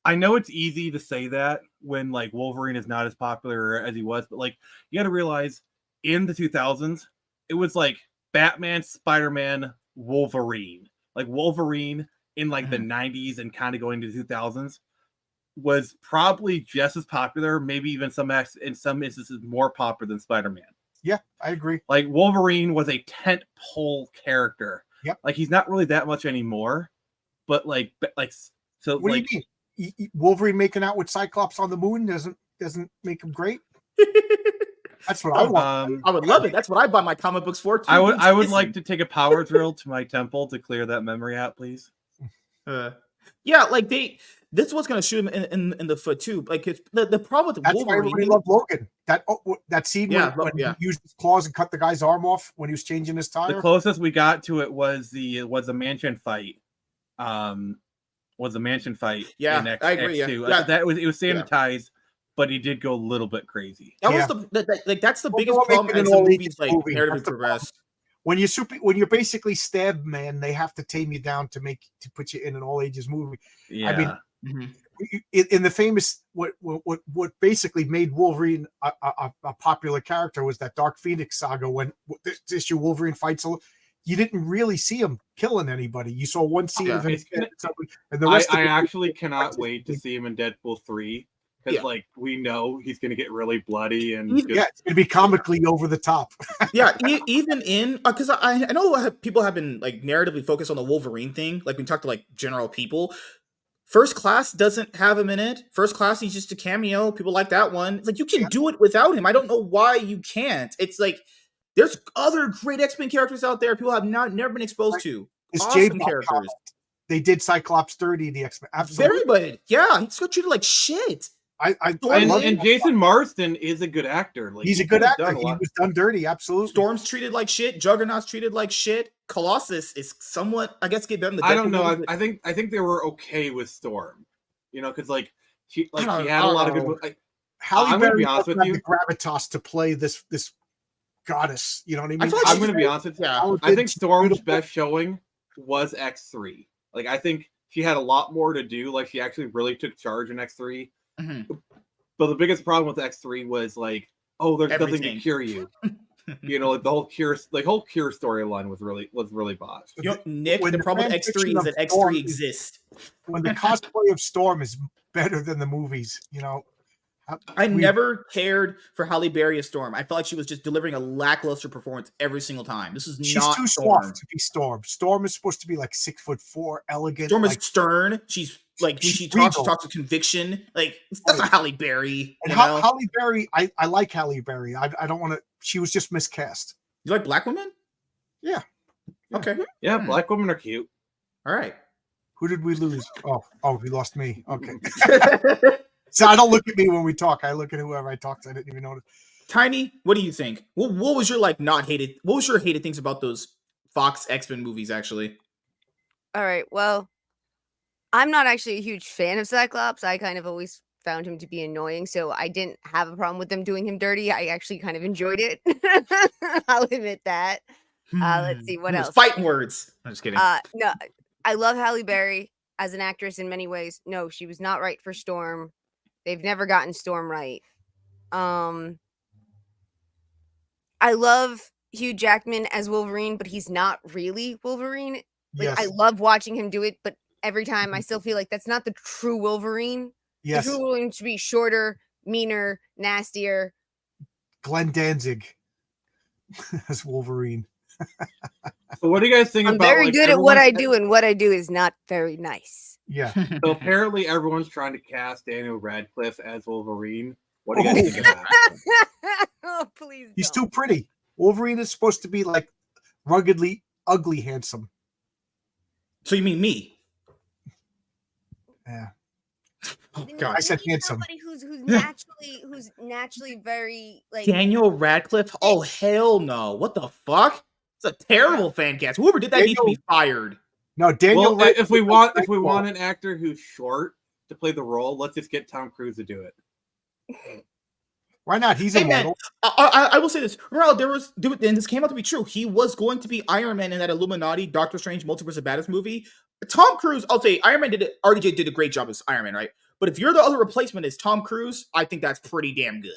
I know it's easy to say that when like Wolverine is not as popular as he was, but like you got to realize in the 2000s, it was like Batman, Spider-Man, Wolverine. Like Wolverine in like the 90s and kind of going to the 2000s was probably just as popular, maybe even in some instances more popular than Spider-Man. Yeah, I agree. Like Wolverine was a tent pole character. Yep. Like he's not really that much anymore, but like so. What like, do you mean? Wolverine making out with Cyclops on the moon doesn't make him great? That's what I want. I would love it. That's what I buy my comic books for too. I would like to take a power drill to my temple to clear that memory out, please. Yeah, like this is what's gonna shoot him in the foot too. Like it's the problem with That's Wolverine. why everybody loved Logan. That scene when he used his claws and cut the guy's arm off when he was changing his tire. The closest we got to it was the mansion fight. Was the mansion fight? Yeah, in I agree. X2. Yeah. It was sanitized, but he did go a little bit crazy. That was that's the biggest problem as the movies like narrative progress. When you're basically Stab Man, they have to tame you down to put you in an all ages movie. Yeah. I mean, in the famous what basically made Wolverine a popular character was that Dark Phoenix saga when this issue Wolverine fights. You didn't really see him killing anybody. You saw one scene of him, and the rest. I actually cannot wait to see him in Deadpool 3 because, like, we know he's going to get really bloody and it's going to be comically over the top. Yeah, even in because I know people have been like narratively focused on the Wolverine thing. Like we talked to like general people. First Class doesn't have him in it. First Class, he's just a cameo. People like that one. It's like you can do it without him. I don't know why you can't. It's like there's other great X-Men characters out there people have never been exposed to. It's awesome characters. They did Cyclops 30 in the X-Men. Absolutely. Very good. Yeah, he's got treated like shit. And Jason Marsden is a good actor. Like, he's a good actor. He was done dirty. Absolutely. Storm's treated like shit. Juggernaut's treated like shit. Colossus is somewhat, I guess, get better than the I don't know. I think they were okay with Storm. You know, because like she had a lot of good. Like, Halle I'm gonna Berry be honest with had you. the gravitas to play this goddess. You know what I mean? I'm going to be honest with you. Yeah. I think Storm's best showing was X3. Like I think she had a lot more to do. Like she actually really took charge in X3. Mm-hmm. But the biggest problem with X3 was like, oh, there's nothing to cure you. You know, like the whole cure storyline was really botched. You know, Nick, the problem with X3 is that X3 exists. When the cosplay of Storm is better than the movies, you know. I never cared for Halle Berry as Storm. I felt like she was just delivering a lackluster performance every single time. She's not too Storm. soft to be Storm. Storm is supposed to be like 6'4", elegant. Storm is stern. She's like when she talks with conviction. Like that's not Halle Berry. And Halle Berry, I like Halle Berry. I don't want to. She was just miscast. You like black women? Yeah. Okay. Yeah, black women are cute. All right. Who did we lose? Oh, we lost me. Okay. So I don't look at me when we talk. I look at whoever I talk to. I didn't even notice. Tiny, what do you think? What was your not hated? What was your hated things about those Fox X-Men movies? Actually. All right. Well, I'm not actually a huge fan of Cyclops. I kind of always found him to be annoying, so I didn't have a problem with them doing him dirty. I actually kind of enjoyed it. I'll admit that. Let's see what else. Fighting words. I'm just kidding. No, I love Halle Berry as an actress in many ways. No, she was not right for Storm. They've never gotten Storm right. I love Hugh Jackman as Wolverine, but he's not really Wolverine. Like Yes. I love watching him do it, but every time I still feel like that's not the true Wolverine. Yes. The true Wolverine should be shorter, meaner, nastier. Glenn Danzig as Wolverine. So what do you guys think I'm about? very like, good at what I everyone's- do, and what I do is not very nice. Yeah. So apparently everyone's trying to cast Daniel Radcliffe as Wolverine. What do you guys think of that? Oh, please. He's don't. too pretty. Wolverine is supposed to be like ruggedly ugly handsome. So you mean me? Yeah. Oh You know, God. I said we need handsome. Somebody who's naturally very like. Daniel Radcliffe? Oh hell no! What the fuck? It's a terrible fan cast. Whoever did that needs to be fired. No, Daniel. Well, if we want Radcliffe- an actor who's short to play the role, let's just get Tom Cruise to do it. Why not? He's Hey, a man, model. I will say this. Remember, and this came out to be true. He was going to be Iron Man in that Illuminati Doctor Strange Multiverse of Madness movie. Tom Cruise, I'll say Iron Man RDJ did a great job as Iron Man, right? But if you're the other replacement as Tom Cruise, I think that's pretty damn good.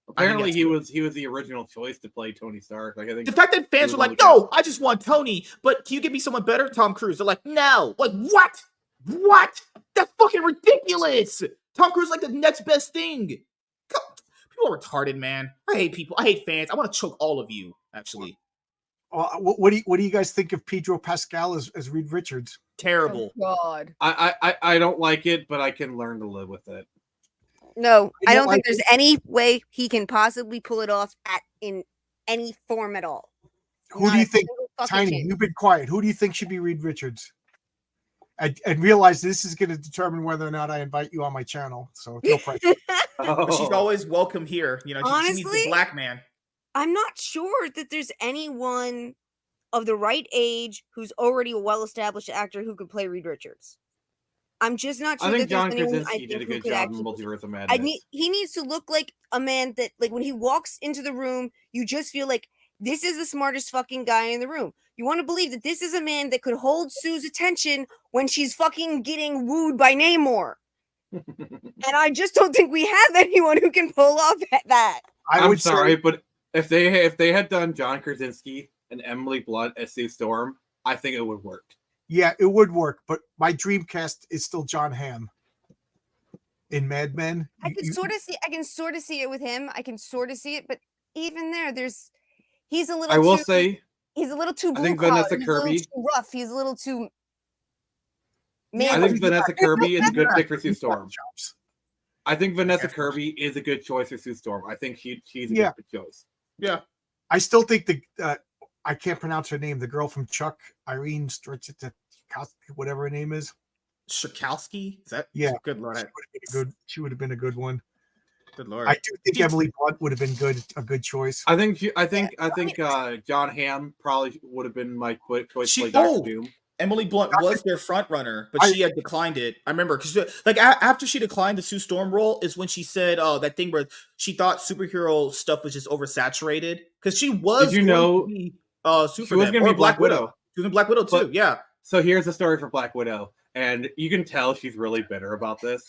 Apparently, that's he was the original choice to play Tony Stark. Like I think The fact that fans He were was like, on the no, I just want Tony, but can you give me someone better? Tom Cruise. They're like, no. Like, what? What? That's fucking ridiculous. Tom Cruise is like the next best thing. People are retarded, man. I hate people. I hate fans. I want to choke all of you, actually. What do you guys think of Pedro Pascal as Reed Richards? Terrible. Oh, God. I don't like it, but I can learn to live with it. No, I don't like think there's any way he can possibly pull it off in any form at all. Who Not do you a think, single fucking Tiny? chance. You've been quiet. Who do you think should be Reed Richards? And realize this is going to determine whether or not I invite you on my channel. So no pressure. But she's Oh. always welcome here. You know, she needs Honestly? the black man. I'm not sure that there's anyone of the right age who's already a well-established actor who could play Reed Richards. I'm just not sure I think that John there's anyone I Krasinski think did a who good could job in actually. Multiverse of Madness. He needs to look like a man that, like, when he walks into the room, you just feel like this is the smartest fucking guy in the room. You want to believe that this is a man that could hold Sue's attention when she's fucking getting wooed by Namor. And I just don't think we have anyone who can pull off that. I I'm would sorry, say, but if they had done John Krasinski and Emily Blunt as Sue Storm, I think it would work. yeah, it would work. But my dream cast is still John Hamm in Mad Men. I can sort of see it with him. I can sort of see it, but even there, he's a little. I will too, say he's a little too I blue think collar. Vanessa He's a little Kirby- too rough. He's a little too. I Man, think Vanessa Kirby is a good pick for Sue He's got Storm. chops. I think Vanessa Yeah. Kirby is a good choice for Sue Storm. I think she's a Yeah. good choice. Yeah. I still think I can't pronounce her name. The girl from Chuck, Irene whatever her name is. Shakowski? Is that? Yeah. Good lord. She would have been a good one. Good lord. I do think Emily Blunt would have been a good choice. I think John Hamm probably would have been my quick choice to She- play Doctor oh! Doom. Emily Blunt was their front runner, but she had declined it. I remember because like after she declined the Sue Storm role is when she said, "Oh, that thing where she thought superhero stuff was just oversaturated." Because she was. Did you going know to be, She was Superman going to or be Black Widow. She was in Black Widow too. But- Yeah. So here's the story for Black Widow, and you can tell she's really bitter about this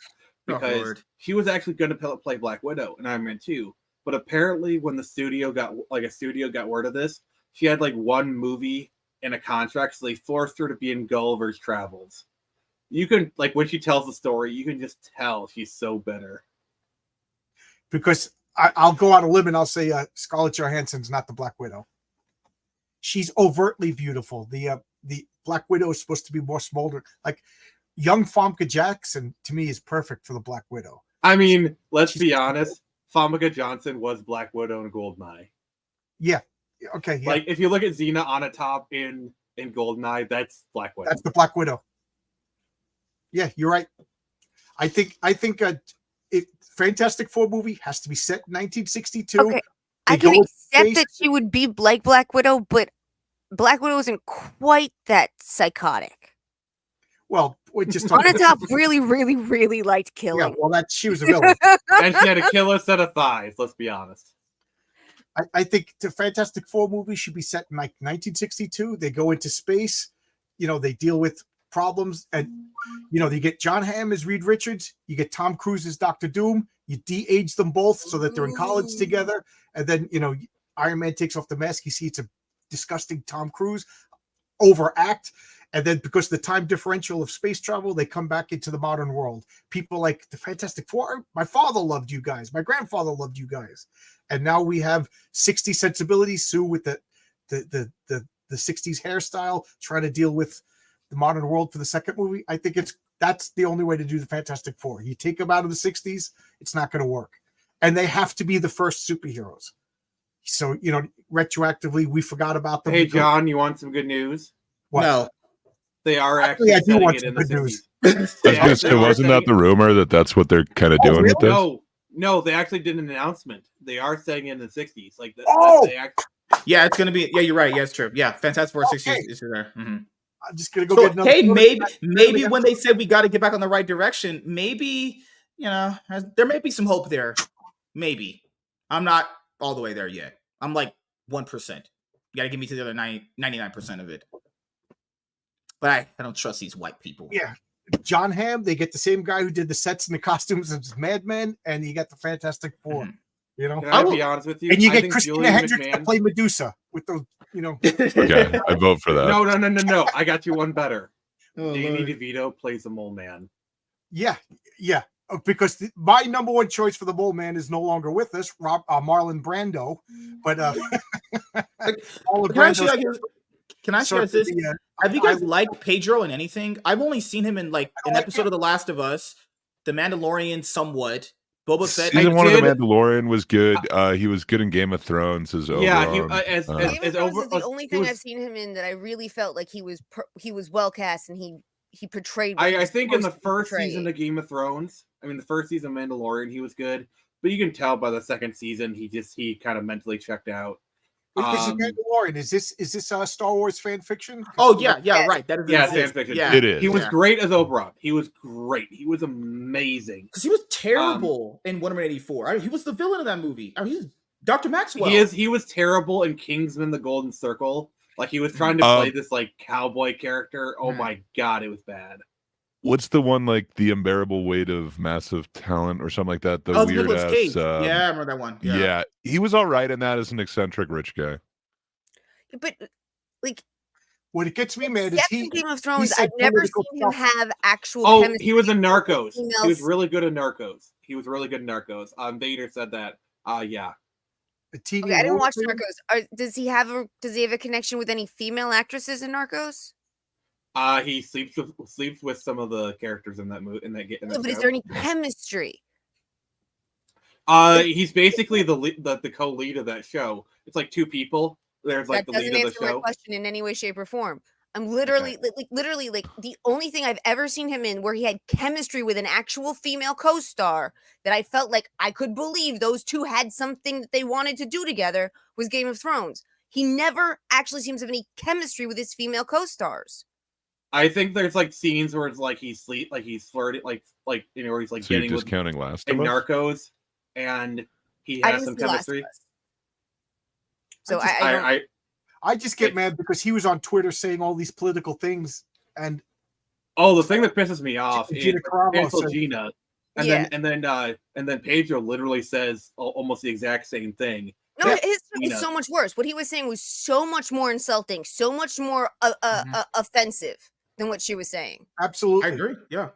Oh, because Lord. she was actually going to play Black Widow in Iron Man 2, but apparently when the studio got word of this, she had like one movie in a contract, so they forced her to be in Gulliver's Travels. You can when she tells the story, you can just tell she's so bitter. Because I'll go on a limb and I'll say Scarlett Johansson's not the Black Widow. She's overtly beautiful. The Black Widow is supposed to be more smolder. Like young Famke Jackson to me is perfect for the Black Widow. I mean, let's be honest. Famke Johnson was Black Widow in Goldeneye. Yeah. Okay. Yeah. Like if you look at Xena Onatopp in Goldeneye, that's Black Widow. That's the Black Widow. Yeah, you're right. I think Fantastic Four movie has to be set in 1962. Okay, I They go can with accept space. that she would be like Black Widow, but Black Widow isn't quite that psychotic. Well, we're just Onatopp really, really, really liked Yeah, killing. well, she was a villain. And she had a killer set of thighs, let's be honest. I think the Fantastic Four movie should be set in like 1962. They go into space. You know, they deal with problems. And you get John Hamm as Reed Richards, you get Tom Cruise as Dr. Doom, you de-age them both so that they're in college together, and then Iron Man takes off the mask, you see it's a disgusting Tom Cruise overact, and then because of the time differential of space travel, they come back into the modern world. People like the Fantastic Four, my father loved you guys, my grandfather loved you guys, and now we have 60s sensibilities, Sue with the 60s hairstyle, trying to deal with the modern world for the second movie. I think that's the only way to do the Fantastic Four. You take them out of the 60s, it's not going to work. And they have to be the first superheroes. So, retroactively, we forgot about them. Hey, John, you want some good news? What? No. They are actually I do want setting some it in good the news. 60s. I was gonna say, wasn't that the rumor that that's what they're kind of doing with this? No, they actually did an announcement. They are setting it in the 60s. Like, Yeah, it's gonna be. Yeah, you're right. Yeah, it's true. Yeah, Fantastic Four 60 is there. Mm-hmm. I'm just gonna go get another. Hey, maybe when they said we got to get back on the right direction, maybe there may be some hope there. Maybe I'm not all the way there yet. I'm like 1%. You got to give me to the other 99% of it. But I don't trust these white people. Yeah, John Hamm. They get the same guy who did the sets and the costumes as Mad Men, and you get the Fantastic Four. Mm-hmm. Can I be honest with you? And you get Christina Hendricks to play Medusa with those. Okay, I vote for that. No. I got you one better. Danny Lord. DeVito plays the Mole Man. Yeah. Because my number one choice for the Mole Man is no longer with us, Marlon Brando. But can I share this? Have you guys liked Pedro in anything? I've only seen him in like an episode of The Last of Us, The Mandalorian, somewhat. Boba Fett. Season 1 of The Mandalorian was good. He was good in Game of Thrones as Oberon. Game of Thrones is the only thing I've seen him in that I really felt like he was well cast and he portrayed. I think in the first season of Game of Thrones, the first season of Mandalorian, he was good, but you can tell by the second season he kind of mentally checked out. This is Mandalorian. Is this Star Wars fan fiction? Oh yeah, right. That is fan fiction. Yeah, it is. He was great as Oberon. He was great. He was amazing. Because he was terrible in Wonder Woman 84. He was the villain of that movie. He was Dr. Maxwell. He was terrible in Kingsman: The Golden Circle. Like he was trying to play this like cowboy character. Oh my god, it was bad. What's the one like The Unbearable Weight of Massive Talent or something like that? The weird Nicolas ass. Cage. Yeah, I remember that one. Yeah, he was all right in that as an eccentric rich guy. But like, what it gets me mad is Game of Thrones. I've never seen him have actual. He was in Narcos. He was really good in Narcos. Vader said that. Yeah. Okay, I didn't watch Narcos. Does he have a connection with any female actresses in Narcos? He sleeps with some of the characters in that movie. But is there any chemistry? He's basically the co-lead of that show. It's like two people. There's like that the lead of the show. doesn't answer my question in any way, shape, or form. I'm literally, literally, the only thing I've ever seen him in where he had chemistry with an actual female co-star that I felt like I could believe those two had something that they wanted to do together was Game of Thrones. He never actually seems to have any chemistry with his female co-stars. I think there's like scenes where it's like he's flirting, where he's like So getting you're discounting Last of in Us? Narcos, and he has some chemistry. So I just get mad because he was on Twitter saying all these political things, and the thing that pisses me off is Gina Carano Gina, and then Pedro literally says almost the exact same thing. No, his was so much worse. What he was saying was so much more insulting, so much more offensive than what she was saying. Absolutely, I agree. Yeah.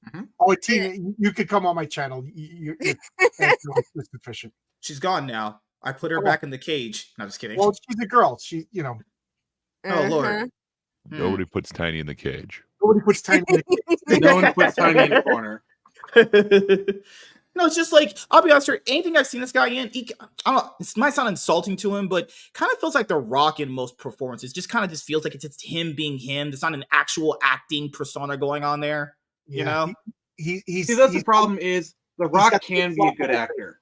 Mm-hmm. Oh, Tina, you could come on my channel. You're sufficient. She's gone now. I put her back in the cage. No, just kidding. Well, she's a girl. Oh, Lord. Nobody puts Tiny in the cage. Nobody puts Tiny in the cage. No one puts Tiny in the corner. No, it's just like, I'll be honest here, anything I've seen this guy in, I don't know, it might sound insulting to him, but kind of feels like The Rock in most performances. Just kind of just feels like it's him being him. There's not an actual acting persona going on there. You know? See, that's the problem is The Rock can be a good actor.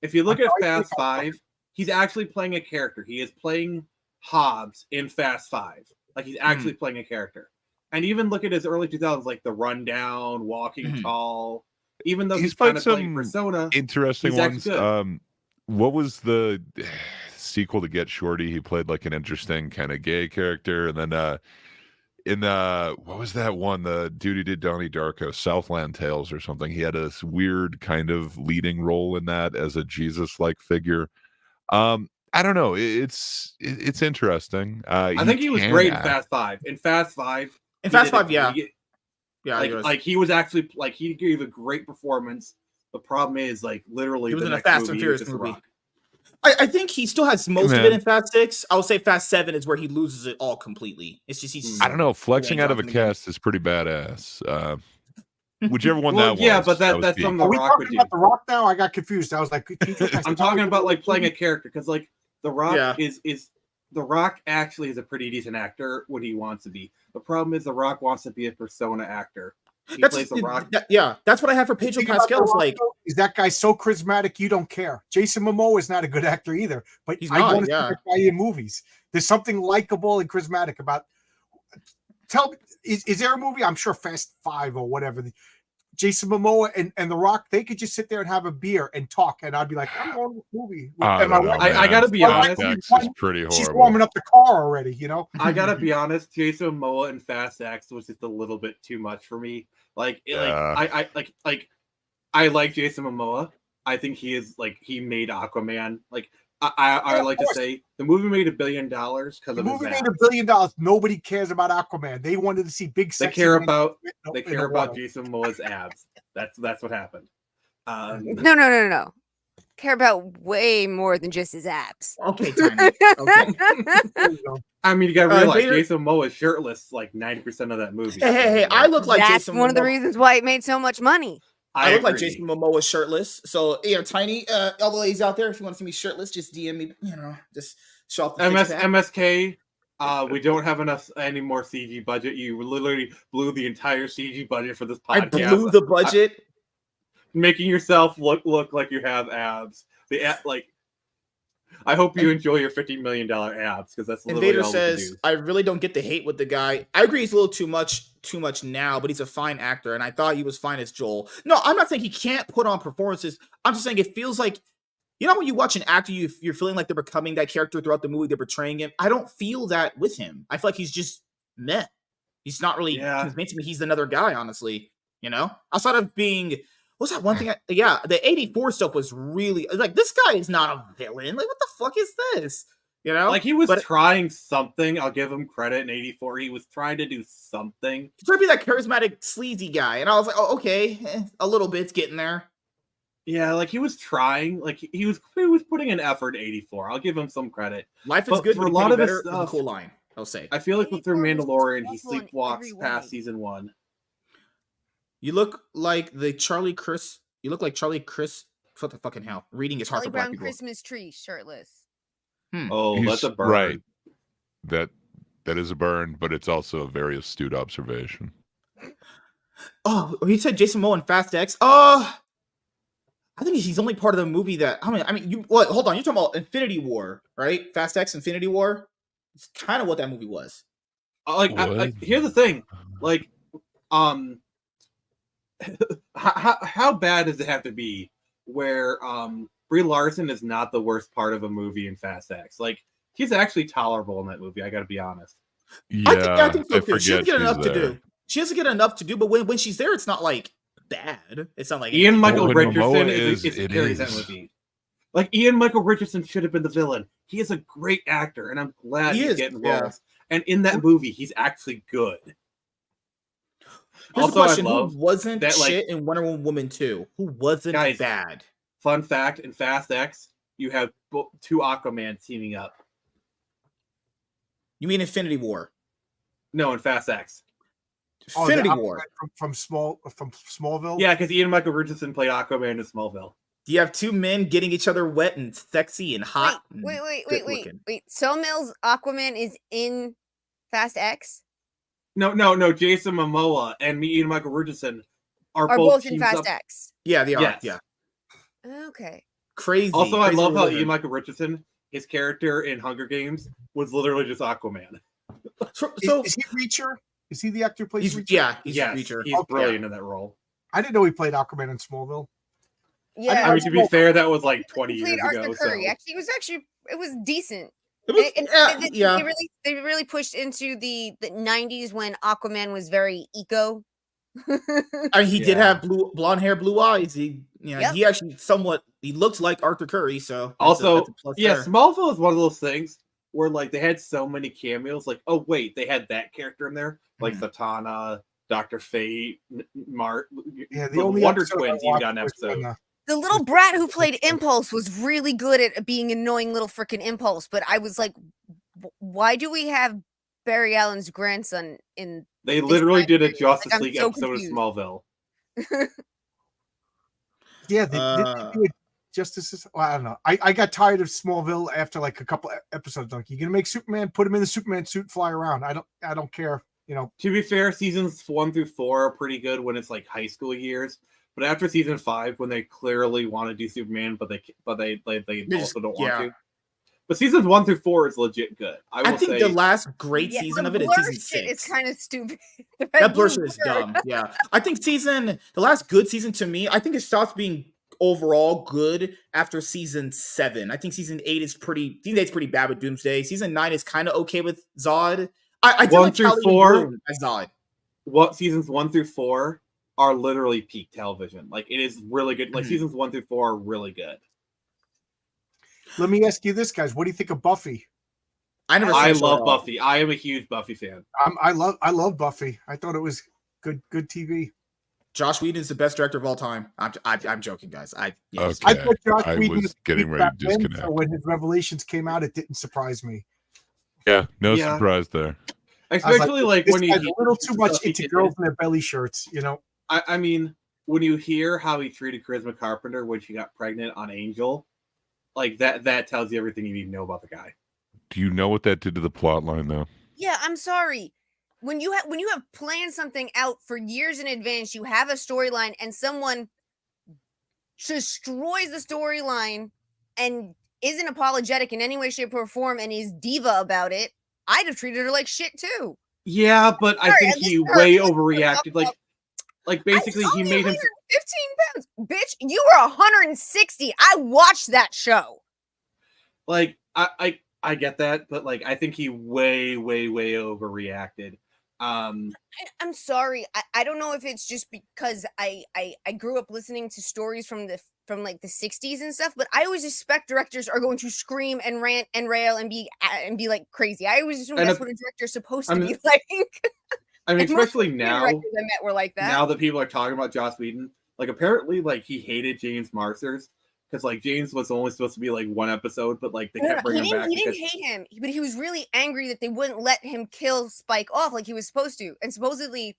If you look at Fast 5, he's actually playing a character. He is playing Hobbs in Fast 5. Like, he's actually playing a character. And even look at his early 2000s, like The Rundown, Walking Tall. Even though he's kind of playing Persona, interesting ones. What was the sequel to Get Shorty? He played like an interesting kind of gay character. And then in what was that one? The dude who did Donnie Darko, Southland Tales or something. He had this weird kind of leading role in that as a Jesus-like figure. I don't know. It's interesting. I think he was great in Fast Five. In Fast Five, yeah. Like he was actually like he gave a great performance. The problem is like literally he was the in a next Fast and Furious movie. I think he still has most of it in Fast 6. I would say Fast 7 is where he loses it all completely. It's just he's. I don't know. Flexing out of a cast is pretty badass. Whichever one that was. Yeah, but that's something The Rock would do. About The Rock now? I got confused. I was like, I'm talking about like playing a character because like The Rock is The Rock actually is a pretty decent actor when he wants to be. The problem is The Rock wants to be a persona actor. He plays The Rock. That's what I have for Pedro Pascal. Like, is that guy so charismatic you don't care? Jason Momoa is not a good actor either, but I want to see that guy in movies. There's something likable and charismatic about. Tell me, is there a movie? I'm sure Fast 5 or whatever. Jason Momoa and The Rock, they could just sit there and have a beer and talk, and I'd be like, I'm going to the movie. I gotta be honest, it's pretty horrible. She's warming up the car already, you know. I gotta be honest, Jason Momoa in Fast X was just a little bit too much for me. I like Jason Momoa. I think he made Aquaman. Like I like to say the movie made $1 billion because of the movie made $1 billion. Nobody cares about Aquaman. They wanted to see big. They care about Jason Momoa's abs. That's what happened. No. Care about way more than just his abs. Okay, Tiny. Okay. I mean, you gotta realize Jason Momoa is shirtless like 90% of that movie. Hey! I look like That's Jason. One of the reasons why it made so much money. I look like Jason Momoa shirtless. So, Tiny, all the ladies out there, if you want to see me shirtless, just DM me. Just show off the MSK. We don't have any more CG budget. You literally blew the entire CG budget for this podcast. I blew the budget. Making yourself look like you have abs. I hope you enjoy your $50 million abs because that's literally Invader all says, I really don't get the hate with the guy. I agree he's a little too much now, but he's a fine actor, and I thought he was fine as Joel. No, I'm not saying he can't put on performances. I'm just saying it feels like, when you watch an actor, you're feeling like they're becoming that character throughout the movie, they're portraying him. I don't feel that with him. I feel like he's just meh. He's not really convincing me he's another guy, honestly. Outside of being... What's that one thing? The 84 stuff was really like, this guy is not a villain. Like, what the fuck is this? Like he was trying something. I'll give him credit. In 84, he was trying to do something. He's trying to be that charismatic, sleazy guy, and I was like, oh, okay, a little bit's getting there. Yeah, like he was trying. Like he was putting an effort. 84. I'll give him some credit. Life is good for a lot of his stuff. A cool line, I'll say. I feel like through Mandalorian, he sleepwalks past season 1. You look like Charlie Chris. You look like Charlie Chris. What the fucking hell? Reading is hard for black people. Christmas tree, shirtless. Oh, that's a burn. Right. That is a burn, but it's also a very astute observation. Oh, he said Jason Momoa in Fast X. I think he's only part of the movie that. Hold on. You're talking about Infinity War, right? Fast X, Infinity War. It's kind of what that movie was. Here's the thing, how bad does it have to be where Brie Larson is not the worst part of a movie in Fast X? Like, he's actually tolerable in that movie. I got to be honest. Yeah, I think so too. She doesn't get enough to do. She doesn't get enough to do, but when she's there, it's not like bad. It's not like Ian Michael Richardson carries that movie. Like, Ian Michael Richardson should have been the villain. He is a great actor, and I'm glad he's getting roles. Yeah. And in that movie, he's actually good. Here's also, a question: who wasn't that, shit in Wonder Woman 2? Who wasn't bad? Fun fact: in Fast X, you have 2 Aquaman teaming up. You mean Infinity War? No, in Fast X. Infinity War from Smallville. Yeah, because Ian Michael Richardson played Aquaman in Smallville. Do you have 2 men getting each other wet and sexy and hot? Wait. So Mills Aquaman is in Fast X? No. Jason Momoa and Ian Michael Richardson are both in Fast X. Yeah, they are. Yes. Yeah. Okay. Crazy. Also, I love how Ian Michael Richardson, his character in Hunger Games, was literally just Aquaman. So is he Reacher? Is he the actor who plays Reacher? Yeah, he's Reacher. He's brilliant in that role. I didn't know he played Aquaman in Smallville. Yeah. I mean, to be fair, that was like 20 years ago. Arthur Curry. So. It was decent. They really pushed into the 90s when Aquaman was very eco. He did have blonde hair, blue eyes. He actually he looked like Arthur Curry. So also, Smallville is one of those things where like they had so many cameos. Like, oh wait, they had that character in there, like Zatanna, Dr. Fate, Mart. Yeah, the only Wonder Twins even got an episode. The little brat who played Impulse was really good at being annoying little freaking Impulse, but I was like, why do we have Barry Allen's grandson in? They literally did a Justice League episode of Smallville. Yeah, they do Justice. Well, I don't know. I got tired of Smallville after like a couple episodes. Like, you're gonna make Superman, put him in the Superman suit, fly around. I don't care. You know. To be fair, seasons 1 through 4 are pretty good when it's like high school years. But after season 5, when they clearly want to do Superman, but they also don't want to. But seasons 1 through 4 is legit good. I think the last great season of it is season 6. It's kind of stupid. That Blur shit is dumb. Yeah, I think the last good season to me, I think it stops being overall good after season 7. I think season 8 is pretty bad with Doomsday. Season 9 is kind of okay with Zod. I do 1 like through 4 as Zod. What seasons 1 through 4 are literally peak television. Like, it is really good. Like seasons 1 through 4 are really good. Let me ask you this, guys. What do you think of Buffy? I love Buffy. I am a huge Buffy fan. I love Buffy. I thought it was good TV. Josh Whedon is the best director of all time. I'm joking, guys. I thought Josh Whedon was getting ready to disconnect. So when his Revelations came out, it didn't surprise me. Yeah, no surprise there. Especially like when he's a little too much into girls in their belly shirts, you know. I mean, when you hear how he treated Charisma Carpenter when she got pregnant on Angel, like that tells you everything you need to know about the guy. Do you know what that did to the plot line, though? Yeah, I'm sorry. When you have planned something out for years in advance, you have a storyline, and someone destroys the storyline and isn't apologetic in any way, shape, or form, and is diva about it, I'd have treated her like shit too. Yeah, but I think he way overreacted. Like basically, he made him 15 pounds. Bitch, you were 160. I watched that show. Like, I get that, but like, I think he way overreacted. I'm sorry. I don't know if it's just because I grew up listening to stories from like the 60s and stuff, but I always expect directors are going to scream and rant and rail and be like crazy. I always assume that's what a director's supposed to be like. I mean, especially now, I met were like that. Now that people are talking about Joss Whedon, like apparently, like he hated James Marsters because like James was only supposed to be like one episode, but like they kept bringing him back. He didn't hate him, but he was really angry that they wouldn't let him kill Spike off like he was supposed to. And supposedly,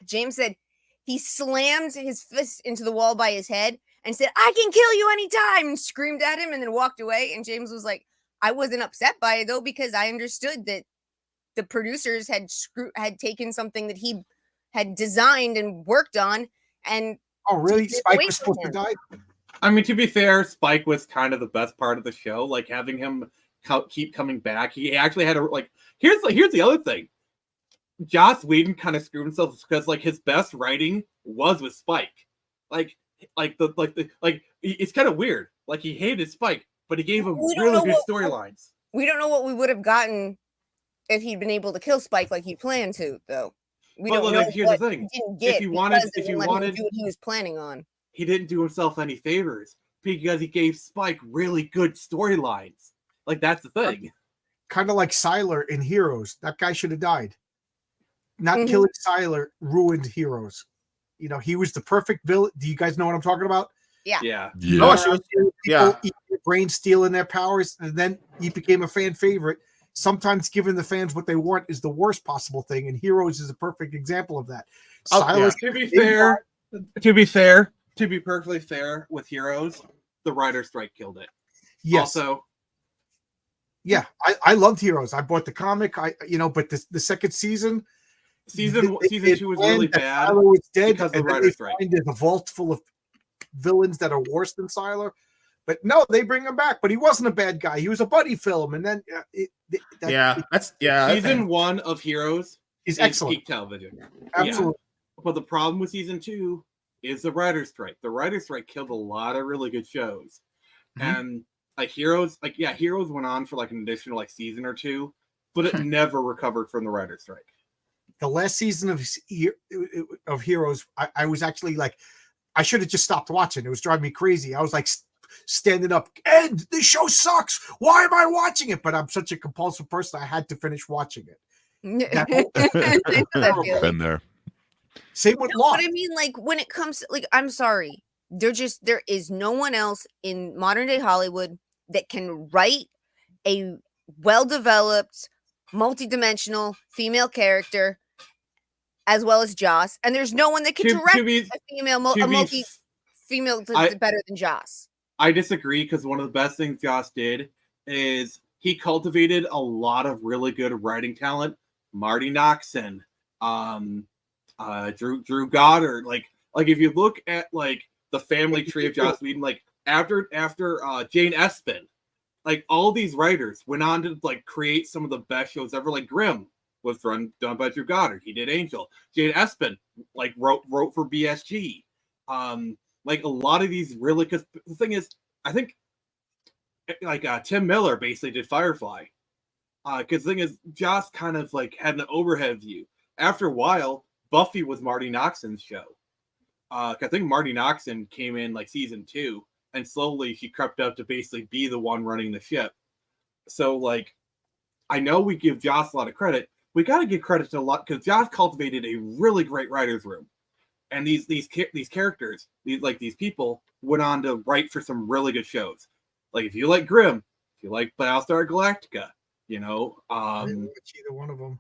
James said he slammed his fist into the wall by his head and said, "I can kill you anytime," and screamed at him and then walked away. And James was like, "I wasn't upset by it though because I understood that the producers had taken something that he had designed and worked on and." Oh, really? Spike was supposed to die? I mean, to be fair, Spike was kind of the best part of the show. Like having him keep coming back. He actually had a like. Here's the other thing. Joss Whedon kind of screwed himself because like his best writing was with Spike. It's kind of weird. Like he hated Spike, but he gave him really good storylines. We don't know what we would have gotten if he'd been able to kill Spike like he planned to, though. We don't know here's what the thing. He didn't get if you wanted do what he was planning on. He didn't do himself any favors because he gave Spike really good storylines. Like that's the thing. Kind of like Sylar in Heroes. That guy should have died. Not killing Sylar ruined Heroes. You know, he was the perfect villain. Do you guys know what I'm talking about? Yeah. Oh, people eat your brain, stealing their powers, and then he became a fan favorite. Sometimes giving the fans what they want is the worst possible thing, and Heroes is a perfect example of that. To be perfectly fair with Heroes, the writer's strike killed it. Yes. Also, yeah, I loved Heroes. I bought the comic. But the second season 2 was really bad. Sylar was dead, because and the then writer's strike. There's a vault full of villains that are worse than Sylar. But no, they bring him back. But he wasn't a bad guy. He was a buddy film, and then Season 1 of Heroes is excellent. Peak television. Absolutely. Yeah. But the problem with season 2 is the writer's strike. The writer's strike killed a lot of really good shows, and Heroes, Heroes went on for like an additional like season or two, but it never recovered from the writer's strike. The last season of Heroes, I was actually like, I should have just stopped watching. It was driving me crazy. I was like standing up, Ed, this show sucks. Why am I watching it? But I'm such a compulsive person. I had to finish watching it. Been there. Same with Lost. But I mean, like, when it comes, like, I'm sorry, there is no one else in modern day Hollywood that can write a well-developed, multi-dimensional female character as well as Joss, and there's no one that can direct a female, multi-female better than Joss. I disagree, because one of the best things Joss did is he cultivated a lot of really good writing talent. Marty Noxon, Drew Goddard, like if you look at like the family tree of Joss Whedon, like after Jane Espen, like all these writers went on to like create some of the best shows ever. Like Grimm was done by Drew Goddard. He did Angel. Jane Espen like wrote for BSG. Like a lot of these really, because the thing is, I think like Tim Miller basically did Firefly. Because the thing is, Joss kind of like had an overhead view. After a while, Buffy was Marty Noxon's show. I think Marty Noxon came in like season 2, and slowly she crept up to basically be the one running the ship. So like, I know we give Joss a lot of credit. We got to give credit to a lot, because Joss cultivated a really great writer's room, and these characters, these people went on to write for some really good shows. Like if you like Grimm, if you like Battlestar Galactica, you know, I didn't watch either one of them.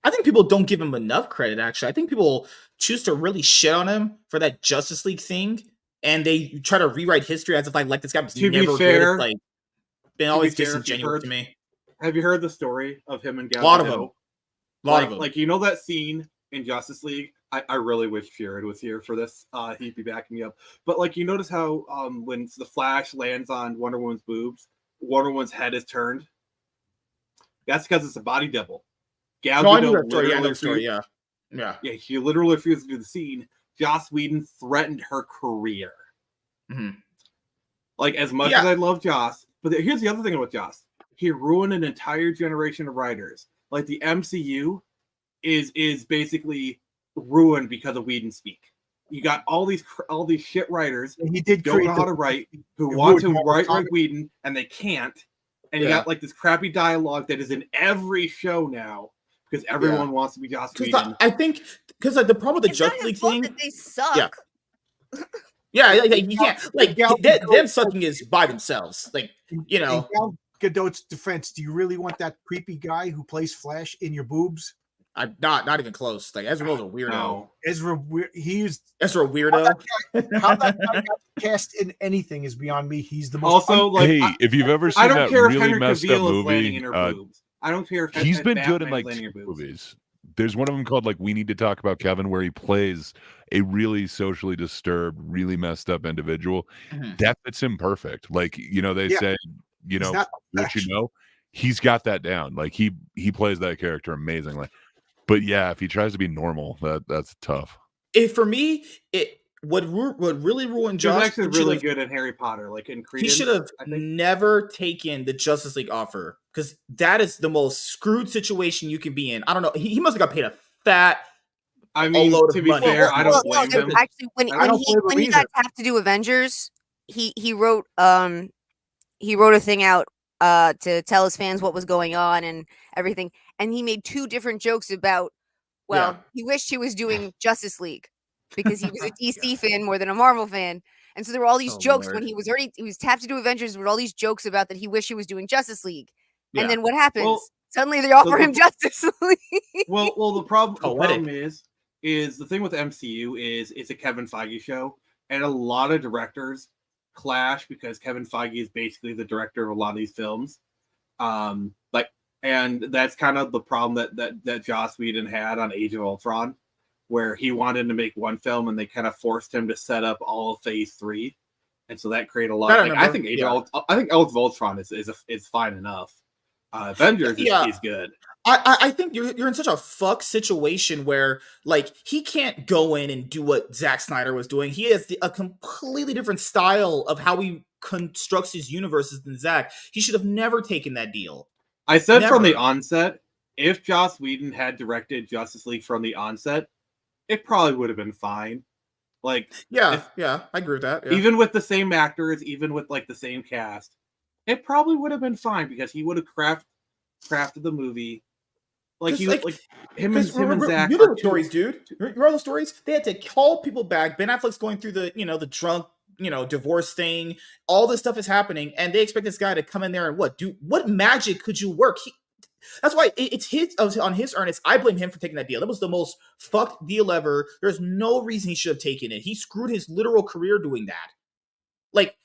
I think people don't give him enough credit, actually. I think people choose to really shit on him for that Justice League thing, and they try to rewrite history as if like this guy was never good. Like, been always disingenuous to me. Have you heard the story of him and Gal? A lot of them. Like, you know that scene in Justice League? I really wish Jared was here for this. He'd be backing me up. But like, you notice how when the Flash lands on Wonder Woman's boobs, Wonder Woman's head is turned? That's because it's a body double. Gal Gadot Yeah, she literally refused to do the scene. Joss Whedon threatened her career. Mm-hmm. Like, as much as I love Joss, but here's the other thing about Joss. He ruined an entire generation of writers. Like, the MCU is basically ruined because of Whedon speak. You got all these shit writers who don't know how to write, who want to write like Whedon, and they can't. And you got like this crappy dialogue that is in every show now, because everyone wants to be Joss Whedon. I think because like the problem with the Justice League thing, they suck. You can't like them sucking is by themselves. Like, you know. In Gal Gadot's defense, do you really want that creepy guy who plays Flash in your boobs? I'm not even close. Like, Ezra Miller's a weirdo. No. Ezra weirdo. How that guy got cast in anything is beyond me. He's the most. Also, like, if you've ever seen that really messed up movie, I don't care if he's been good in like 2 movies. There's one of them called like We Need to Talk About Kevin, where he plays a really socially disturbed, really messed up individual. That fits him perfect. Like, you know, they say, you know, what you know, he's got that down. Like he plays that character amazingly. But yeah, if he tries to be normal, that's tough. For me, it would really ruin Joss. He's actually really good at Harry Potter. Like in Credence, he should have never taken the Justice League offer, because that is the most screwed situation you can be in. I don't know. He must have got paid a fat. I mean, to be fair, I don't blame him. Actually, when he got tapped to do Avengers, he wrote a thing out to tell his fans what was going on and everything, and he made 2 different jokes about. He wished he was doing Justice League because he was a DC fan more than a Marvel fan, and so there were all these jokes when he was tapped to do Avengers. There were all these jokes about that he wished he was doing Justice League, and then what happens? Well, suddenly they offer him Justice League. Well, the problem is the thing with MCU is it's a Kevin Feige show, and a lot of directors clash because Kevin Feige is basically the director of a lot of these films. And that's kind of the problem that Joss Whedon had on Age of Ultron, where he wanted to make one film and they kind of forced him to set up all of Phase 3, and so that created a lot. I think Age of Ultron is fine enough. Avengers is good. I think you're in such a fuck situation where like he can't go in and do what Zack Snyder was doing. He has a completely different style of how he constructs his universes than Zack. He should have never taken that deal. I said Never. from the onset, if Joss Whedon had directed Justice League from the onset, it probably would have been fine. Like, Yeah, I agree with that. Yeah. even with the same actors, even with like the same cast, it probably would have been fine because he would have crafted the movie. Like him and Zack. You know the stories, dude. Remember the stories? They had to call people back. Ben Affleck's going through the the drunk divorce thing. All this stuff is happening, and they expect this guy to come in there and what magic could you work? That's why it's on his earnest. I blame him for taking that deal. That was the most fucked deal ever. There's no reason he should have taken it. He screwed his literal career doing that. Like,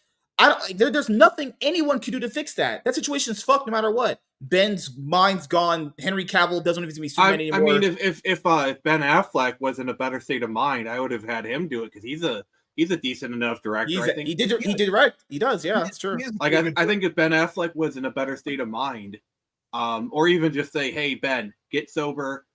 there's nothing anyone could do to fix that. That situation is fucked no matter what. Ben's mind's gone. Henry Cavill doesn't even be Superman anymore. I mean, if Ben Affleck was in a better state of mind, I would have had him do it because he's a decent enough director. I think he did right. He does. Yeah, that's true. Like I think if Ben Affleck was in a better state of mind, or even just say, "Hey Ben, get sober.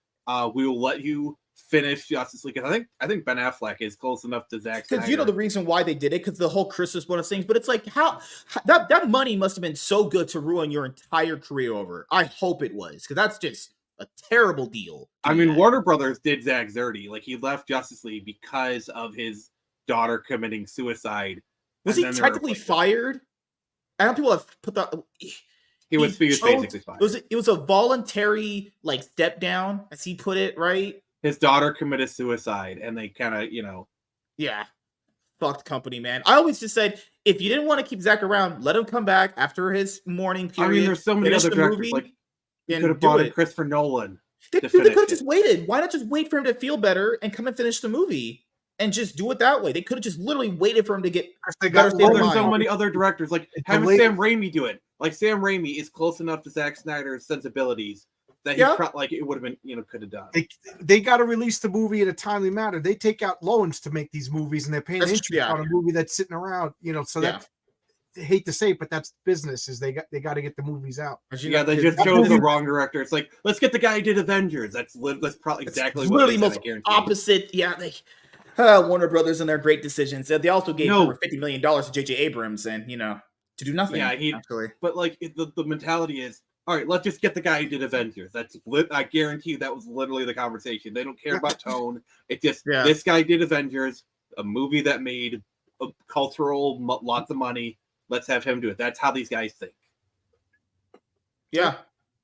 We will let you finish Justice League." I think Ben Affleck is close enough to Zack Snyder. Because the reason why they did it, because the whole Christmas bonus things. But it's like how that money must have been so good to ruin your entire career over. I hope it was, because that's just a terrible deal. I mean, Warner Brothers did Zack dirty. Like, he left Justice League because of his daughter committing suicide. Was he technically fired? I know people have put that. He was basically fired. It was a voluntary step down, as he put it, right? His daughter committed suicide, and they kind of, yeah, fucked company, man. I always just said, if you didn't want to keep Zack around, let him come back after his mourning period. I mean, there's so many other directors. You could have brought in Christopher Nolan. They could have just waited. Why not just wait for him to feel better and come and finish the movie and just do it that way? They could have just literally waited for him to get better. There's so many other directors. Like, having Sam Raimi do it. Like, Sam Raimi is close enough to Zack Snyder's sensibilities that it would have been, could have done. They got to release the movie in a timely manner. They take out loans to make these movies, and they're paying interest on a movie that's sitting around. So that, I hate to say it, but that's business. Is they got to get the movies out. Yeah, they just chose the wrong director. It's like, let's get the guy who did Avengers. That's probably exactly what literally most opposite. Yeah, Warner Brothers and their great decisions. They also gave over $50 million to J.J. Abrams, and to do nothing. Yeah, actually. But the mentality is, all right, let's just get the guy who did Avengers. I guarantee you that was literally the conversation. They don't care about tone. It's just this guy did Avengers, a movie that made a cultural lots of money. Let's have him do it. That's how these guys think. Yeah.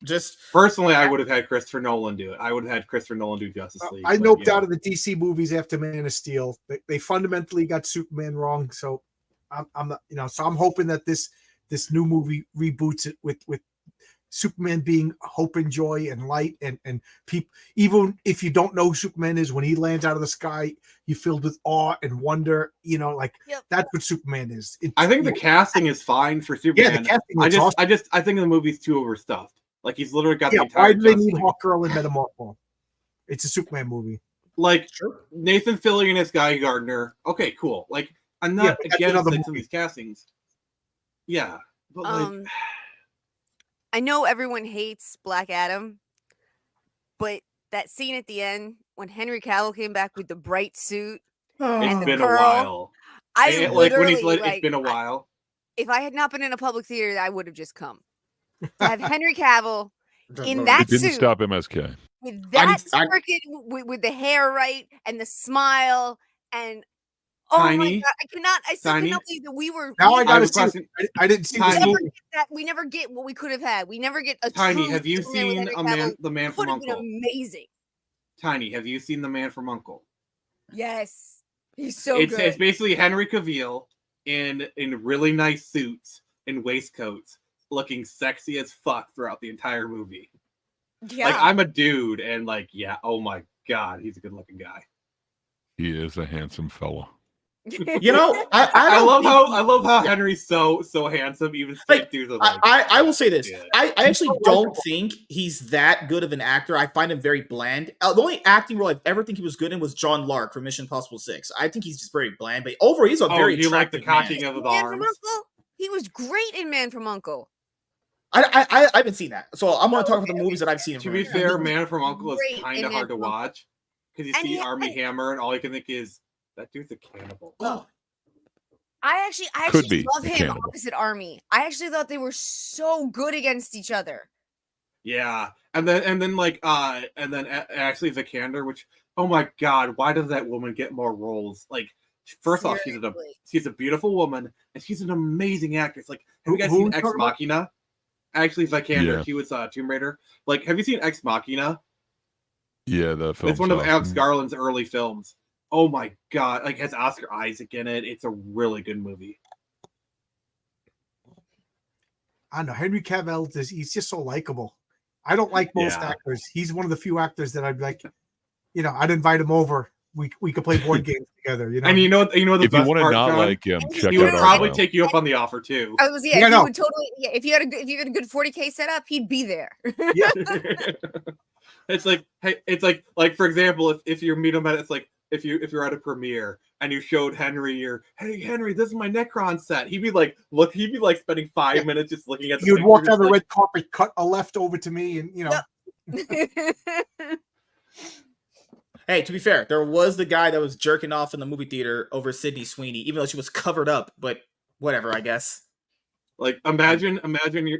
Just personally, I would have had Christopher Nolan do it. I would have had Christopher Nolan do Justice League. I noped out of the DC movies after Man of Steel. They fundamentally got Superman wrong. So I'm not, so I'm hoping that this new movie reboots it with Superman being hope and joy and light and people. Even if you don't know who Superman is, when he lands out of the sky, you're filled with awe and wonder. That's what Superman is. I think the casting is fine for Superman. Yeah, the casting is awesome. I think the movie's too overstuffed. Like, he's literally got the entire. Why do they need Hawkgirl and Metamorpho? It's a Superman movie. Like, Nathan Fillion as Guy Gardner. Okay, cool. Like, I'm not against some of these castings. Yeah, but I know everyone hates Black Adam, but that scene at the end when Henry Cavill came back with the bright suit, it's been a while. It's been a while. If I had not been in a public theater, I would have just come. To have Henry Cavill in that suit. It didn't stop MSK. With that with the hair right and the smile and my God, I cannot believe that we were. Now I got to see. I didn't see that. We never get what we could have had. We never get a Tiny. Have you seen the Man from Uncle? Amazing. Tiny. Have you seen The Man from Uncle? Yes, he's so good. It's basically Henry Cavill in really nice suits and waistcoats, looking sexy as fuck throughout the entire movie. Yeah, I'm a dude, and oh my God, he's a good looking guy. He is a handsome fella. I love how Henry's so handsome. Even dudes are I will say this. Yeah. I actually don't think he's that good of an actor. I find him very bland. The only acting role I've ever think he was good in was John Lark from Mission Impossible 6. I think he's just very bland, but overall he's a very attractive like the cocking of the arms. He was great in Man from Uncle. I haven't seen that, so I'm going to talk about the movies that I've seen. To be fair, Man from Uncle is kind of hard to watch because you see Armie Hammer, and all you can think is, that dude's a cannibal. Oh. I Could actually be love him cannibal. opposite Army. I actually thought they were so good against each other. Yeah, and then actually Vikander, which oh my god, why does that woman get more roles? Like, first off, she's a beautiful woman and she's an amazing actress. Like, have you guys seen Ex Machina? Actually, Vikander, she was Tomb Raider. Like, have you seen Ex Machina? Yeah, the film. It's one of Alex Garland's early films. Oh my god, like has Oscar Isaac in it. It's a really good movie. I don't know. Henry Cavill, he's just so likable. I don't like most actors. He's one of the few actors that I'd like, I'd invite him over. We could play board games together, And you know the if best you want to part, not John? like him, check He out would our probably film. take you up on the offer too. He would totally. Yeah, if you had a good 40K setup, he'd be there. Yeah. It's like, hey, it's like for example, if you meet him at, it's like if you're at a premiere and you showed Henry hey Henry, this is my Necron set. He'd be like spending 5 minutes just looking at the He would walk down the like, red carpet, cut a left over to me, and Hey, to be fair, there was the guy that was jerking off in the movie theater over Sydney Sweeney, even though she was covered up. But whatever, I guess. Like, imagine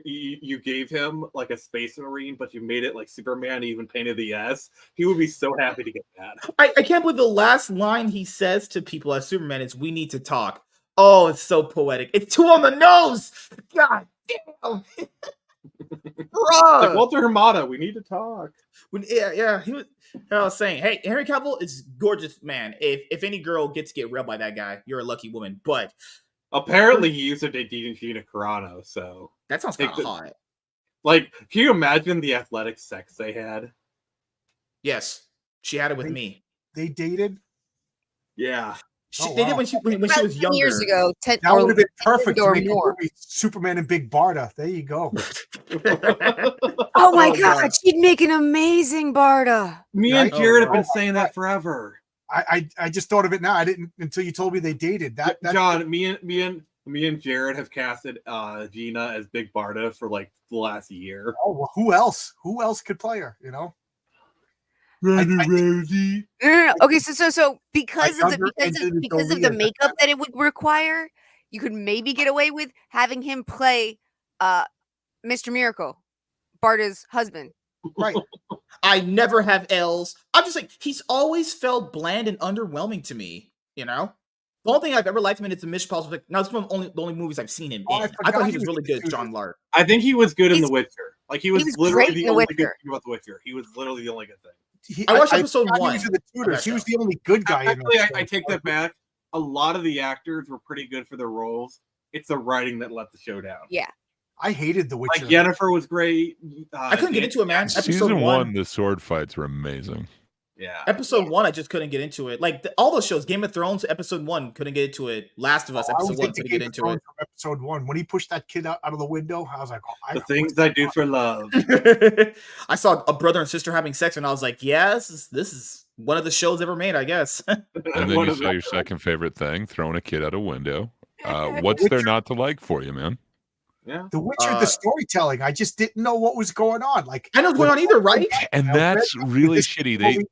you gave him like a Space Marine, but you made it like Superman, even painted the S. He would be so happy to get that. I can't believe the last line he says to people as Superman is, "We need to talk." Oh, it's so poetic. It's too on the nose. God damn. Like Walter Hamada, we need to talk. Yeah. I was saying, hey, Henry Cavill is gorgeous, man. If any girl gets to get railed by that guy, you're a lucky woman. But apparently he used to date Gina Carano, so that sounds kind of hot. Like, can you imagine the athletic sex they had? Yes, she had it with me. They dated. Yeah, they did when she was younger. Years ago, that would have been perfect to make a movie, Superman and Big Barda. There you go. Oh my god, she'd make an amazing Barda. Me and Jared have been saying that forever. I just thought of it now. I didn't until you told me they dated. That John, me and Jared have casted Gina as Big Barda for like the last year. Oh, well, who else? Who else could play her? Rosie. No. Okay, so because of the makeup that it would require, you could maybe get away with having him play Mr. Miracle, Barda's husband. Right. I never have L's. I'm just like, he's always felt bland and underwhelming to me. The only thing I've ever liked him in is the Mission Impossible. Now, it's one of the only movies I've seen him in. I thought he was really good, John Lark. I think he was good in The Witcher. Like, he was literally the only good thing about The Witcher. He was literally the only good thing. I watched episode 1. He was the only good guy. Actually, I take that back. A lot of the actors were pretty good for their roles. It's the writing that let the show down. Yeah. I hated The Witcher. Like, Yennefer was great. I couldn't get into it, man. Season 1, the sword fights were amazing. Yeah. Episode 1, I just couldn't get into it. Like, all those shows, Game of Thrones, episode 1, couldn't get into it. Last of Us, episode 1, couldn't get into it. Episode 1, when he pushed that kid out of the window, I was like, the things I do for love. I saw a brother and sister having sex, and I was like, yeah, this is one of the shows ever made, I guess. And then you saw your second favorite thing, throwing a kid out a window. What's there not to like for you, man? Yeah. The Witcher, the storytelling, I just didn't know what was going on. Like, I know what's going on either, right? And that's really shitty.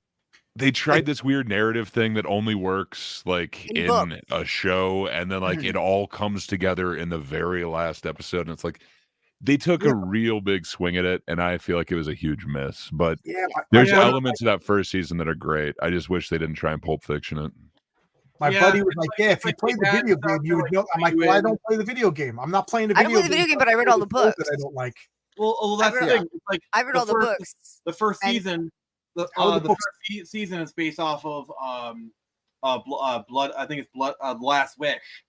They tried this weird narrative thing that only works like in a show, and then like it all comes together in the very last episode, and it's like they took a real big swing at it, and I feel like it was a huge miss. But there's elements of that first season that are great. I just wish they didn't try and Pulp Fiction it. My buddy was like, "Yeah, if you play the video game, you would know." I'm like, "Well, I don't play the video game. I'm not playing the video game. I don't play the video game, but I read all the books. That I don't like." Well, that's the thing. Like, I read all the books. The first season, the first season is based off of Blood. I think it's Blood. The Last Wish,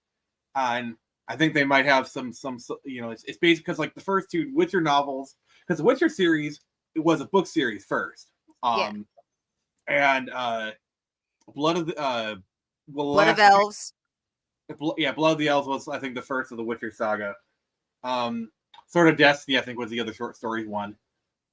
and I think they might have some. It's based because like the first two Witcher novels, because the Witcher series it was a book series first, and Blood of the. Blood of Elves. Blood of the Elves was, I think, the first of the Witcher saga. Sword of Destiny, I think, was the other short story one.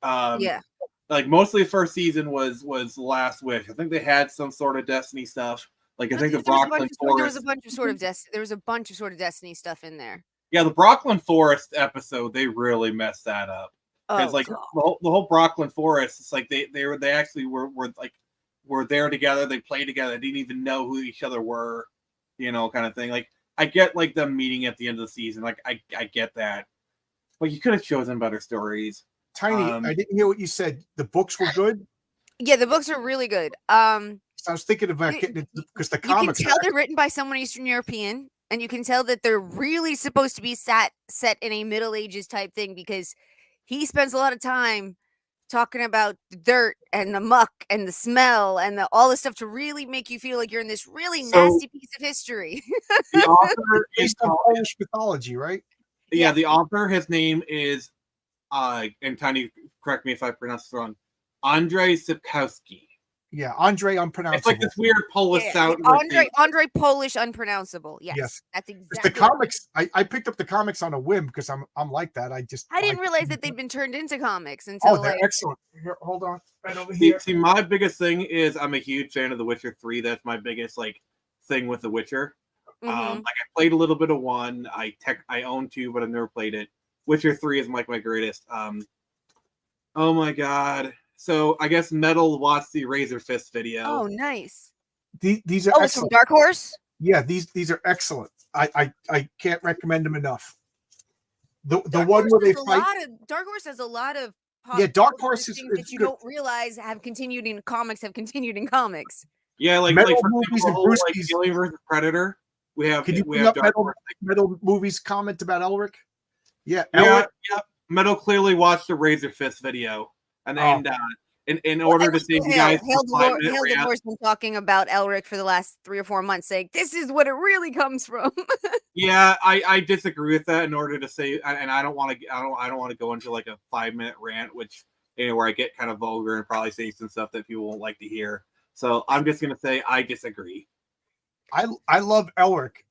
Like mostly the first season was Last Wish. I think they had some sort of Destiny stuff. Like I think the Brooklyn Forest. There was a bunch of sort of There was a bunch of sort of Destiny stuff in there. Yeah, the Brooklyn Forest episode, they really messed that up. Because like the whole Brooklyn Forest, it's like they actually were there together. They played together. They didn't even know who each other were, kind of thing. Like I get like them meeting at the end of the season. Like I get that, but you could have chosen better stories. Tiny, I didn't hear what you said. The books were good. Yeah, the books are really good. So I was thinking about getting it because the comics. You can tell they're written by someone Eastern European, and you can tell that they're really supposed to be set in a Middle Ages type thing because he spends a lot of time talking about the dirt and the muck and the smell and all this stuff to really make you feel like you're in this really nasty piece of history. The author is based on Polish mythology, right? Yeah, the author, his name is, and Tiny, correct me if I pronounce it wrong, Andrzej Sapkowski. Yeah, Andre unpronounceable. It's like this weird Polish sound. Andre Polish unpronounceable. Yes, that's exactly. The comics, I picked up the comics on a whim because I'm like that. I didn't realize that they'd been turned into comics until. Oh, they're excellent. Here, hold on, right over here. See, my biggest thing is I'm a huge fan of The Witcher 3. That's my biggest thing with The Witcher. I played a little bit of 1. I own 2, but I've never played it. Witcher 3 is my greatest. Oh my god. So I guess Metal watched the Razor Fist video. Oh, nice. These are excellent. It's from Dark Horse? Yeah, these are excellent. I can't recommend them enough. The Dark one Horse where they fight. Dark Horse has a lot of Dark Horse is that you don't realize have continued in comics. Yeah, like Metal for movies example, and like Brewskis. Alien vs Predator. We have. Can you we bring have up Dark Horse. Metal movies comment about Elric? Yeah, yeah. Metal clearly watched the Razor Fist video, and in order to save you guys, Hail Divorce been talking about Elric for the last 3 or 4 months, saying this is what it really comes from. Yeah, I disagree with that. In order to say, and I don't want to go into like a 5-minute rant, which where I get kind of vulgar and probably say some stuff that people won't like to hear. So I'm just gonna say I disagree. I love Elric.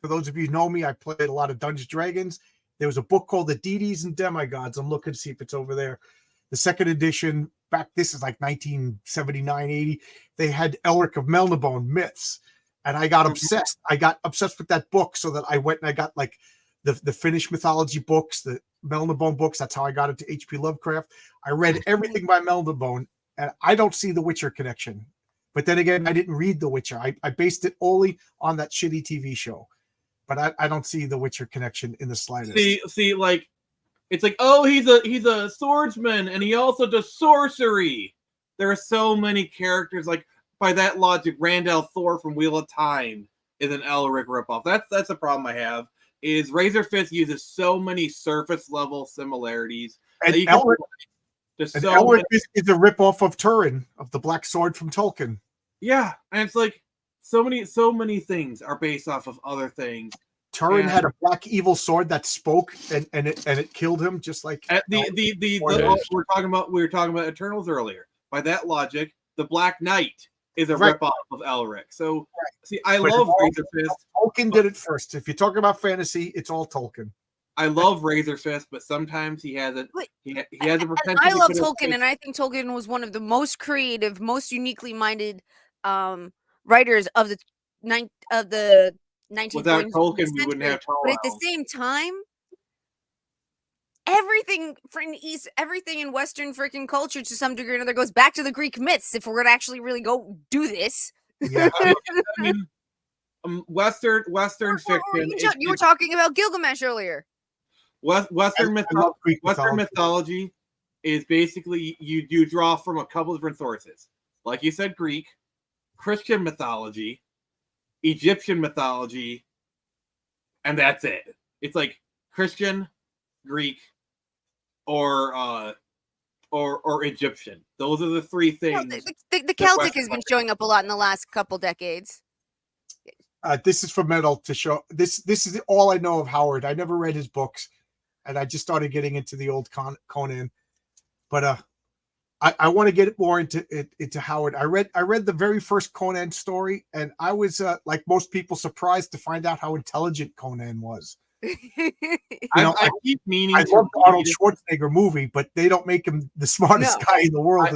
For those of you who know me, I played a lot of Dungeons & Dragons. There was a book called The Deities and Demigods. I'm looking to see if it's over there. The second edition, this is like 1979, 80. They had Elric of Melniboné myths. And I got obsessed. I got obsessed with that book so that I went and I got like the Finnish mythology books, the Melniboné books. That's how I got into H.P. Lovecraft. I read everything by Melniboné, and I don't see the Witcher connection. But then again, I didn't read The Witcher. I based it only on that shitty TV show. But I don't see the Witcher connection in the slightest. See, like it's like, oh, he's a swordsman and he also does sorcery. There are so many characters. Like by that logic, Randall Thor from Wheel of Time is an Elric ripoff. That's a problem I have. Is Razor Fist uses so many surface level similarities. And Elric is a ripoff of Turin, of the Black Sword from Tolkien. Yeah, and it's like so many things are based off of other things. Turin had a black evil sword that spoke and it killed him, just like we were talking about Eternals earlier. By that logic, the Black Knight is a ripoff of Elric. So see, I love Razor Fist. Tolkien did it first. If you're talking about fantasy, it's all Tolkien. I love Razor Fist, but sometimes he has a potential. I love Tolkien, and I think Tolkien was one of the most creative, most uniquely minded writers of the 19th. Without Tolkien, we wouldn't have Tolkien. But at the same time, everything in Western freaking culture to some degree or another goes back to the Greek myths. If we're gonna actually really go do this, yeah. Western fiction. You were talking about Gilgamesh earlier. Western mythology is basically you draw from a couple different sources. Like you said, Greek, Christian mythology, Egyptian mythology, and that's it. It's like Christian, Greek, or Egyptian. Those are the three things. The Celtic has been showing up a lot in the last couple decades. This is for Metal to show. This is all I know of Howard. I never read his books, and I just started getting into the old Conan. But I want to get more into Howard. I read the very first Conan story, and I was like most people surprised to find out how intelligent Conan was. I keep meaning. I love the Arnold Schwarzenegger movie, but they don't make him the smartest guy in the world.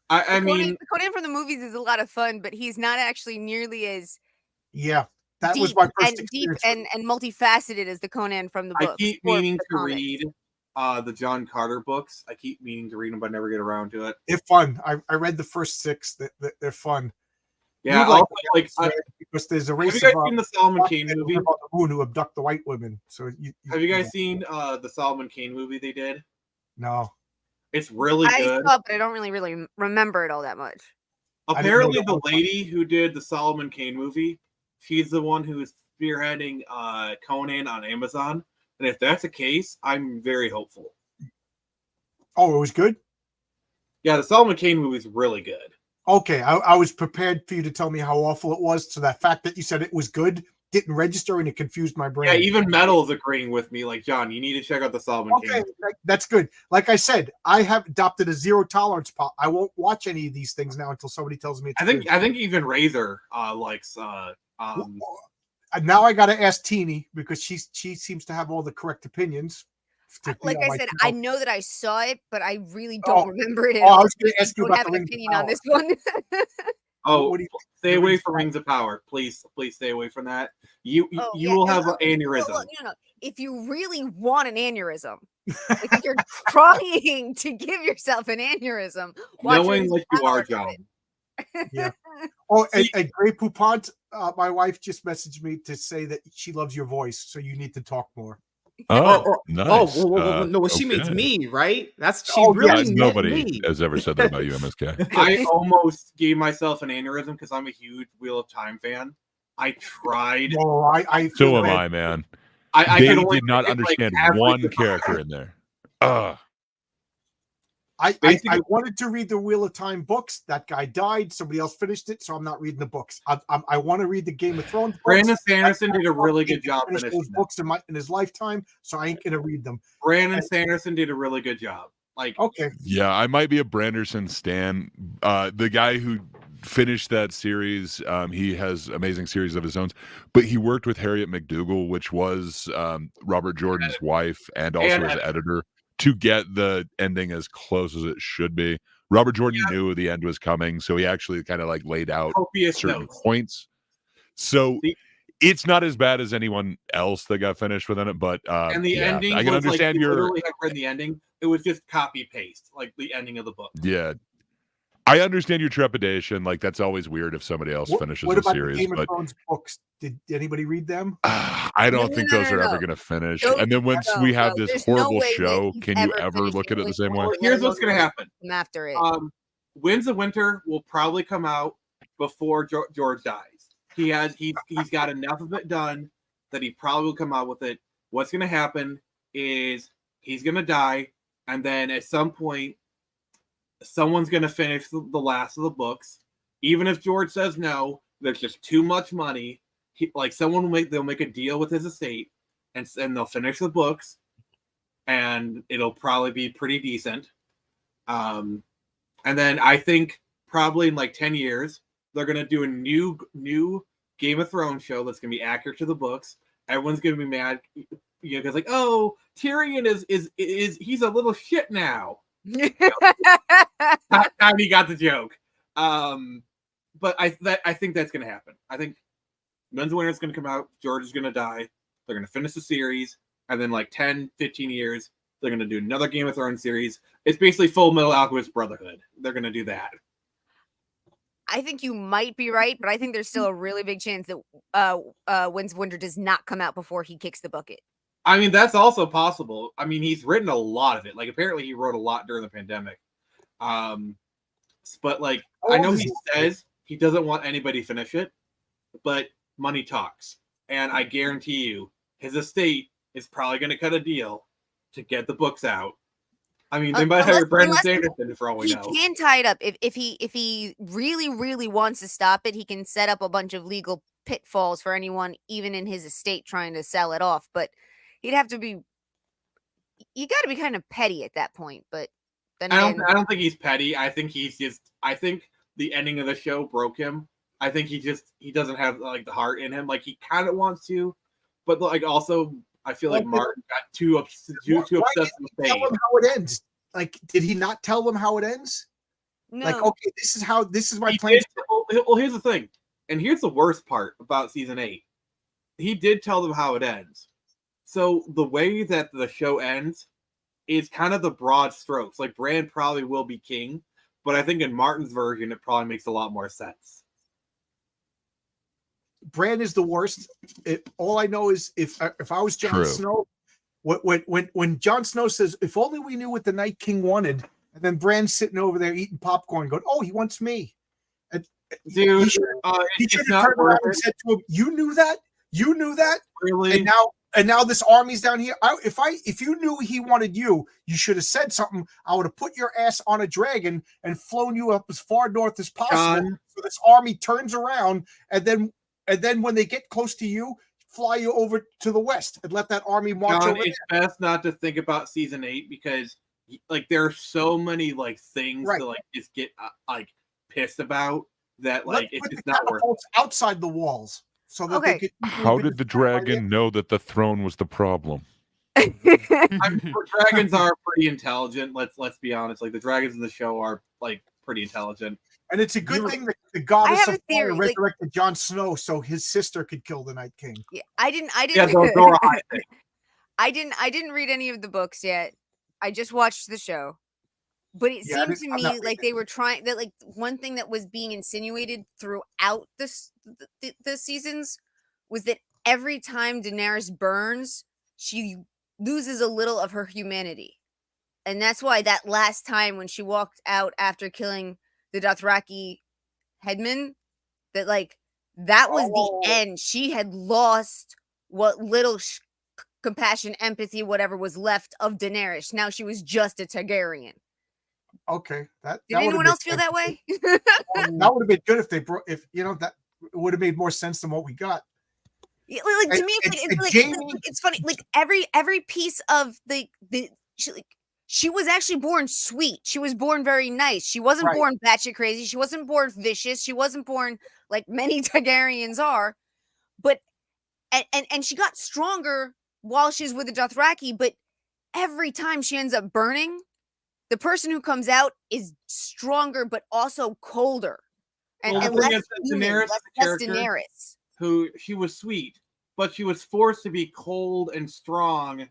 I mean, Conan from the movies is a lot of fun, but he's not actually nearly as that was my first experience. Deep and multifaceted as the Conan from the books. I keep meaning to read the John Carter books. I keep meaning to read them, but never get around to it. They're fun. I read the first 6. They're fun. Yeah, You like because there's a have you race guys of seen the Solomon Kane men movie? on the moon who abduct the white women. So Have you guys seen the Solomon Kane movie they did? No. It's really I good. saw it, but I don't really remember it all that much. Apparently, the lady who did the Solomon Kane movie, she's the one who is spearheading Conan on Amazon. And if that's the case, I'm very hopeful. Oh, it was good? Yeah, the Solomon Kane movie is really good. Okay, I was prepared for you to tell me how awful it was. So that fact that you said it was good didn't register and it confused my brain. Yeah, even Metal's agreeing with me. Like, John, you need to check out the Solomon Kane movie. That's good. Like I said, I have adopted a zero tolerance policy. I won't watch any of these things now until somebody tells me it's good. I think even Razor likes now I got to ask Teeny because she seems to have all the correct opinions. Like I said, I know that I saw it, but I really don't remember it at I all. was going to ask you about have the an Rings of opinion on Power. this one. Stay away from Rings of Power, please stay away from that. You will have an aneurysm. No. If you really want an aneurysm, if you're trying to give yourself an aneurysm, knowing what you are, John. Yeah. Oh, and Grey Poupon, my wife just messaged me to say that she loves your voice, so you need to talk more. Nice. No, she means me, right? That's she really meant nobody me. has ever said that about you, MSK. I almost gave myself an aneurysm because I'm a huge Wheel of Time fan. I tried. No, so am I, man. I they did not understand one character in there. I wanted to read the Wheel of Time books. That guy died. Somebody else finished it, so I'm not reading the books. I want to read the Game of Thrones books. Brandon Sanderson did a really good job finishing those books in his lifetime, so I ain't gonna read them. Brandon Sanderson did a really good job. Like, okay, yeah, I might be a Branderson stan. The guy who finished that series, he has amazing series of his own, but he worked with Harriet McDougal, which was Robert Jordan's wife, and also as editor, to get the ending as close as it should be. Robert Jordan knew the end was coming, so he actually kind of like laid out certain points. So it's not as bad as anyone else that got finished within it, but and the ending, I can understand your. Literally have read the ending. It was just copy paste, like the ending of the book. Yeah, I understand your trepidation. Like that's always weird if somebody else finishes what a about series. The Game but of Thrones books? Did anybody read them? I don't think those are ever going to finish. And then once we have this horrible show, can you ever look at it the same way? Here's what's going to happen. After it, Winds of Winter will probably come out before George dies. He's got enough of it done that he probably will come out with it. What's going to happen is he's going to die, and then at some point, someone's going to finish the last of the books. Even if George says no, there's just too much money. They'll make a deal with his estate, and they'll finish the books, and it'll probably be pretty decent. And then I think probably in like 10 years, they're going to do a new Game of Thrones show that's going to be accurate to the books. Everyone's going to be mad, because like, oh, Tyrion is he's a little shit now. He got the joke. But I think that's going to happen. I think Winds of Winter is going to come out. George is going to die. They're going to finish the series. And then like 10, 15 years, they're going to do another Game of Thrones series. It's basically Full Metal Alchemist Brotherhood. They're going to do that. I think you might be right, but I think there's still a really big chance that Winds of Winter does not come out before he kicks the bucket. I mean, that's also possible. I mean, he's written a lot of it. Like, apparently he wrote a lot during the pandemic. But like, I know he says he doesn't want anybody to finish it, but money talks. And I guarantee you, his estate is probably going to cut a deal to get the books out. I mean, they might hire Brandon Sanderson for all we know. He can tie it up if he really, really wants to stop it. He can set up a bunch of legal pitfalls for anyone, even in his estate, trying to sell it off. But he'd have to be. You got to be kind of petty at that point. But then I don't think he's petty. I think he's just. I think the ending of the show broke him. I think he doesn't have like the heart in him. Like he kind of wants to, but like also. I feel like Martin got too obsessed with fame. Tell him how it ends. Like, did he not tell them how it ends? No. Like, okay, this is my plan. Well, here's the thing, and here's the worst part about season 8. He did tell them how it ends. So the way that the show ends is kind of the broad strokes. Like Bran probably will be king, but I think in Martin's version, it probably makes a lot more sense. Bran is the worst. All I know is if I was Jon True. Snow, when Jon Snow says, "If only we knew what the Night King wanted," and then Bran's sitting over there eating popcorn, going, "Oh, he wants me." Dude, he should it's have not turned around worth and it. said to him, "You knew that? You knew that?" Really? And now this army's down here. If you knew he wanted you, you should have said something. I would have put your ass on a dragon and flown you up as far north as possible. So this army turns around, and then when they get close to you, fly you over to the west and let that army march over It's best not to think about season 8 because like there are so many like things to like just get like pissed about that like it's just not worth it. Outside the walls. So that they could, how did the dragon know that the throne was the problem? Dragons are pretty intelligent. Let's be honest. Like the dragons in the show are like pretty intelligent. And it's a good thing that the goddess of fire resurrected Jon Snow so his sister could kill the Night King. Yeah, I didn't. Yeah, Dora I didn't read any of the books yet. I just watched the show. But it seemed to me like they were trying that. Like one thing that was being insinuated throughout the seasons was that every time Daenerys burns, she loses a little of her humanity, and that's why that last time when she walked out after killing the Dothraki headman, that that was the end. She had lost what little compassion, empathy, whatever was left of Daenerys. Now she was just a Targaryen. Okay, did anyone else feel that way? That would have been good if they brought. If that would have made more sense than what we got. Yeah, like to me, it's funny. Like every piece of she was actually born sweet. She was born very nice. She wasn't born batshit crazy. She wasn't born vicious. She wasn't born like many Targaryens are. But and she got stronger while she's with the Dothraki. But every time she ends up burning, the person who comes out is stronger, but also colder and less human, less Daenerys. Who she was sweet, but she was forced to be cold and strong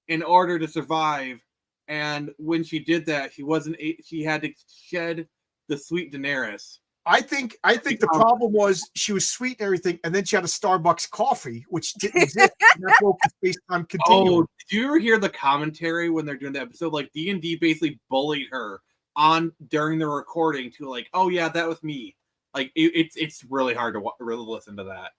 in order to survive. And when she did that, she had to shed the sweet Daenerys. I think the problem was she was sweet and everything, and then she had a Starbucks coffee, which didn't exist. And that broke the space-time continuum. Oh, did you ever hear the commentary when they're doing the episode? Like D&D basically bullied her during the recording to like, oh yeah, that was me. Like it's really hard to really listen to that.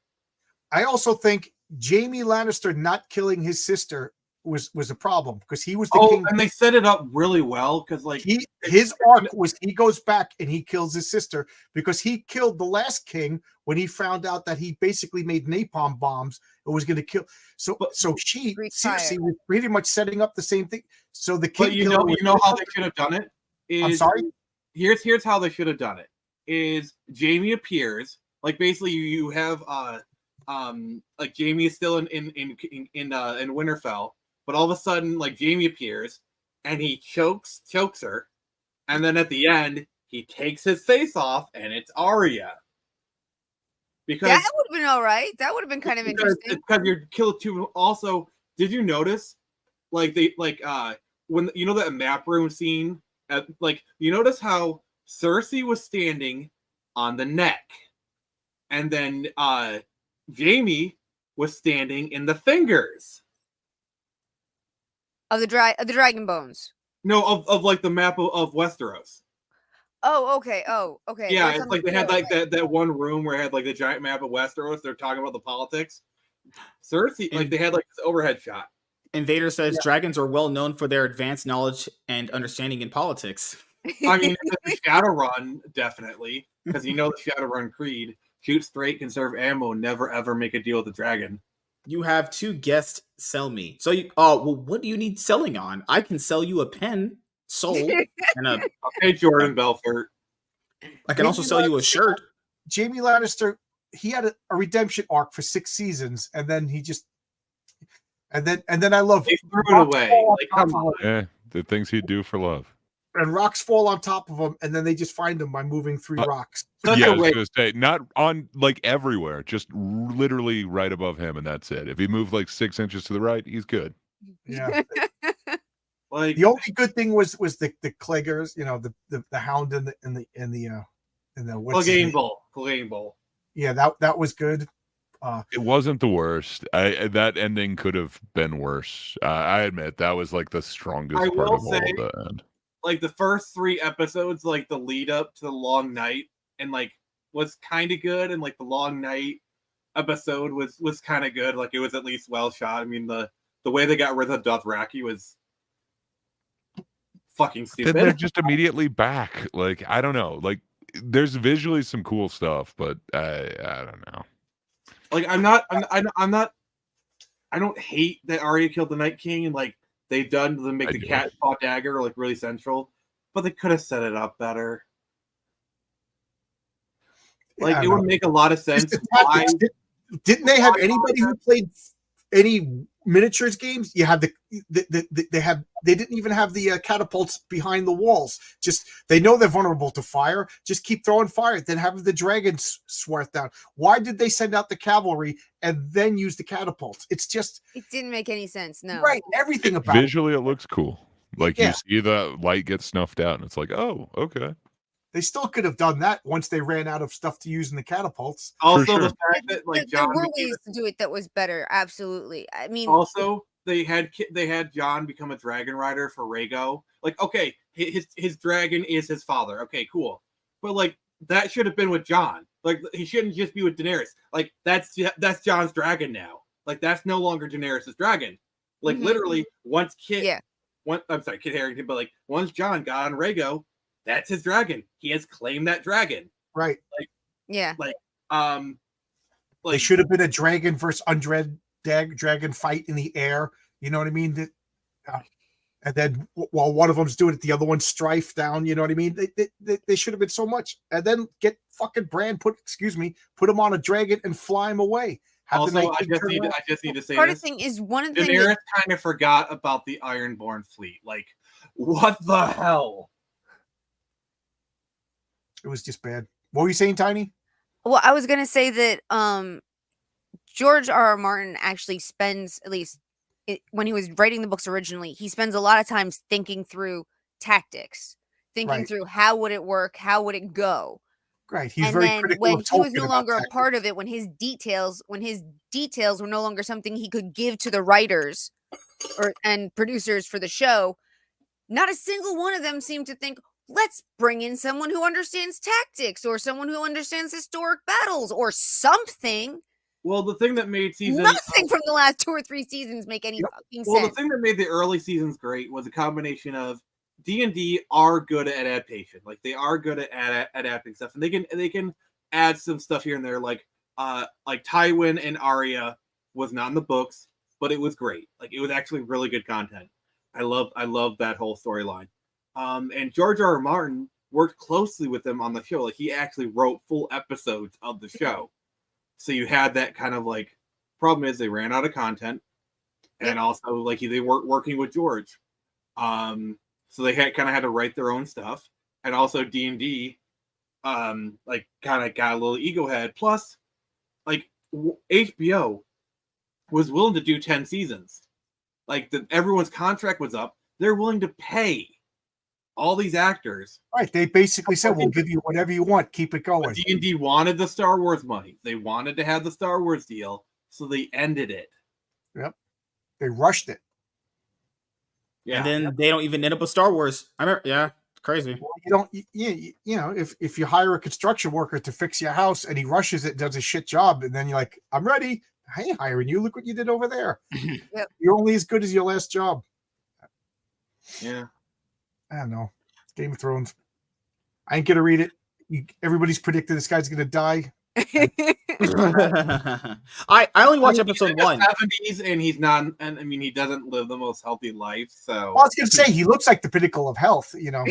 I also think Jaime Lannister not killing his sister was a problem because he was the king. And they set it up really well because like his arc was he goes back and he kills his sister because he killed the last king when he found out that he basically made napalm bombs and was going to kill. So Cersei was pretty much setting up the same thing. So the king. But you know how they should have done it. I'm sorry. Here's how they should have done it. Is Jaime appears like basically you have like Jaime is still in Winterfell. But all of a sudden, like Jaime appears and he chokes her, and then at the end he takes his face off, and it's Arya. Because that would have been all right. That would have been kind of interesting. Because you're killed too. Also, did you notice, like when you know that map room scene, you notice how Cersei was standing on the neck, and then Jaime was standing in the fingers. Of the dragon bones. No, of like the map of Westeros. Oh, okay. Yeah, it's like they had like that one room where it had like the giant map of Westeros. They're talking about the politics. Cersei, like they had like this overhead shot. Invader says dragons are well known for their advanced knowledge and understanding in politics. I mean, the Shadowrun definitely, because you know the Shadowrun creed: shoot straight, conserve ammo, never ever make a deal with the dragon. You have 2 guests sell me. So well, what do you need selling on? I can sell you a pen sold and a okay, Jordan Belfort. I can also sell you a shirt. Jaime Lannister, he had a redemption arc for 6 seasons, and then he just and then I love he threw it away. Like, come on. Yeah, the things he'd do for love. And rocks fall on top of him, and then they just find him by moving 3 rocks. Yeah, I was gonna say, not on like everywhere, just literally right above him, and that's it. If he moved like 6 inches to the right, he's good. Yeah. Like the only good thing was the Cleggers, the Hound and the Clegane Bowl. Yeah, that was good. It wasn't the worst. That ending could have been worse. I admit that was like the strongest I part will of all say, of the end. Like the first 3 episodes, like the lead up to the long night, and like was kind of good, and like the long night episode was kind of good. Like it was at least well shot. I mean the way they got rid of Dothraki was fucking stupid. Then they're just immediately back. Like I don't know. Like there's visually some cool stuff, but I don't know. Like I don't hate that Arya killed the Night King and like they've done to make the cat paw dagger like really central, but they could have set it up better. Like it would make a lot of sense. Why didn't they have anybody who played any miniatures games? You had they didn't even have the catapults behind the walls. Just they know they're vulnerable to fire. Just keep throwing fire. Then have the dragons swarf down. Why did they send out the cavalry and then use the catapults? It didn't make any sense. No, right? Everything about visually it looks cool. Like you see the light get snuffed out, and it's like, oh, okay. They still could have done that once they ran out of stuff to use in the catapults. Also, the fact that like there were ways to do it that was better. Absolutely. I mean, also they had Jon become a dragon rider for Rhaego. Like, okay, his dragon is his father. Okay, cool. But like that should have been with Jon. Like he shouldn't just be with Daenerys. Like that's Jon's dragon now. Like that's no longer Daenerys' dragon. Like literally once Kit Harington, but like once Jon got on Rhaego, that's his dragon. He has claimed that dragon. Right. They should have been a dragon versus undead dragon fight in the air. You know what I mean? And then while one of them's doing it, the other one's strife down. You know what I mean? They should have been so much. And then get fucking Bran put him on a dragon and fly him away. Also, I just need to say part this. Of the thing is one of the Daenerys kind of forgot about the Ironborn fleet. Like, what the hell? It was just bad. What were you saying, Tiny? Well, I was gonna say that George R.R. Martin actually spends, at least when he was writing the books originally, he spends a lot of time thinking through tactics, thinking through how would it work, how would it go. Right. He's and very then critical when of he was Tolkien no about longer a tactics. part of it, when his details were no longer something he could give to the writers and producers for the show, not a single one of them seemed to think, let's bring in someone who understands tactics or someone who understands historic battles or something. Well, the thing that made nothing from the last 2 or 3 seasons make any fucking sense. Well, the thing that made the early seasons great was a combination of D&D are good at adaptation. Like they are good at adapting stuff, and they can add some stuff here and there. Like Tywin and Arya was not in the books, but it was great. Like it was actually really good content. I love that whole storyline. And George R.R. Martin worked closely with them on the show. Like he actually wrote full episodes of the show. So you had that kind of like problem is they ran out of content, and also like they weren't working with George. So they kind of had to write their own stuff, and also D&D, like kind of got a little ego head. Plus, like HBO was willing to do 10 seasons. Like everyone's contract was up. They're willing to pay all these actors. Right. They basically said, we'll give you whatever you want. Keep it going. D&D wanted the Star Wars money. They wanted to have the Star Wars deal, so they ended it. Yep. They rushed it. Yeah. And then they don't even end up with Star Wars. I remember, yeah, crazy. Well, you don't, you know, if you hire a construction worker to fix your house and he rushes it, does a shit job, and then you're like, I'm ready. I ain't hiring you. Look what you did over there. Yep. You're only as good as your last job. Yeah. I don't know. Game of Thrones. I ain't gonna read it. Everybody's predicted this guy's gonna die. I only watched episode 1. 70s, and he's not. And I mean, he doesn't live the most healthy life. So well, I was gonna say he looks like the pinnacle of health. You know.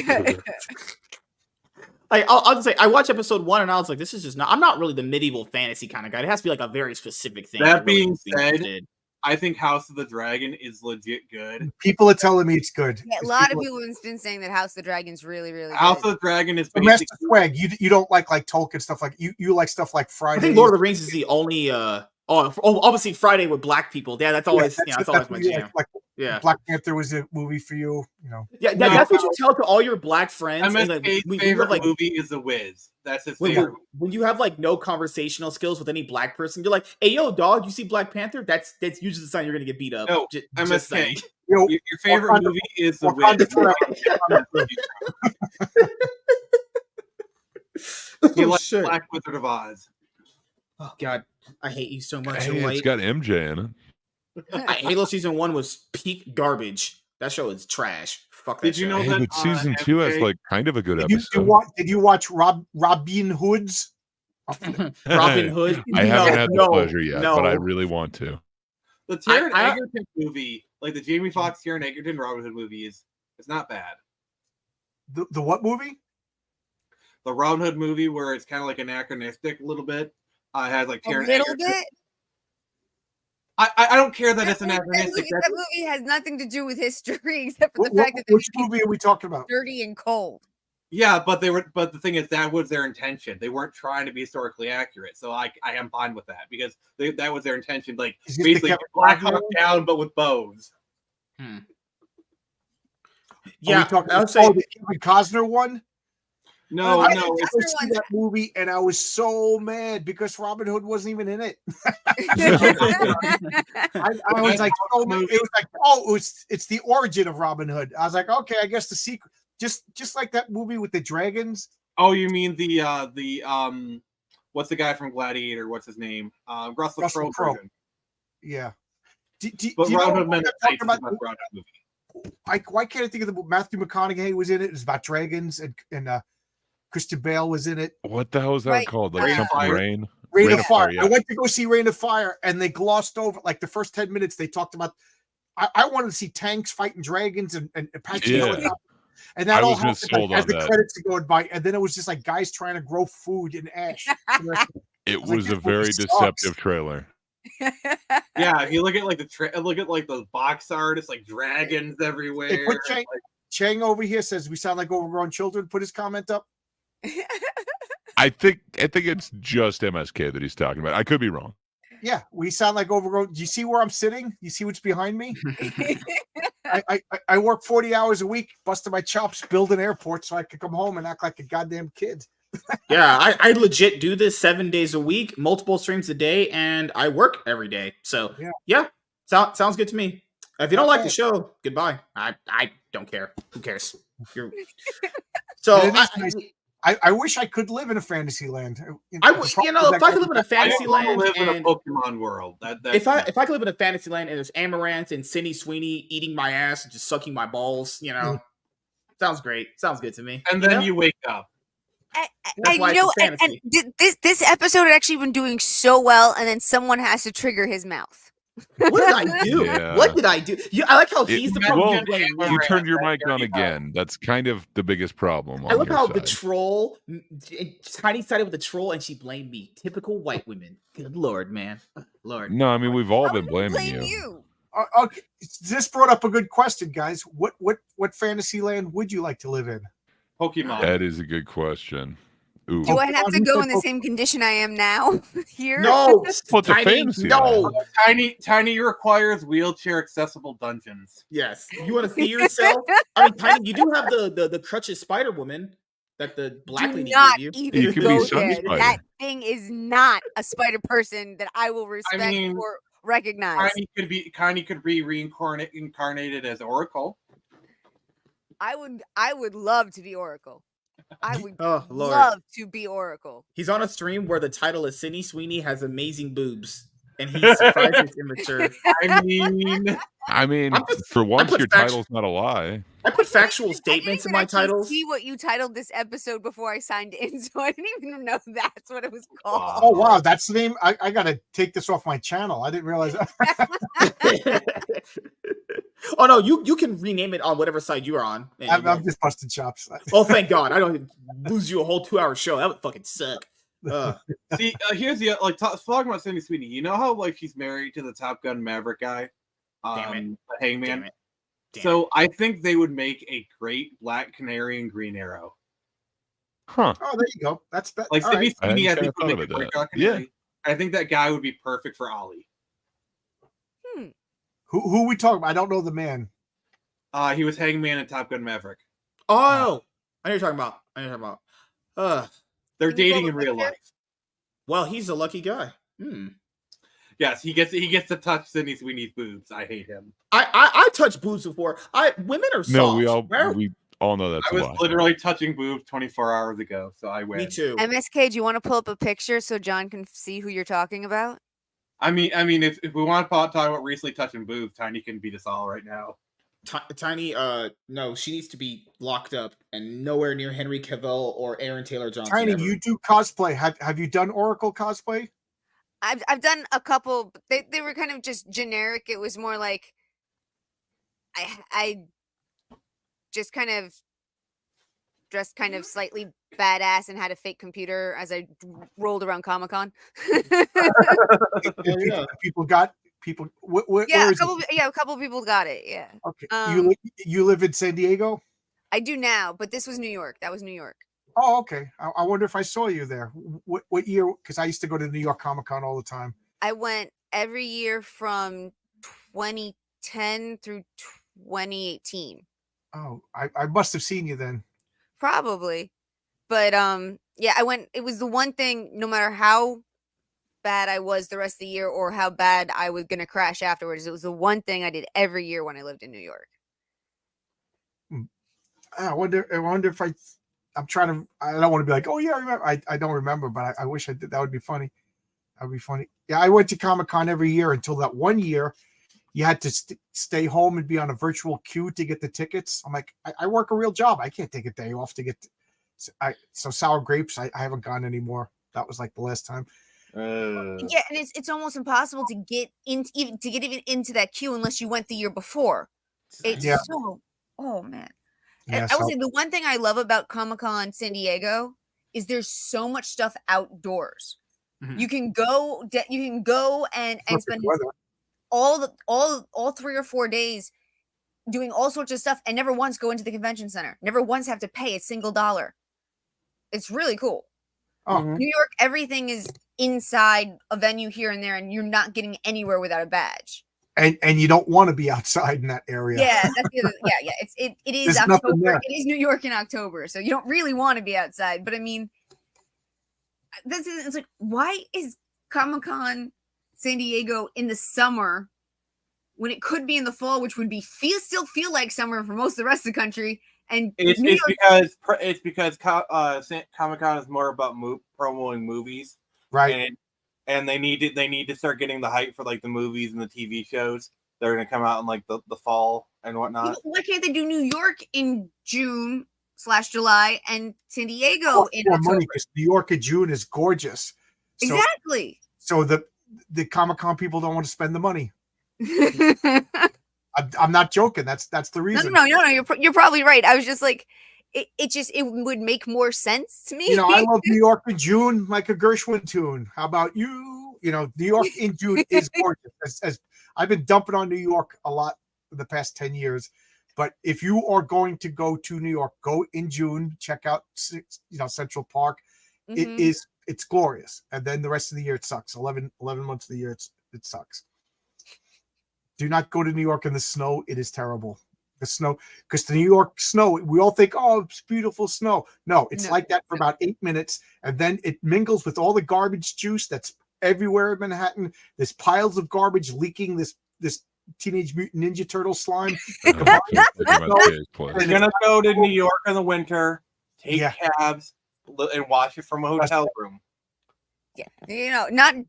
I'll just say I watched episode 1 and I was like, this is just not. I'm not really the medieval fantasy kind of guy. It has to be like a very specific thing. That being said, I think House of the Dragon is legit good. People are telling me it's good. Yeah, a lot of people have been saying that House of the Dragon's really, really good. House of the Dragon is Master Swag. You don't like Tolkien stuff like you like stuff like Friday. I think Lord of the Rings is the only obviously Friday with black people. Yeah, that's always that's always my jam. Like Yeah. Black Panther was a movie for you. Yeah, that's what you tell to all your black friends. MSK's favorite movie is The Wiz. That's his favorite. When you have like no conversational skills with any black person, you're like, "Hey, yo, dog, you see Black Panther? That's usually the sign you're gonna get beat up." No, just MSK. saying. Your favorite movie is The Wiz. You like Black Wizard of Oz. Oh God, I hate you so much. Hey, it's got MJ in it. Halo season 1 was peak garbage. That show is trash. Fuck that. Did you know that? But season 2 has like kind of a good episode. Did you watch Robin Hood's? Robin Hood? I haven't had the pleasure yet, but I really want to. The Taron Egerton movie, like the Jamie Foxx, Taron Egerton Robin Hood movie, is not bad. The what movie? The Robin Hood movie, where it's kind of like anachronistic a little bit. It has like Taron Egerton. Bit. I don't care that it's anachronistic. That movie has nothing to do with history except for the fact that which movie are we talking about? Dirty and cold. Yeah, but the thing is that was their intention. They weren't trying to be historically accurate, so I am fine with that because that was their intention. Like basically Black Hawk Down, but with bows. Yeah, I would say the Kevin Costner one. No. I see that movie and I was so mad because Robin Hood wasn't even in it. I was like, it's the origin of Robin Hood. I was like, okay, I guess the secret, just like that movie with the dragons. Oh, you mean the what's the guy from Gladiator? What's his name? Russell Crowe. Yeah. But Robin Hood meant why can't I think of the Matthew McConaughey was in it? It was about dragons and Christian Bale was in it. What the hell was that called? Like something Rain? Rain of Fire. Yeah. I went to go see Rain of Fire and they glossed over like the first 10 minutes. They talked about. I wanted to see tanks fighting dragons and Apache helicopters. And that all happened as the credits are going by, and then it was just like guys trying to grow food in ash. It was a very deceptive trailer. Yeah, if you look at like the box art, it's like dragons everywhere. Hey, put Chang over here says we sound like overgrown children. Put his comment up. I think it's just MSK that he's talking about. I could be wrong. Yeah, we sound like overgrown. Do you see where I'm sitting? You see what's behind me? I work 40 hours a week, busting my chops, building airports so I could come home and act like a goddamn kid. Yeah, I legit do this 7 days a week, multiple streams a day, and I work every day. So yeah, sounds good to me. If you don't like the show, goodbye. I don't care. Who cares? So I wish I could live in a fantasy land. If I could live in a fantasy land, live in a Pokemon world. If I could live in a fantasy land and there's Amaranth and Sydney Sweeney eating my ass and just sucking my balls, sounds great. Sounds good to me. And then you wake up. And this episode had actually been doing so well, and then someone has to trigger his mouth. What did I do? Yeah. What did I do? I like how he's the problem. Well, you turned your mic on again. That's kind of the biggest problem. I love how the troll, Tiny sided with the troll, and she blamed me. Typical white women. Good Lord, man. Lord. No, I mean we've all been blaming you. Okay, this brought up a good question, guys. What fantasy land would you like to live in? Pokemon. That is a good question. Ooh. Do I have to go in the same condition I am now here? No, what's a fantasy? No, Tiny requires wheelchair accessible dungeons. Yes, you want to see yourself? I mean, Tiny, you do have the crutches Spider Woman that the black lady gave you. Even go there. That thing is not a spider person that I will respect or recognize. Tiny could be reincarnated as Oracle. I would love to be Oracle. I would love to be Oracle. He's on a stream where the title is Sydney Sweeney has amazing boobs, and he's surprised it's immature. I mean, for once, your title's not a lie. I put factual statements in my titles. See what you titled this episode before I signed in, so I didn't even know that's what it was called. Oh wow, that's the name. I gotta take this off my channel. I didn't realize that. Oh no, you can rename it on whatever side you are on. I'm just busting chops. Oh, thank God! I don't lose you a whole 2-hour show. That would fucking suck. See, here's the talking about Sydney Sweeney. You know how she's married to the Top Gun Maverick guy, the Hangman. So I think they would make a great Black Canary and Green Arrow. Huh? Oh, there you go. That's like Sydney Sweeney. I think would make a great yeah. I think that guy would be perfect for Ollie. Who we talking about? I don't know the man. He was Hangman in Top Gun Maverick. Oh, I know what you're talking about. They're Can you dating call in it real like that? life. Well, he's a lucky guy. Yes, he gets to touch Sydney Sweeney's boobs. I hate him. I touched boobs before. Women are soft. No, we all know that's I a was lie. literally touching boobs 24 hours ago, so I win. Me too. MSK, do you want to pull up a picture so John can see who you're talking about? I mean, if we want to talk about recently touching boobs, Tiny can beat us all right now. Tiny, no, she needs to be locked up and nowhere near Henry Cavill or Aaron Taylor Johnson. Tiny, ever. you do cosplay. Have you done Oracle cosplay? I've done a couple. They were kind of just generic. It was more like I just kind of dressed kind of slightly badass and had a fake computer as I rolled around Comic-Con. People got people. Yeah, a couple of people got it. Yeah. Okay. You live in San Diego? I do now, but this was New York. That was New York. Oh, okay. I wonder if I saw you there. What year? Because I used to go to New York Comic Con all the time. I went every year from 2010 through 2018. Oh, I must have seen you then. Probably. But yeah, I went. It was the one thing, no matter how bad I was the rest of the year or how bad I was gonna crash afterwards, it was the one thing I did every year when I lived in New York. I wonder if I'm trying to. I don't want to be like, oh yeah, I remember. I don't remember, but I wish I did. That would be funny. That would be funny. Yeah, I went to Comic Con every year until that one year. You had to stay home and be on a virtual queue to get the tickets. I'm like, I work a real job. I can't take a day off to get. So Sour Grapes, I haven't gone anymore. That was like the last time. Yeah, and it's almost impossible to get even into that queue unless you went the year before. It's so. Oh man. Yeah, I would say the one thing I love about Comic-Con San Diego is there's so much stuff outdoors. Mhm. You can go and spend all 3 or 4 days doing all sorts of stuff and never once go into the convention center. Never once have to pay a single dollar. It's really cool. Oh. New York, everything is inside a venue here and there, and you're not getting anywhere without a badge. And you don't want to be outside in that area. Yeah, that's the other, yeah. It is There's nothing October. there. It is New York in October, so you don't really want to be outside. But I mean, it's like, why is Comic-Con San Diego in the summer when it could be in the fall, which would be still feel like summer for most of the rest of the country? And it's because Comic-Con is more about promoting movies, right? And they need to start getting the hype for like the movies and the TV shows that are going to come out in like the fall and whatnot. Why can't they do New York in June/July and San Diego in October? Because New York in June is gorgeous. Exactly. So the Comic-Con people don't want to spend the money. I'm not joking. That's the reason. No. You're probably right. I was just like, it would make more sense to me. You know, I love New York in June like a Gershwin tune. How about you? You know, New York in June is gorgeous. As I've been dumping on New York a lot for the past 10 years. But if you are going to go to New York, go in June, check out Central Park. Mm-hmm. It's glorious. And then the rest of the year it sucks. 11 months of the year it sucks. Do not go to New York in the snow. It is terrible. The snow, because the New York snow, we all think, oh, it's beautiful snow. No, it's like that for about 8 minutes, and then it mingles with all the garbage juice that's everywhere in Manhattan. There's piles of garbage leaking this Teenage Mutant Ninja Turtle slime. You're gonna go to New York in the winter, take cabs, and watch it from a hotel room. Yeah,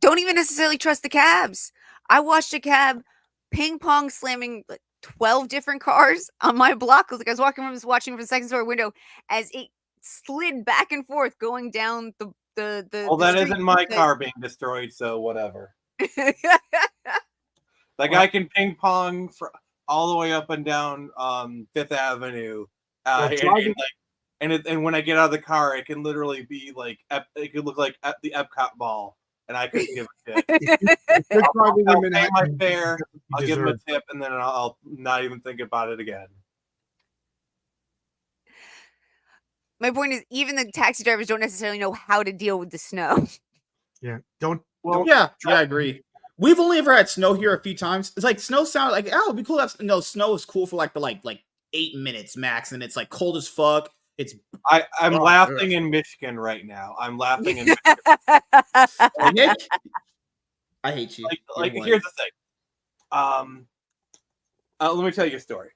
don't even necessarily trust the cabs. I watched a cab ping pong slamming 12 different cars on my block. Like I was watching from the second story window as it slid back and forth going down the Well, that isn't my car being destroyed, so whatever. That guy can ping pong all the way up and down Fifth Avenue, and when I get out of the car, it can literally be like it could look like the Epcot ball. And I couldn't give a shit. I'll pay my fare, I'll give him a tip, and then I'll not even think about it again. My point is, even the taxi drivers don't necessarily know how to deal with the snow. Yeah, I agree. We've only ever had snow here a few times. It's like snow sound like it'd be cool. No, snow is cool for like 8 minutes max, and it's like cold as fuck. It's I'm laughing in Michigan right now. I'm laughing in Michigan. Nick, I hate you. Like here's the thing. Let me tell you a story.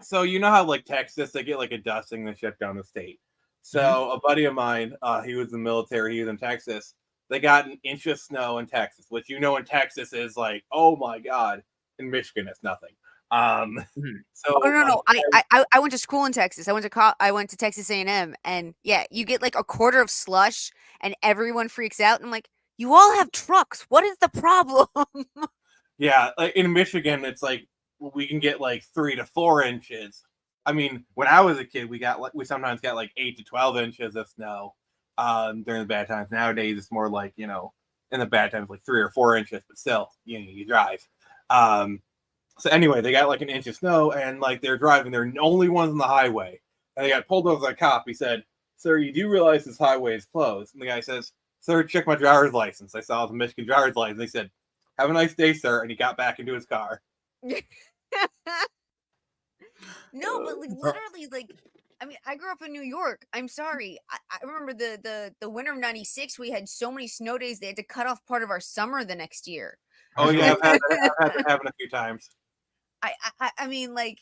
So you know how like Texas, they get like a dusting and shut down the state. So a buddy of mine, he was in the military. He was in Texas. They got an inch of snow in Texas, which in Texas is like, oh my god. In Michigan, it's nothing. So no. I went to school in Texas. I went to Texas A&M, and yeah, you get like a quarter of slush, and everyone freaks out. And I'm like, you all have trucks. What is the problem? Yeah, like in Michigan, it's like we can get like 3 to 4 inches. I mean, when I was a kid, we sometimes got like 8 to 12 inches of snow during the bad times. Nowadays, it's more like in the bad times like 3 or 4 inches, but still, you drive. So anyway, they got like an inch of snow, and like they're driving. They're the only ones on the highway, and they got pulled over by a cop. He said, "Sir, you do realize this highway is closed?" And the guy says, "Sir, check my driver's license." I saw the Michigan driver's license. They said, "Have a nice day, sir," and he got back into his car. No, but like, literally, like, I mean, I grew up in New York. I'm sorry. I remember the winter of '96. We had so many snow days they had to cut off part of our summer the next year. Oh yeah, I've had that happen a few times. I mean, like,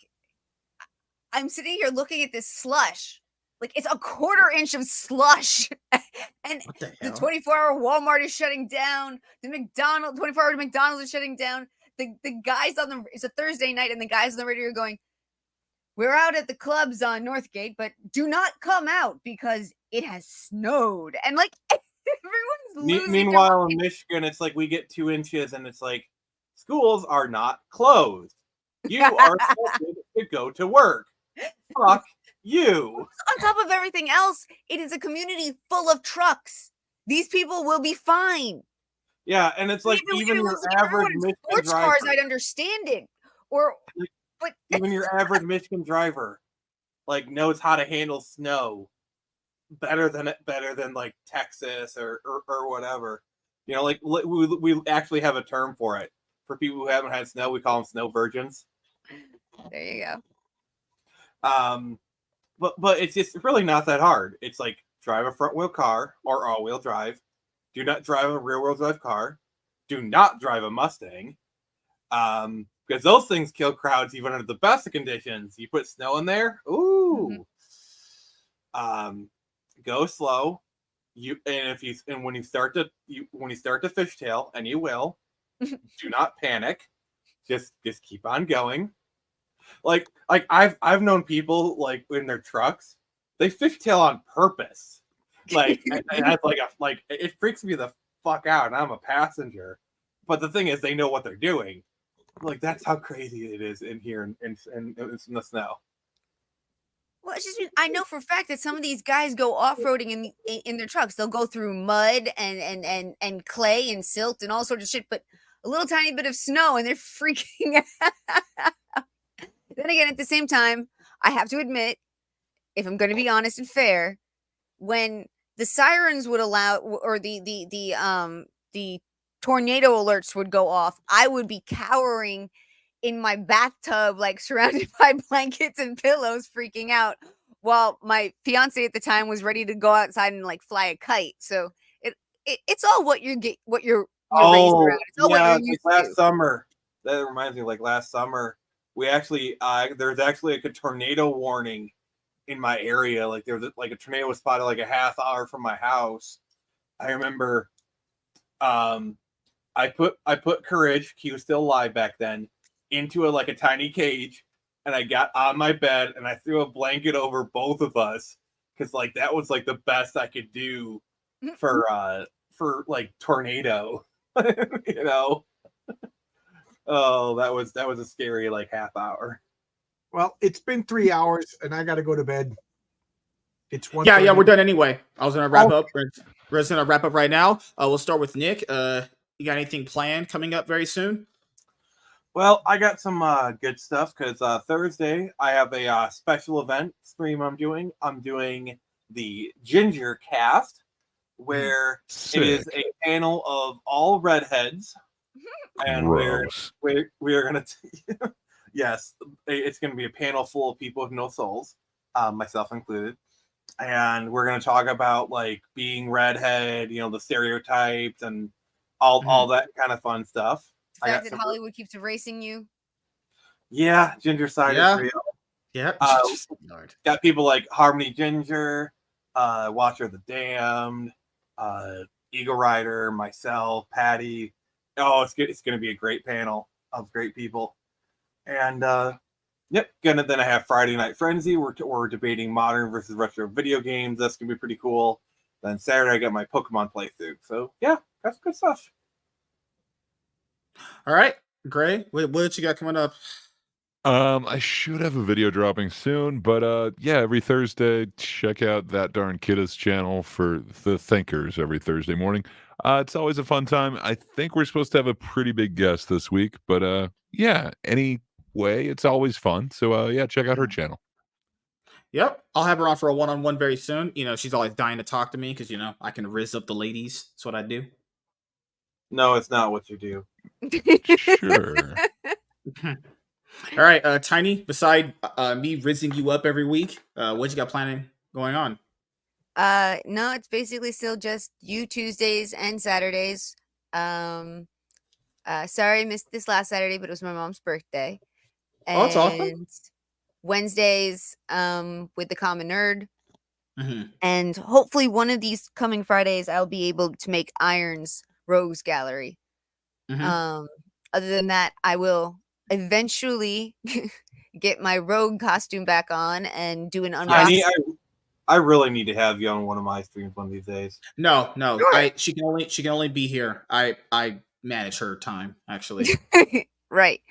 I'm sitting here looking at this slush. Like, it's a quarter inch of slush. And the 24-hour Walmart is shutting down. The 24-hour McDonald's is shutting down. The guys it's a Thursday night, and the guys on the radio are going, "We're out at the clubs on Northgate, but do not come out because it has snowed." And like, everyone's losing. Meanwhile, in Michigan, it's like we get 2 inches, and it's like, schools are not closed. You are expected to go to work. Fuck you. On top of everything else, it is a community full of trucks. These people will be fine. Yeah, and it's like even your average Michigan sports driver, cars, I'd understand it. But even your average Michigan driver, like, knows how to handle snow better than like Texas or whatever. Like we actually have a term for it. For people who haven't had snow, we call them snow virgins. There you go. But it's just really not that hard. It's like drive a front wheel car or all wheel drive. Do not drive a rear wheel drive car. Do not drive a Mustang. Because those things kill crowds even under the best of conditions. You put snow in there, ooh. Go slow. When you start to fishtail, and you will, do not panic. Just keep on going. Like I've known people like in their trucks, they fishtail on purpose. Like and that's like it freaks me the fuck out, and I'm a passenger. But the thing is, they know what they're doing. Like, that's how crazy it is in here in the snow. Well, it's just I know for a fact that some of these guys go off-roading in their trucks. They'll go through mud and clay and silt and all sorts of shit, but a little tiny bit of snow and they're freaking out. Then again, at the same time, I have to admit, if I'm going to be honest and fair, when the sirens would allow, or the tornado alerts would go off, I would be cowering in my bathtub, like surrounded by blankets and pillows, freaking out, while my fiance at the time was ready to go outside and like fly a kite. So it's all what you're raised around. It's all what you're used to. Summer, that reminds me, like last summer, we actually there's actually like a tornado warning in my area. Like there was like a tornado was spotted like a half hour from my house. I remember I put Courage, he was still alive back then, into a tiny cage, and I got on my bed and I threw a blanket over both of us, because like that was like the best I could do for like tornado. Oh, that was a scary like half hour. Well, it's been 3 hours and I gotta go to bed. It's 1:30. Yeah, we're done anyway. I was gonna wrap up. We're just gonna wrap up right now. We'll start with Nick. You got anything planned coming up very soon? Well, I got some good stuff, because Thursday I have a special event stream I'm doing. I'm doing the Ginger Cast, where it is a panel of all redheads and Gross. we're gonna yes, it's gonna be a panel full of people with no souls, myself included, and we're gonna talk about like being redhead, the stereotypes and all that kind of fun stuff. The fact that Hollywood keeps erasing you. Yeah, Ginger side is real. Yeah. Got people like Harmony Ginger, Watcher of the Damned, Eagle Rider, myself, Patty. Oh, it's going to be a great panel of great people. And then I have Friday Night Frenzy. We're debating modern versus retro video games. That's going to be pretty cool. Then Saturday I got my Pokemon playthrough. So yeah, that's good stuff. All right, Gray, what you got coming up? I should have a video dropping soon, but yeah, every Thursday, check out That Darn Kidda's channel for the Thinkers every Thursday morning. It's always a fun time. I think we're supposed to have a pretty big guest this week, but yeah, anyway, it's always fun. So yeah, check out her channel. Yep, I'll have her on for a one-on-one very soon. She's always dying to talk to me because I can rizz up the ladies. That's what I do. No, it's not what you do. Sure. All right, Tiny, beside me rizzing you up every week, what you got planning going on? No, it's basically still just you Tuesdays and Saturdays. Sorry I missed this last Saturday, but it was my mom's birthday. Oh, that's awesome. Wednesdays with the Common Nerd. Mm-hmm. And hopefully one of these coming Fridays I'll be able to make Iron's Rogues Gallery. Mm-hmm. Other than that, I will eventually get my rogue costume back on and do an unboxing. I really need to have you on one of my streams one of these days. No. She can only be here. I manage her time, actually. Right.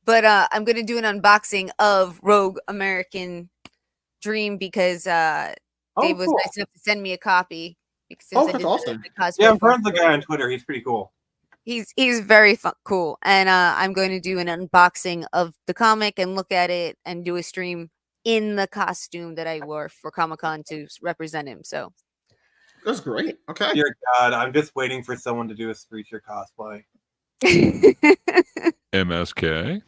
But I'm gonna do an unboxing of Rogue American Dream because Dave was nice enough to send me a copy. That's awesome. Yeah, I'm friends with the guy on Twitter. He's pretty cool. He's very cool, and I'm going to do an unboxing of the comic and look at it and do a stream in the costume that I wore for Comic-Con to represent him. So that's great. Okay. Dear God, I'm just waiting for someone to do a Screecher cosplay. MSK.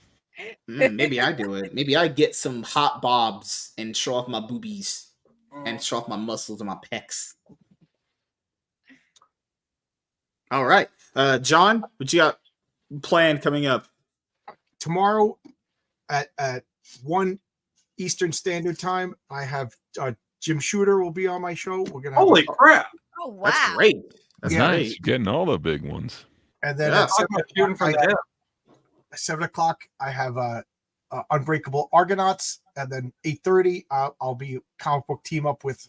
Maybe I do it. Maybe I get some hot bobs and show off my boobies and show off my muscles and my pecs. All right. John, what you got planned coming up? Tomorrow at 1 Eastern Standard Time, I have Jim Shooter will be on my show. We're gonna holy crap! Oh wow, that's great. That's nice. great. Getting all the big ones. And then at 7 o'clock, I have Unbreakable Argonauts, and then 8:30, I'll be comic book team up with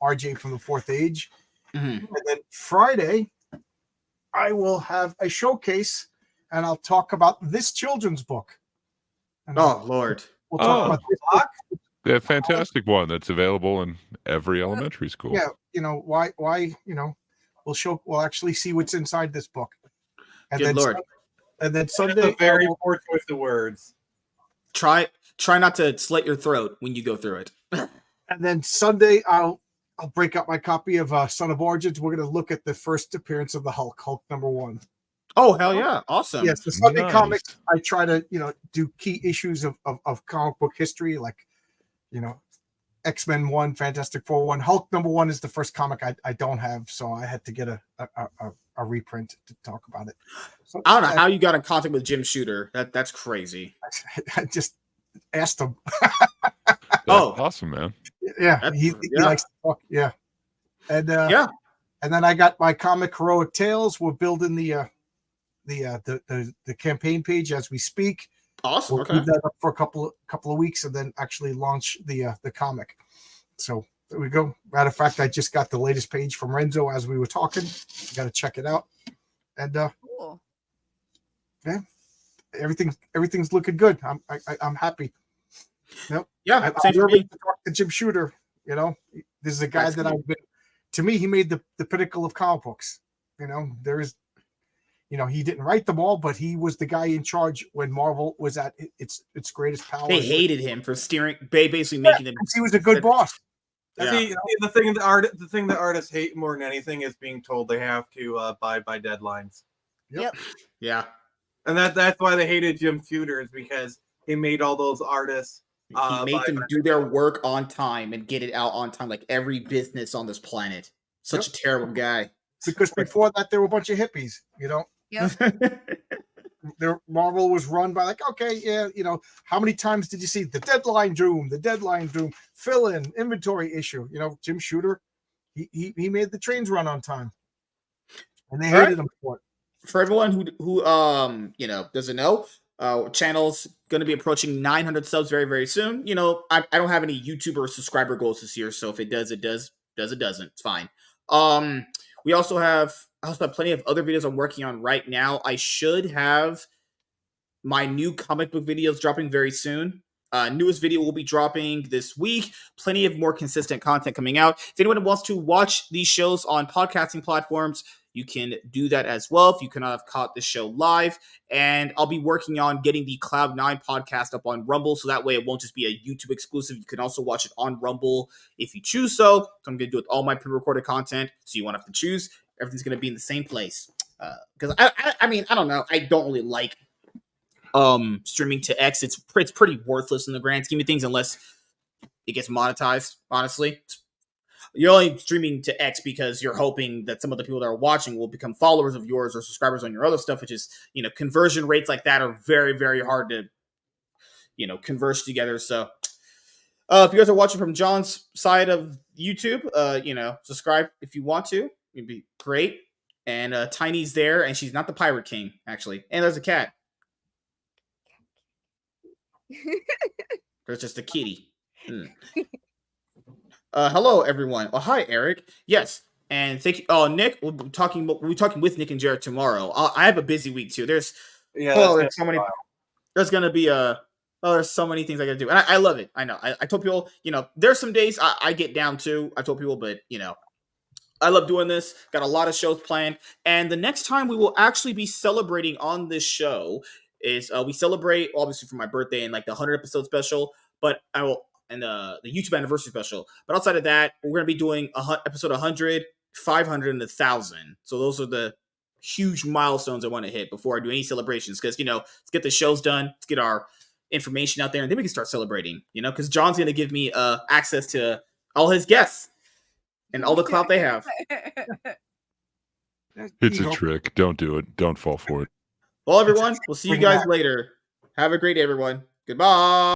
RJ from the Fourth Age, and then Friday, I will have a showcase, and I'll talk about this children's book. And Lord! We'll talk about this book. The fantastic one that's available in every elementary school. Yeah, why we'll actually see what's inside this book. And Good Lord. And then Sunday, that's a very poor choice of words. Try not to slit your throat when you go through it. And then Sunday, I'll break up my copy of Son of Origins. We're going to look at the first appearance of the Hulk #1. Oh, hell yeah. Awesome. Yes, the Sunday comics, I try to, do key issues of comic book history, like, X-Men 1, Fantastic Four 1. Hulk #1 is the first comic I don't have, so I had to get a reprint to talk about it. So, I don't know how you got in contact with Jim Shooter. That's crazy. I just asked him. Awesome, man. Yeah, he likes to talk. Yeah. And and then I got my comic Heroic Tales. We're building the campaign page as we speak. Awesome. We'll keep that up for a couple of weeks and then actually launch the comic. So there we go. Matter of fact, I just got the latest page from Renzo as we were talking. Got to check it out. And cool. Yeah, everything's looking good. I'm happy. Yep. Yeah. I'm nervous to talk to Jim Shooter. This is a guy that I've been. To me, he made the pinnacle of comic books. There is. He didn't write them all, but he was the guy in charge when Marvel was at its greatest power. They hated him for basically making them. He was a good boss. Yeah. See, the thing that artists hate more than anything is being told they have to abide by deadlines. Yep. Yeah. And that's why they hated Jim Shooter, is because he made all those artists. He made them do their work on time and get it out on time, like every business on this planet. Such a terrible guy. Because before that, there were a bunch of hippies, you know? Their Marvel was run by like, okay, yeah, you know, how many times did you see the deadline doom, fill in, inventory issue? You know, Jim Shooter, he made the trains run on time. And they hated him for it. For everyone who you know, doesn't know, channel's going to be approaching 900 subs very, very soon. You know, I don't have any YouTuber subscriber goals this year, so if it does, it does. Does it doesn't, it's fine. We also have plenty of other videos I'm working on right now. I should have my new comic book videos dropping very soon. Newest video will be dropping this week. Plenty of more consistent content coming out. If anyone wants to watch these shows on podcasting platforms, you can do that as well if you cannot have caught the show live. And I'll be working on getting the Cloud9 podcast up on Rumble, so that way it won't just be a YouTube exclusive. You can also watch it on Rumble if you choose so. So I'm going to do it with all my pre-recorded content, so you won't have to choose. Everything's going to be in the same place. Because, I mean, I don't know. I don't really like streaming to X. It's pretty worthless in the grand scheme of things unless it gets monetized, honestly. You're only streaming to X because you're hoping that some of the people that are watching will become followers of yours or subscribers on your other stuff, which is, you know, conversion rates like that are very, very hard to, you know, converge together. So if you guys are watching from John's side of YouTube, you know, subscribe if you want to. It'd be great. And Tiny's there, and she's not the Pirate King, actually. And there's a cat. There's just a kitty. Hello, everyone. Oh, hi, Eric. Yes, and thank you. Oh, Nick, we'll be talking with Nick and Jared tomorrow. I have a busy week too. There's so many. There's gonna be there's so many things I gotta do, and I love it. I know. I told people, you know, there's some days I get down too. I told people, but you know, I love doing this. Got a lot of shows planned, and the next time we will actually be celebrating on this show is we celebrate obviously for my birthday and like the 100 episode special, but I will. And the YouTube anniversary special. But outside of that, we're going to be doing episode 100, 500, and 1,000. So those are the huge milestones I want to hit before I do any celebrations. Because, you know, let's get the shows done. Let's get our information out there. And then we can start celebrating, you know, because John's going to give me access to all his guests and all the clout they have. It's a trick. Don't do it. Don't fall for it. Well, everyone, we'll see you guys later. Have a great day, everyone. Goodbye.